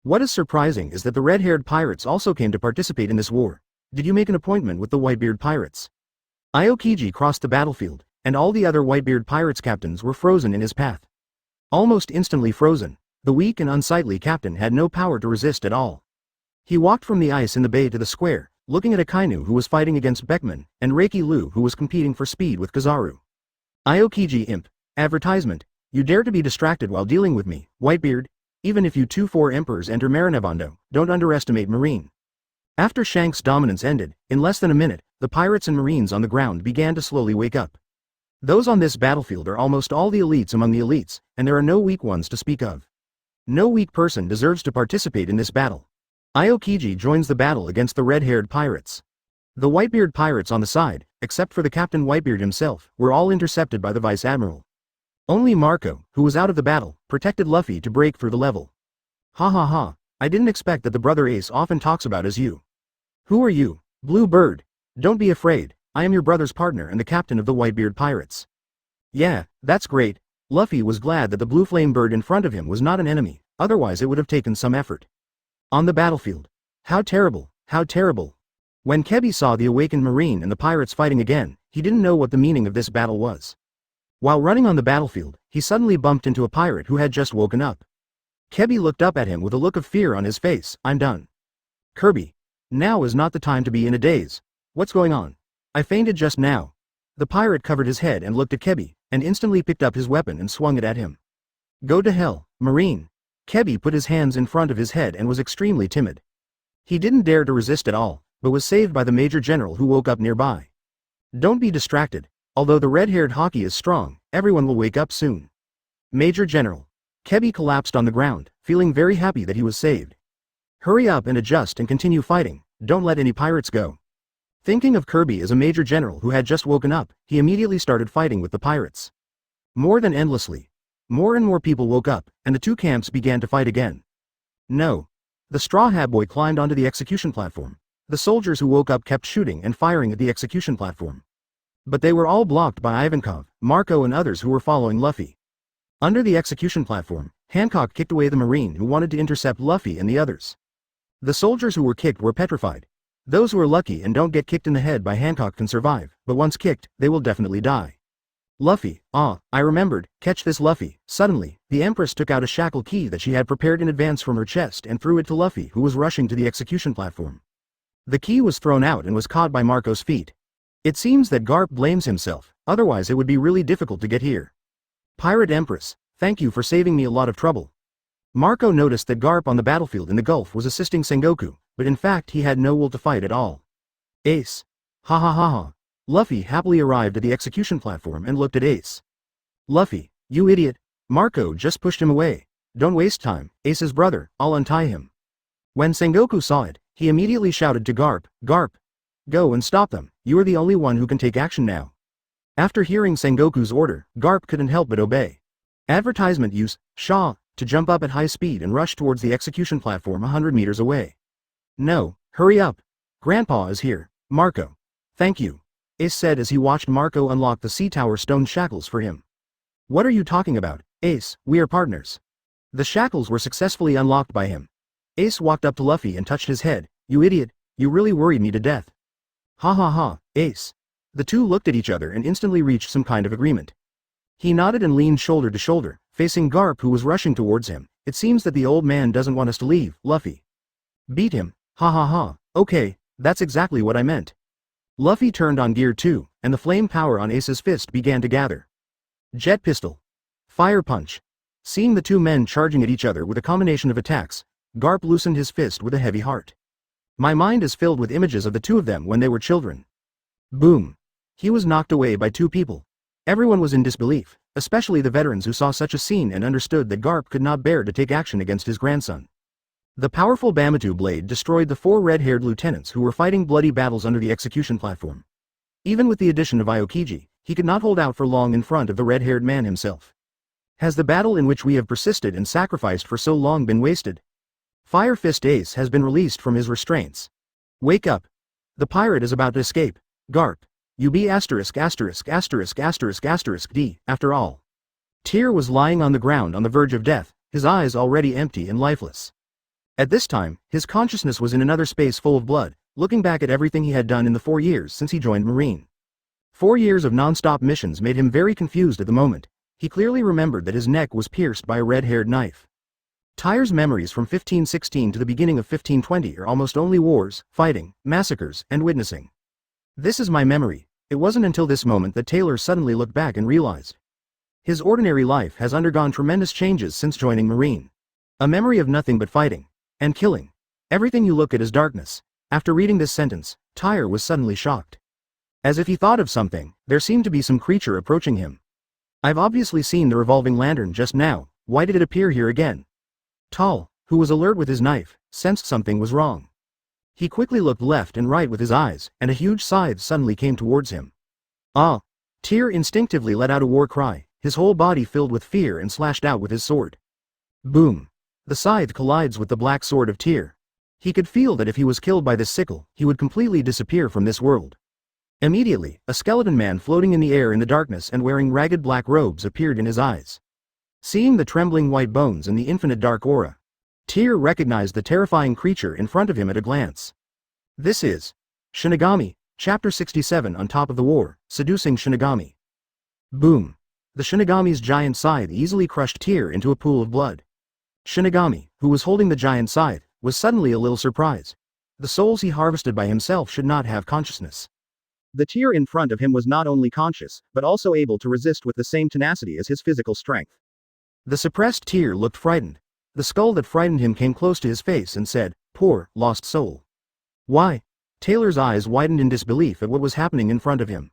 What is surprising is that the red-haired pirates also came to participate in this war. Did you make an appointment with the Whitebeard pirates? Aokiji crossed the battlefield, and all the other Whitebeard pirates captains were frozen in his path. Almost instantly frozen, the weak and unsightly captain had no power to resist at all. He walked from the ice in the bay to the square, looking at Akainu who was fighting against Beckman, and Reiki Lu who was competing for speed with Kizaru. Aokiji imp. Advertisement. You dare to be distracted while dealing with me, Whitebeard? Even if you 2-4 emperors enter Marinebondo, don't underestimate Marine. After Shanks' dominance ended, in less than a minute, the pirates and Marines on the ground began to slowly wake up. Those on this battlefield are almost all the elites among the elites, and there are no weak ones to speak of. No weak person deserves to participate in this battle. Aokiji joins the battle against the red-haired pirates. The Whitebeard pirates on the side, except for the Captain Whitebeard himself, were all intercepted by the Vice Admiral. Only Marco, who was out of the battle, protected Luffy to break through the level. Ha ha ha, I didn't expect that the brother Ace often talks about as you. Who are you, Blue Bird? Don't be afraid, I am your brother's partner and the captain of the Whitebeard pirates. Yeah, that's great. Luffy was glad that the blue flame bird in front of him was not an enemy, otherwise it would have taken some effort. On the battlefield. How terrible, how terrible. When Kebi saw the awakened Marine and the pirates fighting again, he didn't know what the meaning of this battle was. While running on the battlefield, he suddenly bumped into a pirate who had just woken up. Kebi looked up at him with a look of fear on his face. I'm done. Kirby. Now is not the time to be in a daze. What's going on? I fainted just now. The pirate covered his head and looked at Kebi, and instantly picked up his weapon and swung it at him. Go to hell, Marine. Kebi put his hands in front of his head and was extremely timid. He didn't dare to resist at all, but was saved by the Major General who woke up nearby. Don't be distracted. Although the red-haired hockey is strong, everyone will wake up soon. Major General. Kebi collapsed on the ground, feeling very happy that he was saved. Hurry up and adjust and continue fighting, don't let any pirates go. Thinking of Kirby as a Major General who had just woken up, he immediately started fighting with the pirates. More than endlessly. More and more people woke up, and the 2 camps began to fight again. No. The Straw Hat Boy climbed onto the execution platform. The soldiers who woke up kept shooting and firing at the execution platform. But they were all blocked by Ivankov, Marco and others who were following Luffy. Under the execution platform, Hancock kicked away the Marine who wanted to intercept Luffy and the others. The soldiers who were kicked were petrified. Those who are lucky and don't get kicked in the head by Hancock can survive, but once kicked, they will definitely die. Luffy, I remembered, catch this Luffy. Suddenly, the Empress took out a shackle key that she had prepared in advance from her chest and threw it to Luffy who was rushing to the execution platform. The key was thrown out and was caught by Marco's feet. It seems that Garp blames himself. Otherwise it would be really difficult to get here. Pirate Empress, thank you for saving me a lot of trouble. Marco noticed that Garp on the battlefield in the Gulf was assisting Sengoku, but in fact he had no will to fight at all. Ace. Ha ha ha ha. Luffy happily arrived at the execution platform and looked at Ace. Luffy, you idiot. Marco just pushed him away. Don't waste time, Ace's brother, I'll untie him. When Sengoku saw it, he immediately shouted to Garp, Garp. Go and stop them, you are the only one who can take action now. After hearing Sengoku's order, Garp couldn't help but obey. Advertisement use, Shaw, to jump up at high speed and rush towards the execution platform 100 meters away. No, hurry up. Grandpa is here, Marco. Thank you, Ace said as he watched Marco unlock the sea tower stone shackles for him. What are you talking about, Ace, we are partners. The shackles were successfully unlocked by him. Ace walked up to Luffy and touched his head. You idiot, you really worried me to death. Ha ha ha, Ace. The two looked at each other and instantly reached some kind of agreement. He nodded and leaned shoulder to shoulder, facing Garp who was rushing towards him. It seems that the old man doesn't want us to leave, Luffy. Beat him, ha ha ha, okay, that's exactly what I meant. Luffy turned on gear 2, and the flame power on Ace's fist began to gather. Jet pistol. Fire punch. Seeing the two men charging at each other with a combination of attacks, Garp loosened his fist with a heavy heart. My mind is filled with images of the two of them when they were children. Boom. He was knocked away by two people. Everyone was in disbelief, especially the veterans who saw such a scene and understood that Garp could not bear to take action against his grandson. The powerful Bamatu blade destroyed the 4 red-haired lieutenants who were fighting bloody battles under the execution platform. Even with the addition of Aokiji, he could not hold out for long in front of the red-haired man himself. Has the battle in which we have persisted and sacrificed for so long been wasted? Fire Fist Ace has been released from his restraints. Wake up. The pirate is about to escape. Garp. You be asterisk asterisk asterisk asterisk asterisk D, after all. Tyr was lying on the ground on the verge of death, his eyes already empty and lifeless. At this time, his consciousness was in another space full of blood, looking back at everything he had done in the 4 years since he joined Marine. 4 years of non-stop missions made him very confused at the moment. He clearly remembered that his neck was pierced by a red-haired knife. Tyr's memories from 1516 to the beginning of 1520 are almost only wars, fighting, massacres, and witnessing. This is my memory. It wasn't until this moment that Taylor suddenly looked back and realized. His ordinary life has undergone tremendous changes since joining Marine. A memory of nothing but fighting. And killing. Everything you look at is darkness. After reading this sentence, Tyr was suddenly shocked. As if he thought of something, there seemed to be some creature approaching him. I've obviously seen the revolving lantern just now, why did it appear here again? Tal, who was alert with his knife, sensed something was wrong. He quickly looked left and right with his eyes, and a huge scythe suddenly came towards him. Ah! Tyr instinctively let out a war cry, his whole body filled with fear and slashed out with his sword. Boom! The scythe collides with the black sword of Tyr. He could feel that if he was killed by this sickle, he would completely disappear from this world. Immediately, a skeleton man floating in the air in the darkness and wearing ragged black robes appeared in his eyes. Seeing the trembling white bones and the infinite dark aura, Tyr recognized the terrifying creature in front of him at a glance. This is Shinigami, Chapter 67 On Top of the War, Seducing Shinigami. Boom! The Shinigami's giant scythe easily crushed Tyr into a pool of blood. Shinigami, who was holding the giant scythe, was suddenly a little surprised. The souls he harvested by himself should not have consciousness. The Tyr in front of him was not only conscious, but also able to resist with the same tenacity as his physical strength. The suppressed Tyr looked frightened. The skull that frightened him came close to his face and said, "Poor, lost soul." Why? Taylor's eyes widened in disbelief at what was happening in front of him.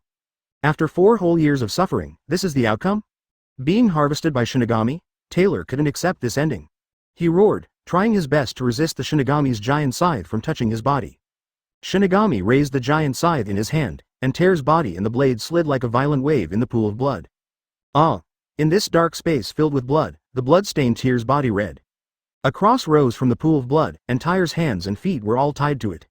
After 4 whole years of suffering, this is the outcome? Being harvested by Shinigami? Taylor couldn't accept this ending. He roared, trying his best to resist the Shinigami's giant scythe from touching his body. Shinigami raised the giant scythe in his hand, and Tyr's body and the blade slid like a violent wave in the pool of blood. Ah! In this dark space filled with blood, the blood stained Tyr's body red. A cross rose from the pool of blood, and Tyr's hands and feet were all tied to it.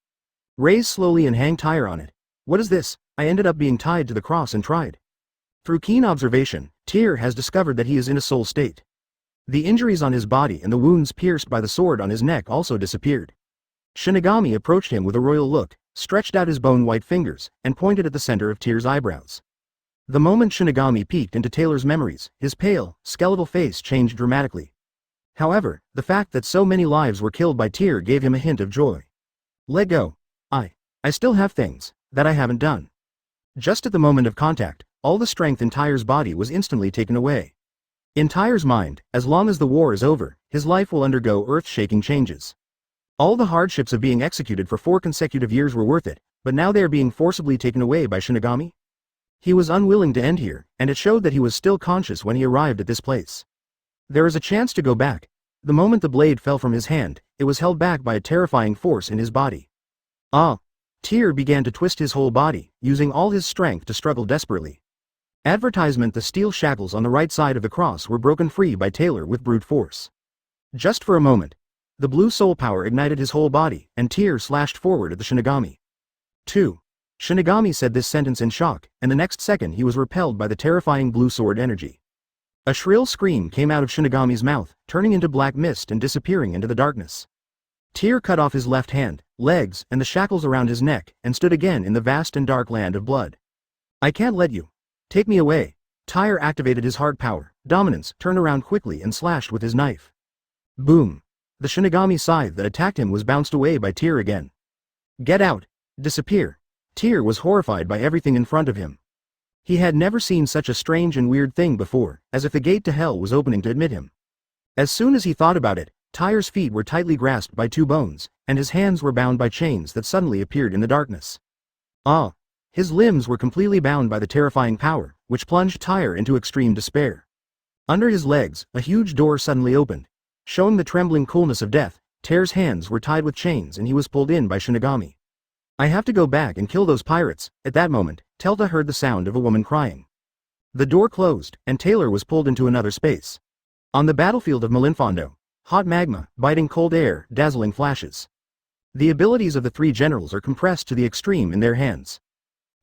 Raise slowly and hang Tyr on it. What is this? I ended up being tied to the cross and tried. Through keen observation, Tyr has discovered that he is in a soul state. The injuries on his body and the wounds pierced by the sword on his neck also disappeared. Shinigami approached him with a royal look, stretched out his bone-white fingers, and pointed at the center of Tyr's eyebrows. The moment Shinigami peeked into Taylor's memories, his pale, skeletal face changed dramatically. However, the fact that so many lives were killed by Tyr gave him a hint of joy. Let go. I still have things that I haven't done. Just at the moment of contact, all the strength in Tyr's body was instantly taken away. In Tyr's mind, as long as the war is over, his life will undergo earth-shaking changes. All the hardships of being executed for 4 consecutive years were worth it, but now they are being forcibly taken away by Shinigami? He was unwilling to end here, and it showed that he was still conscious when he arrived at this place. There is a chance to go back. The moment the blade fell from his hand, it was held back by a terrifying force in his body. Tyr began to twist his whole body, using all his strength to struggle desperately. Advertisement: the steel shackles on the right side of the cross were broken free by Taylor with brute force. Just for a moment. The blue soul power ignited his whole body, and Tyr slashed forward at the Shinigami. 2. Shinigami said this sentence in shock, and the next second he was repelled by the terrifying blue sword energy. A shrill scream came out of Shinigami's mouth, turning into black mist and disappearing into the darkness. Tyr cut off his left hand, legs, and the shackles around his neck, and stood again in the vast and dark land of blood. I can't let you. Take me away. Tyr activated his heart power, dominance, turned around quickly and slashed with his knife. Boom. The Shinigami scythe that attacked him was bounced away by Tyr again. Get out. Disappear. Tyr was horrified by everything in front of him. He had never seen such a strange and weird thing before, as if the gate to hell was opening to admit him. As soon as he thought about it, Tyr's feet were tightly grasped by 2 bones, and his hands were bound by chains that suddenly appeared in the darkness. His limbs were completely bound by the terrifying power, which plunged Tyr into extreme despair. Under his legs, a huge door suddenly opened. Showing the trembling coolness of death, Tyr's hands were tied with chains and he was pulled in by Shinigami. I have to go back and kill those pirates. At that moment, Telta heard the sound of a woman crying. The door closed, and Taylor was pulled into another space. On the battlefield of Malinfondo, hot magma, biting cold air, dazzling flashes. The abilities of the 3 generals are compressed to the extreme in their hands.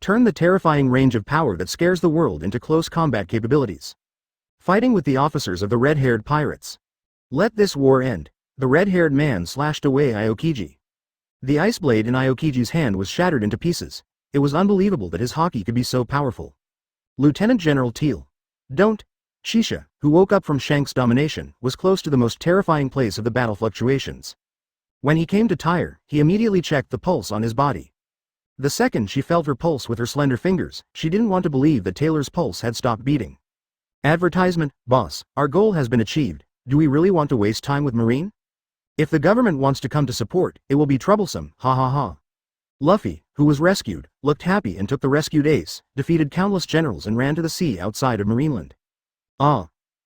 Turn the terrifying range of power that scares the world into close combat capabilities. Fighting with the officers of the red-haired pirates. Let this war end. The red-haired man slashed away Aokiji. The ice blade in Aokiji's hand was shattered into pieces. It was unbelievable that his haki could be so powerful. Lieutenant General Teal. Don't. Shisha, who woke up from Shank's domination, was close to the most terrifying place of the battle fluctuations. When he came to Tyr, he immediately checked the pulse on his body. The second she felt her pulse with her slender fingers, she didn't want to believe that Taylor's pulse had stopped beating. Advertisement: boss, our goal has been achieved. Do we really want to waste time with Marine? If the government wants to come to support, it will be troublesome, ha ha ha. Luffy, who was rescued, looked happy and took the rescued ace, defeated countless generals and ran to the sea outside of Marineland.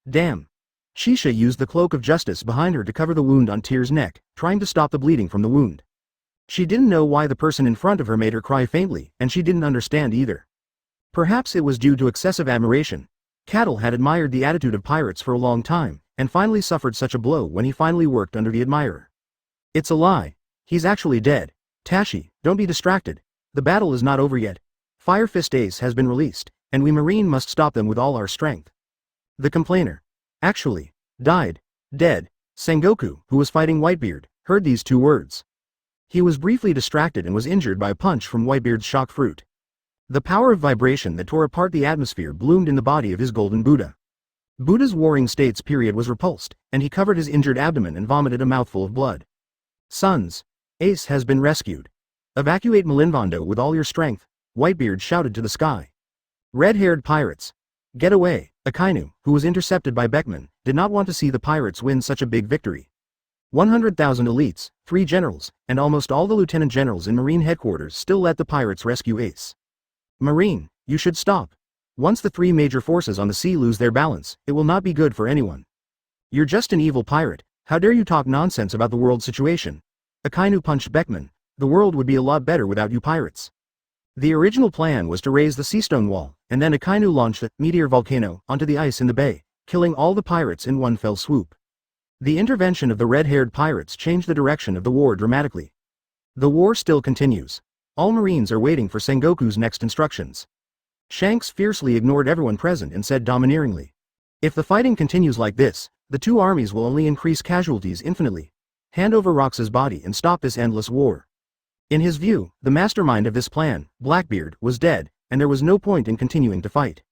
Damn. Shisha used the cloak of justice behind her to cover the wound on Tyr's neck, trying to stop the bleeding from the wound. She didn't know why the person in front of her made her cry faintly, and she didn't understand either. Perhaps it was due to excessive admiration. Cattle had admired the attitude of pirates for a long time, and finally suffered such a blow when he finally worked under the admirer. It's a lie. He's actually dead. Tashi, don't be distracted. The battle is not over yet. Fire Fist Ace has been released, and we Marine must stop them with all our strength. The complainer. Actually. Died. Dead. Sengoku, who was fighting Whitebeard, heard these 2 words. He was briefly distracted and was injured by a punch from Whitebeard's shock fruit. The power of vibration that tore apart the atmosphere bloomed in the body of his golden Buddha. Buddha's warring states period was repulsed, and he covered his injured abdomen and vomited a mouthful of blood. Sons. Ace has been rescued. Evacuate Malinfondo with all your strength, Whitebeard shouted to the sky. Red-haired pirates. Get away. Akainu, who was intercepted by Beckman, did not want to see the pirates win such a big victory. 100,000 elites, 3 generals, and almost all the lieutenant generals in Marine headquarters still let the pirates rescue Ace. Marine, you should stop. Once the 3 major forces on the sea lose their balance, it will not be good for anyone. You're just an evil pirate. How dare you talk nonsense about the world situation? Akainu punched Beckman. The world would be a lot better without you pirates. The original plan was to raise the Seastone Wall, and then Akainu launched a meteor volcano onto the ice in the bay, killing all the pirates in one fell swoop. The intervention of the red-haired pirates changed the direction of the war dramatically. The war still continues. All Marines are waiting for Sengoku's next instructions. Shanks fiercely ignored everyone present and said domineeringly, if the fighting continues like this, the 2 armies will only increase casualties infinitely. Hand over Rox's body and stop this endless war. In his view, the mastermind of this plan, Blackbeard, was dead, and there was no point in continuing to fight.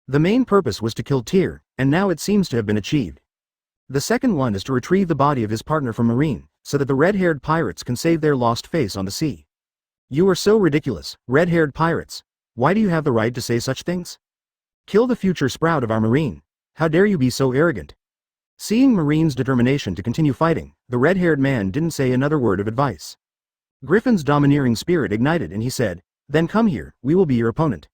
The main purpose was to kill Tyr, and now it seems to have been achieved. The second one is to retrieve the body of his partner from Marine, so that the red-haired pirates can save their lost face on the sea. You are so ridiculous, red-haired pirates. Why do you have the right to say such things? Kill the future sprout of our marine. How dare you be so arrogant? Seeing Marine's determination to continue fighting, the red-haired man didn't say another word of advice. Griffin's domineering spirit ignited and he said, "Then come here, we will be your opponent."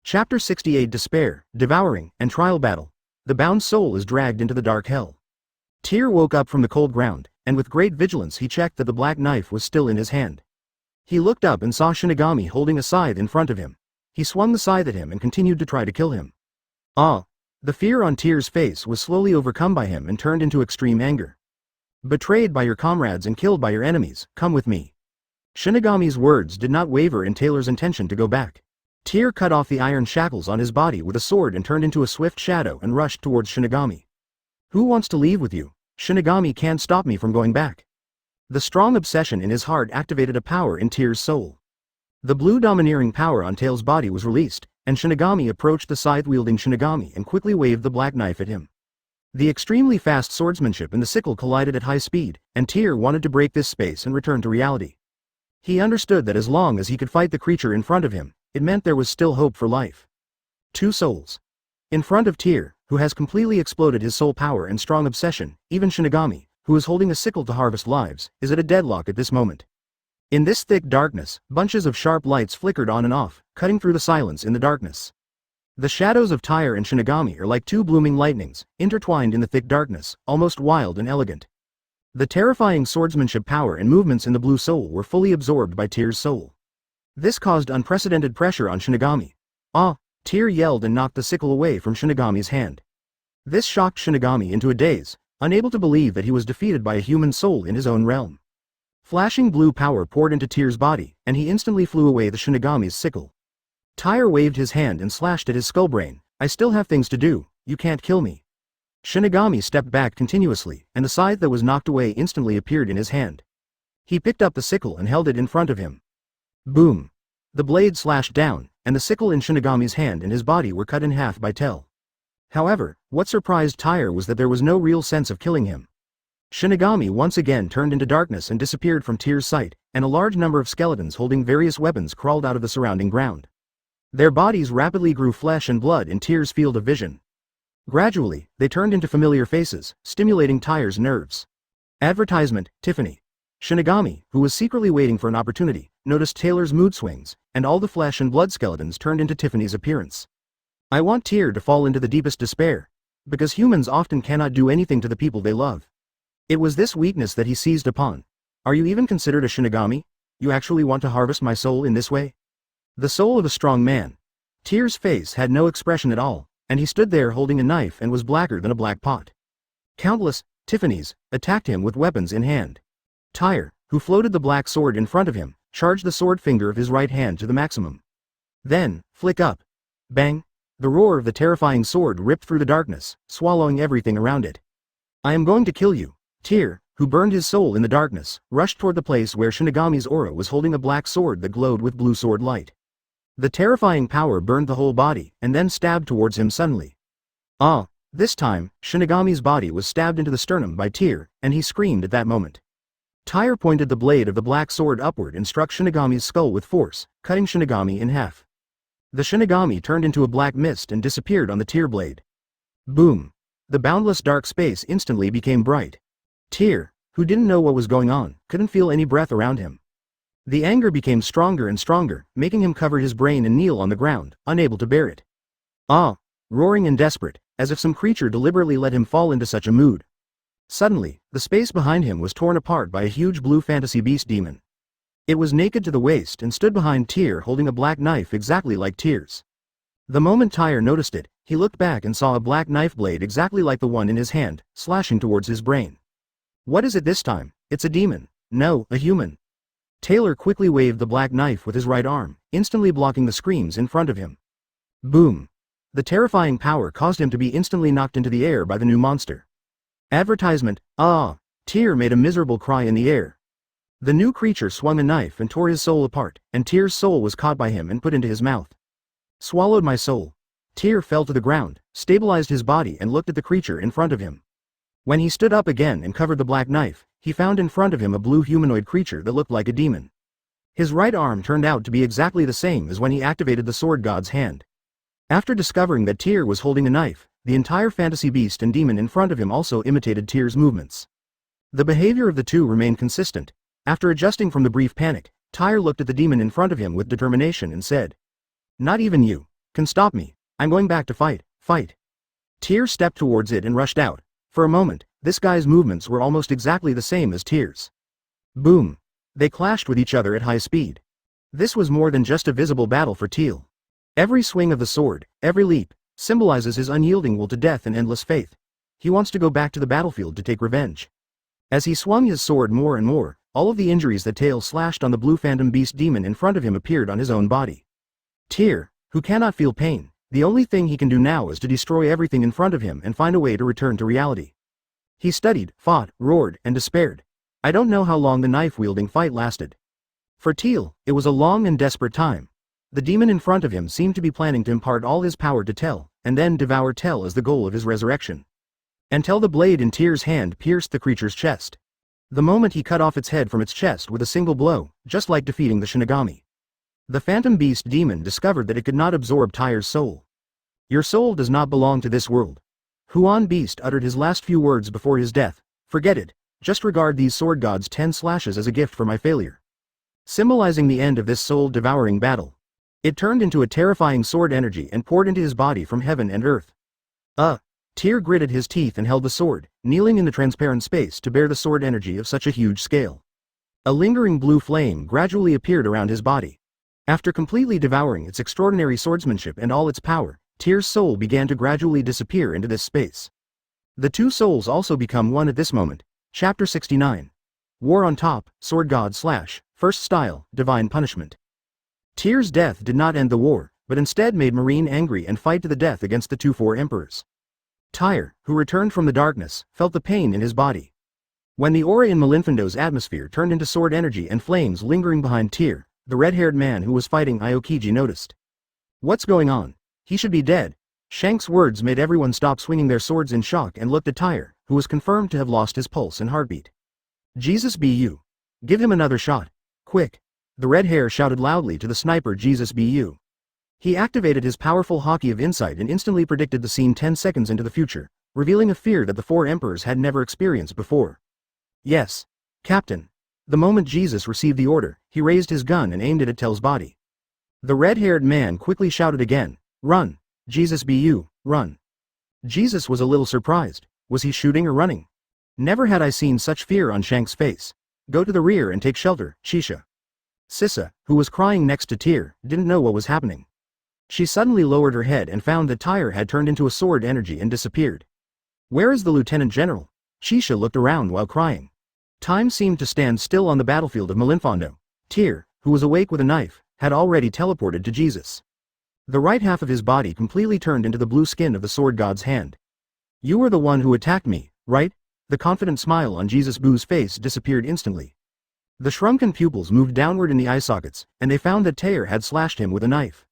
Chapter 68 Despair, Devouring, and Trial Battle. The bound soul is dragged into the dark hell. Tyr woke up from the cold ground, and with great vigilance he checked that the black knife was still in his hand. He looked up and saw Shinigami holding a scythe in front of him. He swung the scythe at him and continued to try to kill him. Ah! The fear on Tyr's face was slowly overcome by him and turned into extreme anger. Betrayed by your comrades and killed by your enemies, come with me. Shinigami's words did not waver in Taylor's intention to go back. Tyr cut off the iron shackles on his body with a sword and turned into a swift shadow and rushed towards Shinigami. Who wants to leave with you? Shinigami can't stop me from going back. The strong obsession in his heart activated a power in Tyr's soul. The blue domineering power on Tail's body was released, and Shinigami approached the scythe-wielding Shinigami and quickly waved the black knife at him. The extremely fast swordsmanship and the sickle collided at high speed, and Tyr wanted to break this space and return to reality. He understood that as long as he could fight the creature in front of him, it meant there was still hope for life. Two souls. In front of Tyr, who has completely exploded his soul power and strong obsession, even Shinigami, who is holding a sickle to harvest lives, is at a deadlock at this moment. In this thick darkness, bunches of sharp lights flickered on and off, cutting through the silence in the darkness. The shadows of Tyr and Shinigami are like two blooming lightnings, intertwined in the thick darkness, almost wild and elegant. The terrifying swordsmanship power and movements in the blue soul were fully absorbed by Tyr's soul. This caused unprecedented pressure on Shinigami. Ah! Tyr yelled and knocked the sickle away from Shinigami's hand. This shocked Shinigami into a daze, unable to believe that he was defeated by a human soul in his own realm. Flashing blue power poured into Tyr's body, and he instantly flew away the Shinigami's sickle. Tyr waved his hand and slashed at his skullbrain. I still have things to do, you can't kill me. Shinigami stepped back continuously, and the scythe that was knocked away instantly appeared in his hand. He picked up the sickle and held it in front of him. Boom! The blade slashed down, and the sickle in Shinigami's hand and his body were cut in half by Tel. However, what surprised Tyr was that there was no real sense of killing him. Shinigami once again turned into darkness and disappeared from Tyr's sight, and a large number of skeletons holding various weapons crawled out of the surrounding ground. Their bodies rapidly grew flesh and blood in Tyr's field of vision. Gradually, they turned into familiar faces, stimulating Tyr's nerves. Advertisement, Tiffany. Shinigami, who was secretly waiting for an opportunity, noticed Taylor's mood swings, and all the flesh and blood skeletons turned into Tiffany's appearance. I want Tyr to fall into the deepest despair, because humans often cannot do anything to the people they love. It was this weakness that he seized upon. Are you even considered a Shinigami? You actually want to harvest my soul in this way? The soul of a strong man. Tyr's face had no expression at all, and he stood there holding a knife and was blacker than a black pot. Countless Tiffany's attacked him with weapons in hand. Tyr, who floated the black sword in front of him, charged the sword finger of his right hand to the maximum. Then, flick up. Bang! The roar of the terrifying sword ripped through the darkness, swallowing everything around it. I am going to kill you. Tyr, who burned his soul in the darkness, rushed toward the place where Shinigami's aura was holding a black sword that glowed with blue sword light. The terrifying power burned the whole body, and then stabbed towards him suddenly. Ah! This time, Shinigami's body was stabbed into the sternum by Tyr, and he screamed at that moment. Tyr pointed the blade of the black sword upward and struck Shinigami's skull with force, cutting Shinigami in half. The Shinigami turned into a black mist and disappeared on the Tyr blade. Boom! The boundless dark space instantly became bright. Tyr, who didn't know what was going on, couldn't feel any breath around him. The anger became stronger and stronger, making him cover his brain and kneel on the ground, unable to bear it. Ah! Roaring and desperate, as if some creature deliberately let him fall into such a mood. Suddenly, the space behind him was torn apart by a huge blue fantasy beast demon. It was naked to the waist and stood behind Tyr holding a black knife exactly like Tyr's. The moment Tyr noticed it, he looked back and saw a black knife blade exactly like the one in his hand, slashing towards his brain. What is it this time? It's a demon. No, a human. Taylor quickly waved the black knife with his right arm, instantly blocking the screams in front of him. Boom! The terrifying power caused him to be instantly knocked into the air by the new monster. Advertisement, ah! Tyr made a miserable cry in the air. The new creature swung a knife and tore his soul apart, and Tyr's soul was caught by him and put into his mouth. Swallowed my soul. Tyr fell to the ground, stabilized his body and looked at the creature in front of him. When he stood up again and covered the black knife, he found in front of him a blue humanoid creature that looked like a demon. His right arm turned out to be exactly the same as when he activated the sword god's hand. After discovering that Tyr was holding a knife, the entire fantasy beast and demon in front of him also imitated Tyr's movements. The behavior of the two remained consistent. After adjusting from the brief panic, Tyr looked at the demon in front of him with determination and said, "Not even you can stop me. I'm going back to fight. Tyr stepped towards it and rushed out. For a moment, this guy's movements were almost exactly the same as Tyr's. Boom! They clashed with each other at high speed. This was more than just a visible battle for Tyr. Every swing of the sword, every leap, symbolizes his unyielding will to death and endless faith. He wants to go back to the battlefield to take revenge. As he swung his sword more and more, all of the injuries that Tyr slashed on the blue phantom beast demon in front of him appeared on his own body. Tyr, who cannot feel pain, the only thing he can do now is to destroy everything in front of him and find a way to return to reality. He studied, fought, roared, and despaired. I don't know how long the knife-wielding fight lasted. For Tyr, it was a long and desperate time. The demon in front of him seemed to be planning to impart all his power to Tyr, and then devour Tyr as the goal of his resurrection. Until the blade in Tyr's hand pierced the creature's chest. The moment he cut off its head from its chest with a single blow, just like defeating the Shinigami. The phantom beast demon discovered that it could not absorb Tyr's soul. Your soul does not belong to this world. Huan Beast uttered his last few words before his death. Forget it, just regard these sword gods' 10 slashes as a gift for my failure. Symbolizing the end of this soul-devouring battle. It turned into a terrifying sword energy and poured into his body from heaven and earth. Tyr gritted his teeth and held the sword, kneeling in the transparent space to bear the sword energy of such a huge scale. A lingering blue flame gradually appeared around his body. After completely devouring its extraordinary swordsmanship and all its power, Tyr's soul began to gradually disappear into this space. The two souls also become one at this moment. Chapter 69. War on Top, Sword God / First Style, Divine Punishment. Tyr's death did not end the war, but instead made Marine angry and fight to the death against the two four emperors. Tyr, who returned from the darkness, felt the pain in his body. When the aura in Melinfando's atmosphere turned into sword energy and flames lingering behind Tyr, the red-haired man who was fighting Aokiji noticed. What's going on? He should be dead. Shank's words made everyone stop swinging their swords in shock and looked at Tyr, who was confirmed to have lost his pulse and heartbeat. Jesus be you. Give him another shot. Quick. The red hair shouted loudly to the sniper Jesus be you. He activated his powerful hockey of insight and instantly predicted the scene 10 seconds into the future, revealing a fear that the four emperors had never experienced before. Yes, Captain. The moment Jesus received the order, he raised his gun and aimed it at Tell's body. The red-haired man quickly shouted again, "Run! Jesus be you, run!" Jesus was a little surprised. Was he shooting or running? Never had I seen such fear on Shank's face. Go to the rear and take shelter, Shisha. Sissa, who was crying next to Tyr, didn't know what was happening. She suddenly lowered her head and found that Tyr had turned into a sword energy and disappeared. Where is the Lieutenant General? Shisha looked around while crying. Time seemed to stand still on the battlefield of Melinfando. Tyr, who was awake with a knife, had already teleported to Jesus. The right half of his body completely turned into the blue skin of the sword god's hand. You were the one who attacked me, right? The confident smile on Jesus Boo's face disappeared instantly. The shrunken pupils moved downward in the eye sockets, and they found that Tyr had slashed him with a knife.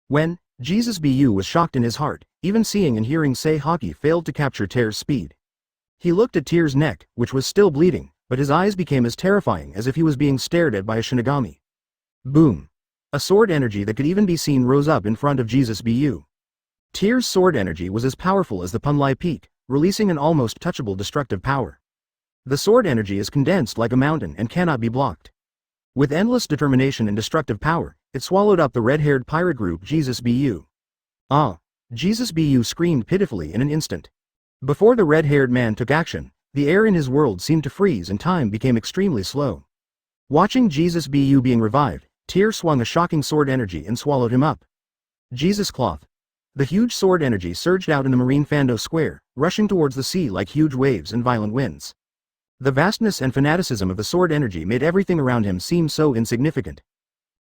When Jesus Bu was shocked in his heart, even seeing and hearing say hockey failed to capture Tyr's speed. He looked at Tyr's neck, which was still bleeding, but his eyes became as terrifying as if he was being stared at by a Shinigami. Boom. A sword energy that could even be seen rose up in front of Jesus Bu. Tyr's sword energy was as powerful as the Punlai Peak, releasing an almost touchable destructive power. The sword energy is condensed like a mountain and cannot be blocked. With endless determination and destructive power, it swallowed up the red-haired pirate group Jesus Bu. Jesus Bu screamed pitifully in an instant. Before the red-haired man took action, the air in his world seemed to freeze and time became extremely slow. Watching Jesus Bu being revived, Tyr swung a shocking sword energy and swallowed him up. Jesus Cloth. The huge sword energy surged out in the marine Fando square, rushing towards the sea like huge waves and violent winds. The vastness and fanaticism of the sword energy made everything around him seem so insignificant.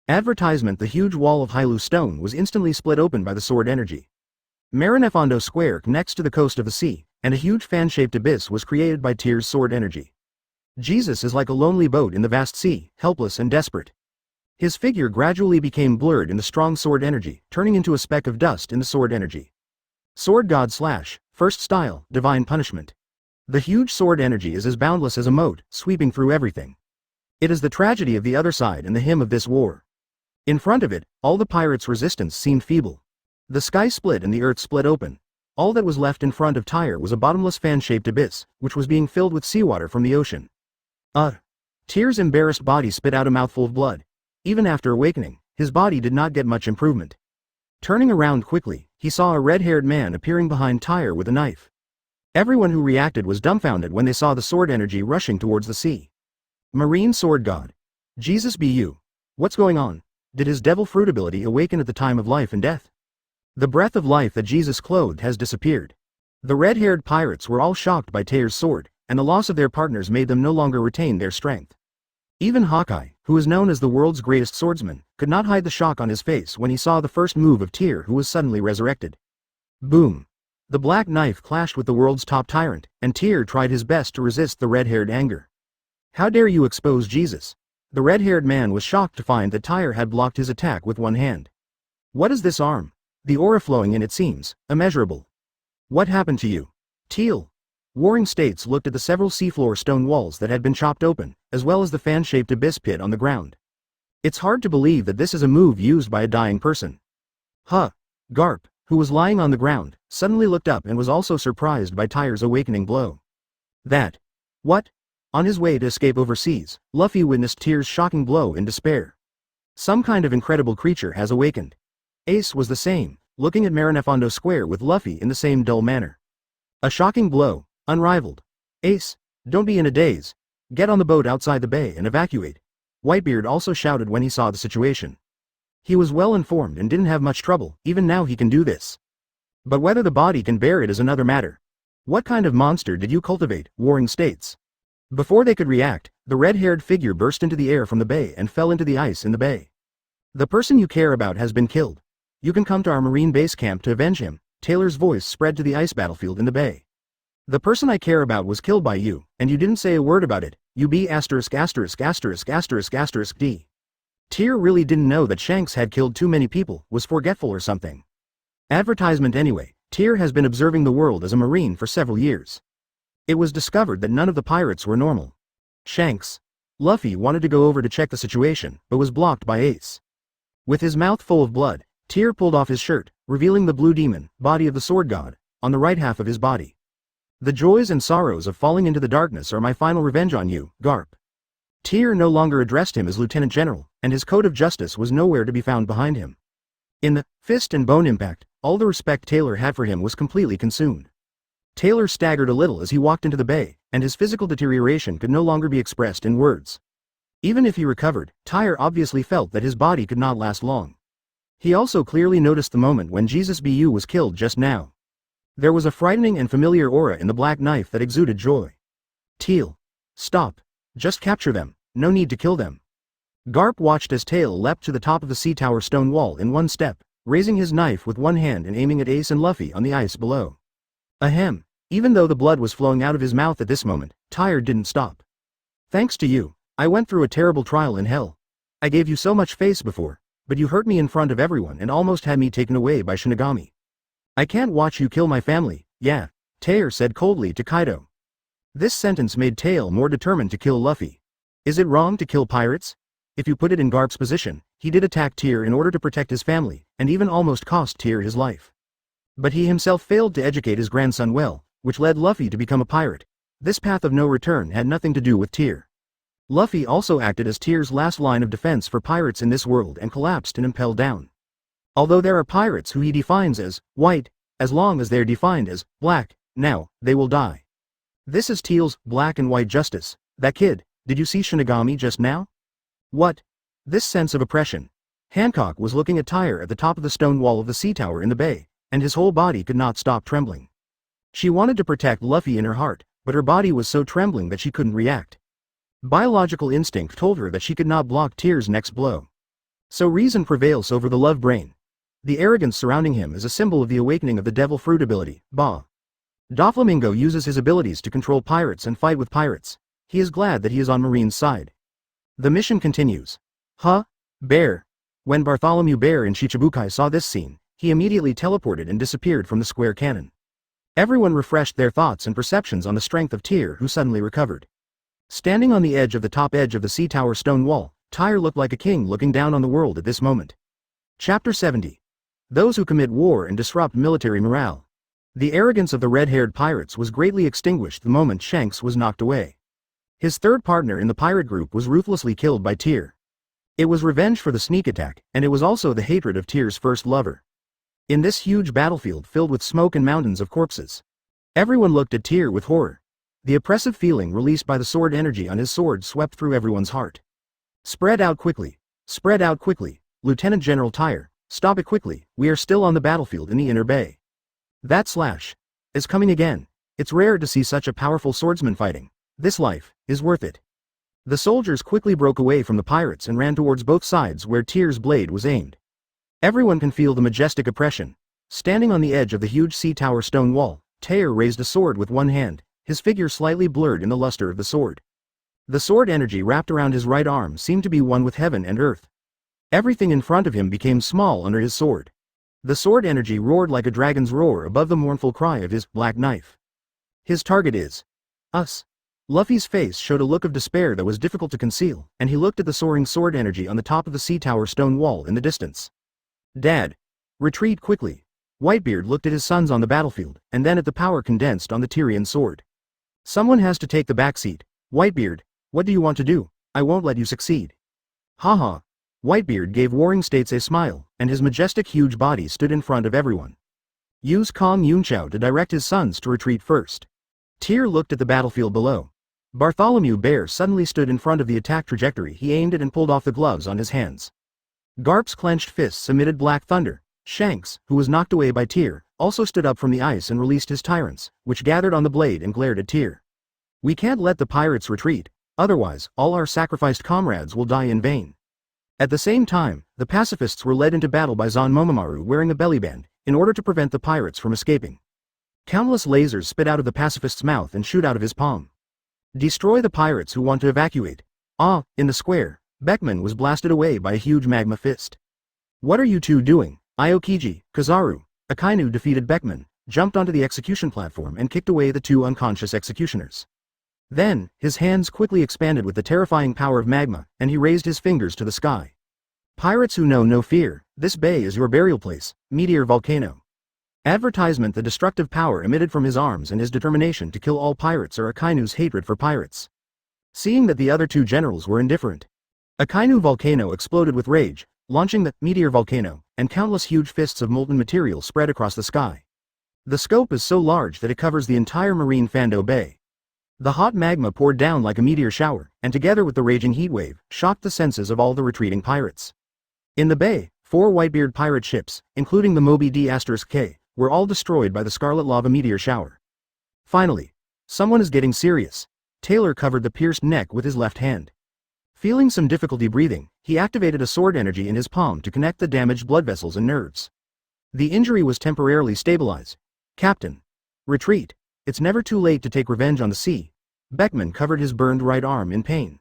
Advertisement: the huge wall of Hailu stone was instantly split open by the sword energy. Marinefando Square connects to the coast of the sea, and a huge fan-shaped abyss was created by Tyr's sword energy. Jesus is like a lonely boat in the vast sea, helpless and desperate. His figure gradually became blurred in the strong sword energy, turning into a speck of dust in the sword energy. Sword God / First Style, Divine Punishment. The huge sword energy is as boundless as a moat, sweeping through everything. It is the tragedy of the other side and the hymn of this war. In front of it, all the pirates' resistance seemed feeble. The sky split and the earth split open. All that was left in front of Tyr was a bottomless fan-shaped abyss, which was being filled with seawater from the ocean. Tyr's embarrassed body spit out a mouthful of blood. Even after awakening, his body did not get much improvement. Turning around quickly, he saw a red-haired man appearing behind Tyr with a knife. Everyone who reacted was dumbfounded when they saw the sword energy rushing towards the sea. Marine sword god. Jesus be you. What's going on? Did his devil fruit ability awaken at the time of life and death? The breath of life that Jesus clothed has disappeared. The red-haired pirates were all shocked by Tyr's sword, and the loss of their partners made them no longer retain their strength. Even Hawkeye, who is known as the world's greatest swordsman, could not hide the shock on his face when he saw the first move of Tyr, who was suddenly resurrected. Boom! The black knife clashed with the world's top tyrant, and Tyr tried his best to resist the red-haired anger. How dare you expose Jesus? The red-haired man was shocked to find that Tyr had blocked his attack with one hand. What is this arm? The aura flowing in it seems immeasurable. What happened to you? Teal. Warring States looked at the several seafloor stone walls that had been chopped open, as well as the fan-shaped abyss pit on the ground. It's hard to believe that this is a move used by a dying person. Garp, who was lying on the ground, suddenly looked up and was also surprised by Tyr's awakening blow. What? On his way to escape overseas, Luffy witnessed Tyr's shocking blow in despair. Some kind of incredible creature has awakened. Ace was the same, looking at Marinefondo Square with Luffy in the same dull manner. A shocking blow, unrivaled. Ace, don't be in a daze. Get on the boat outside the bay and evacuate. Whitebeard also shouted when he saw the situation. He was well informed and didn't have much trouble, even now he can do this. But whether the body can bear it is another matter. What kind of monster did you cultivate, Warring States? Before they could react, the red-haired figure burst into the air from the bay and fell into the ice in the bay. The person you care about has been killed. You can come to our marine base camp to avenge him. Taylor's voice spread to the ice battlefield in the bay. The person I care about was killed by you, and you didn't say a word about it. You be ****************** D. Tyr really didn't know that Shanks had killed too many people, was forgetful or something. Advertisement anyway. Tyr has been observing the world as a marine for several years. It was discovered that none of the pirates were normal. Shanks. Luffy wanted to go over to check the situation, but was blocked by Ace. With his mouth full of blood, Tyr pulled off his shirt, revealing the blue demon, body of the sword god, on the right half of his body. The joys and sorrows of falling into the darkness are my final revenge on you, Garp. Tyr no longer addressed him as Lieutenant General, and his code of justice was nowhere to be found behind him. In the fist and bone impact, all the respect Taylor had for him was completely consumed. Taylor staggered a little as he walked into the bay, and his physical deterioration could no longer be expressed in words. Even if he recovered, Tyr obviously felt that his body could not last long. He also clearly noticed the moment when Jesus Bu was killed just now. There was a frightening and familiar aura in the black knife that exuded joy. Teal. Stop. Just capture them, no need to kill them. Garp watched as Tail leapt to the top of the sea tower stone wall in one step, raising his knife with one hand and aiming at Ace and Luffy on the ice below. Ahem. Even though the blood was flowing out of his mouth at this moment, Tyr didn't stop. Thanks to you, I went through a terrible trial in hell. I gave you so much face before, but you hurt me in front of everyone and almost had me taken away by Shinigami. I can't watch you kill my family, yeah, Tyr said coldly to Kaido. This sentence made Tail more determined to kill Luffy. Is it wrong to kill pirates? If you put it in Garp's position, he did attack Tyr in order to protect his family, and even almost cost Tyr his life. But he himself failed to educate his grandson well, which led Luffy to become a pirate. This path of no return had nothing to do with Tyr. Luffy also acted as Tyr's last line of defense for pirates in this world and collapsed and impelled down. Although there are pirates who he defines as white, as long as they're defined as black, now, they will die. This is Teal's black and white justice. That kid, did you see Shinigami just now? What? This sense of oppression. Hancock was looking at Tyr at the top of the stone wall of the sea tower in the bay, and his whole body could not stop trembling. She wanted to protect Luffy in her heart, but her body was so trembling that she couldn't react. Biological instinct told her that she could not block Tyr's next blow. So reason prevails over the love brain. The arrogance surrounding him is a symbol of the awakening of the devil fruit ability, Ba. Doflamingo uses his abilities to control pirates and fight with pirates. He is glad that he is on Marine's side. The mission continues. Bear. When Bartholomew Bear in Shichibukai saw this scene, he immediately teleported and disappeared from the square cannon. Everyone refreshed their thoughts and perceptions on the strength of Tyr, who suddenly recovered. Standing on the edge of the top edge of the sea tower stone wall, Tyr looked like a king looking down on the world at this moment. Chapter 70. Those who commit war and disrupt military morale. The arrogance of the red-haired pirates was greatly extinguished the moment Shanks was knocked away. His third partner in the pirate group was ruthlessly killed by Tyr. It was revenge for the sneak attack, and it was also the hatred of Tyr's first lover. In this huge battlefield filled with smoke and mountains of corpses, everyone looked at Tyr with horror. The oppressive feeling released by the sword energy on his sword swept through everyone's heart. Spread out quickly. Spread out quickly. Lieutenant General Tyr, stop it quickly, we are still on the battlefield in the inner bay. That slash is coming again. It's rare to see such a powerful swordsman fighting. This life is worth it. The soldiers quickly broke away from the pirates and ran towards both sides where Tyr's blade was aimed. Everyone can feel the majestic oppression. Standing on the edge of the huge sea tower stone wall, Tyr raised a sword with one hand, his figure slightly blurred in the luster of the sword. The sword energy wrapped around his right arm seemed to be one with heaven and earth. Everything in front of him became small under his sword. The sword energy roared like a dragon's roar above the mournful cry of his black knife. His target is us. Luffy's face showed a look of despair that was difficult to conceal, and he looked at the soaring sword energy on the top of the sea tower stone wall in the distance. Dad. Retreat quickly. Whitebeard looked at his sons on the battlefield, and then at the power condensed on the Tyrian sword. Someone has to take the back seat. Whitebeard, what do you want to do? I won't let you succeed. Haha. Whitebeard gave Warring States a smile, and his majestic huge body stood in front of everyone. Use Kong Yunchao to direct his sons to retreat first. Tyr looked at the battlefield below. Bartholomew Bear suddenly stood in front of the attack trajectory he aimed at and pulled off the gloves on his hands. Garp's clenched fists emitted black thunder. Shanks, who was knocked away by Tyr, also stood up from the ice and released his tyrants, which gathered on the blade and glared at Tyr. We can't let the pirates retreat, otherwise, all our sacrificed comrades will die in vain. At the same time, the pacifists were led into battle by Zon Momomaru wearing a bellyband, in order to prevent the pirates from escaping. Countless lasers spit out of the pacifist's mouth and shoot out of his palm. Destroy the pirates who want to evacuate. In the square, Beckman was blasted away by a huge magma fist. What are you two doing? Aokiji, Kizaru, Akainu defeated Beckman, jumped onto the execution platform and kicked away the two unconscious executioners. Then, his hands quickly expanded with the terrifying power of magma, and he raised his fingers to the sky. Pirates who know no fear, this bay is your burial place, Meteor Volcano. Advertisement. The destructive power emitted from his arms and his determination to kill all pirates are Akainu's hatred for pirates. Seeing that the other two generals were indifferent, Akainu Volcano exploded with rage, launching the Meteor Volcano, and countless huge fists of molten material spread across the sky. The scope is so large that it covers the entire marine Fando Bay. The hot magma poured down like a meteor shower, and together with the raging heatwave, shocked the senses of all the retreating pirates. In the bay, 4 Whitebeard pirate ships, including the Moby D*K, were all destroyed by the scarlet lava meteor shower. Finally, someone is getting serious. Taylor covered the pierced neck with his left hand. Feeling some difficulty breathing, he activated a sword energy in his palm to connect the damaged blood vessels and nerves. The injury was temporarily stabilized. Captain. Retreat. It's never too late to take revenge on the sea. Beckman covered his burned right arm in pain.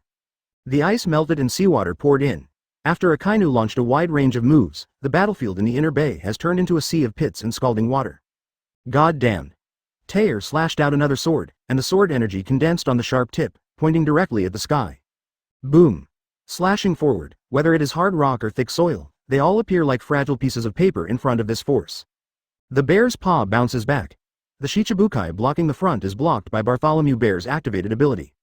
The ice melted and seawater poured in. After Akainu launched a wide range of moves, the battlefield in the inner bay has turned into a sea of pits and scalding water. God damned. Tyr slashed out another sword, and the sword energy condensed on the sharp tip, pointing directly at the sky. Boom. Slashing forward, whether it is hard rock or thick soil, they all appear like fragile pieces of paper in front of this force. The bear's paw bounces back. The Shichibukai blocking the front is blocked by Bartholomew Bear's activated ability.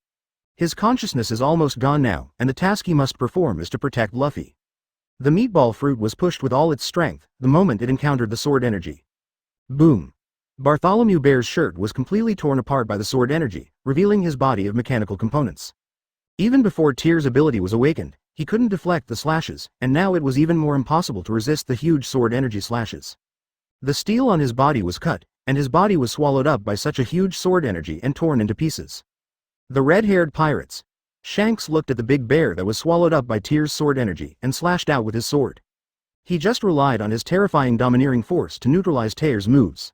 His consciousness is almost gone now, and the task he must perform is to protect Luffy. The meatball fruit was pushed with all its strength, the moment it encountered the sword energy. Boom. Bartholomew Bear's shirt was completely torn apart by the sword energy, revealing his body of mechanical components. Even before Tyr's ability was awakened, he couldn't deflect the slashes, and now it was even more impossible to resist the huge sword energy slashes. The steel on his body was cut, and his body was swallowed up by such a huge sword energy and torn into pieces. The red-haired pirates. Shanks looked at the big bear that was swallowed up by Tyr's sword energy and slashed out with his sword. He just relied on his terrifying domineering force to neutralize Tyr's moves.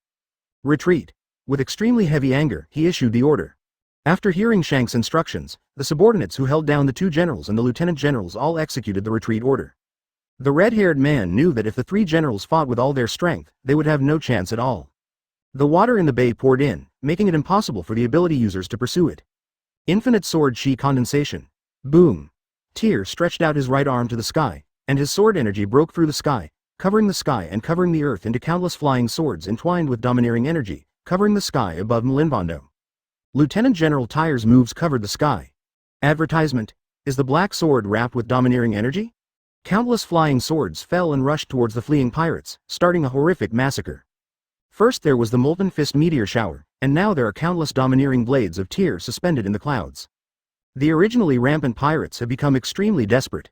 Retreat. With extremely heavy anger, he issued the order. After hearing Shanks' instructions, the subordinates who held down the 2 generals and the lieutenant generals all executed the retreat order. The red-haired man knew that if the 3 generals fought with all their strength, they would have no chance at all. The water in the bay poured in, making it impossible for the ability users to pursue it. Infinite sword chi condensation. Boom. Tyr stretched out his right arm to the sky, and his sword energy broke through the sky, covering the sky and covering the earth into countless flying swords entwined with domineering energy, covering the sky above Mlinvondo. Lieutenant General Tyr's moves covered the sky. Advertisement. Is the black sword wrapped with domineering energy? Countless flying swords fell and rushed towards the fleeing pirates, starting a horrific massacre. First there was the molten fist meteor shower, and now there are countless domineering blades of Tyr suspended in the clouds. The originally rampant pirates have become extremely desperate.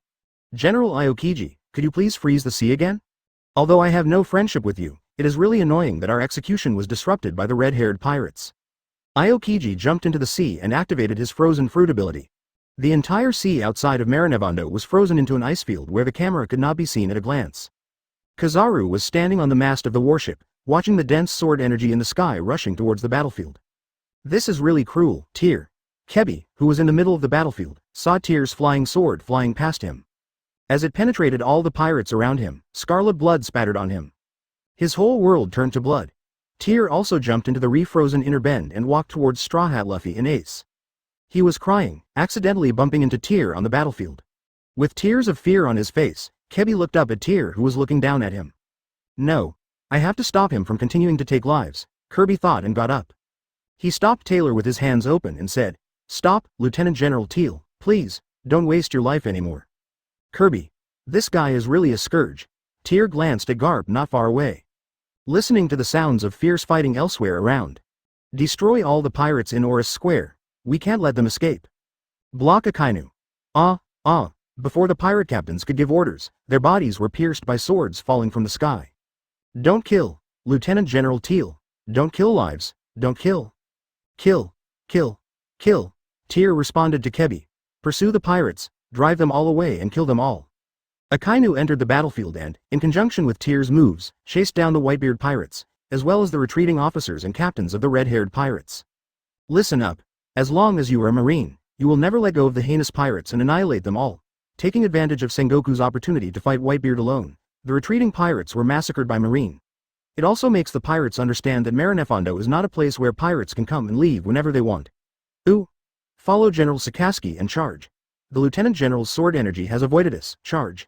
General Aokiji, could you please freeze the sea again? Although I have no friendship with you, it is really annoying that our execution was disrupted by the red-haired pirates. Aokiji jumped into the sea and activated his frozen fruit ability. The entire sea outside of Marinevondo was frozen into an ice field where the camera could not be seen at a glance. Kizaru was standing on the mast of the warship, watching the dense sword energy in the sky rushing towards the battlefield. This is really cruel, Tyr. Kebi, who was in the middle of the battlefield, saw Tyr's flying sword flying past him. As it penetrated all the pirates around him, scarlet blood spattered on him. His whole world turned to blood. Tyr also jumped into the refrozen inner bend and walked towards Straw Hat Luffy and Ace. He was crying, accidentally bumping into Tyr on the battlefield. With tears of fear on his face, Kebi looked up at Tyr, who was looking down at him. No. I have to stop him from continuing to take lives, Kirby thought, and got up. He stopped Taylor with his hands open and said, "Stop, Lieutenant General Teal, please, don't waste your life anymore." Kirby. This guy is really a scourge. Tyr glanced at Garp not far away. Listening to the sounds of fierce fighting elsewhere around. Destroy all the pirates in Oris Square. We can't let them escape. Block Akainu. Before the pirate captains could give orders, their bodies were pierced by swords falling from the sky. Don't kill, Lieutenant General Teal. Don't kill lives, don't kill. Kill, kill, kill. Tyr responded to Kebi. Pursue the pirates, drive them all away and kill them all. Akainu entered the battlefield and, in conjunction with Tyr's moves, chased down the Whitebeard pirates, as well as the retreating officers and captains of the red-haired pirates. Listen up. As long as you are a Marine, you will never let go of the heinous pirates and annihilate them all. Taking advantage of Sengoku's opportunity to fight Whitebeard alone, the retreating pirates were massacred by Marine. It also makes the pirates understand that Marinefondo is not a place where pirates can come and leave whenever they want. Follow General Sakaski and charge. The Lieutenant General's sword energy has avoided us. Charge.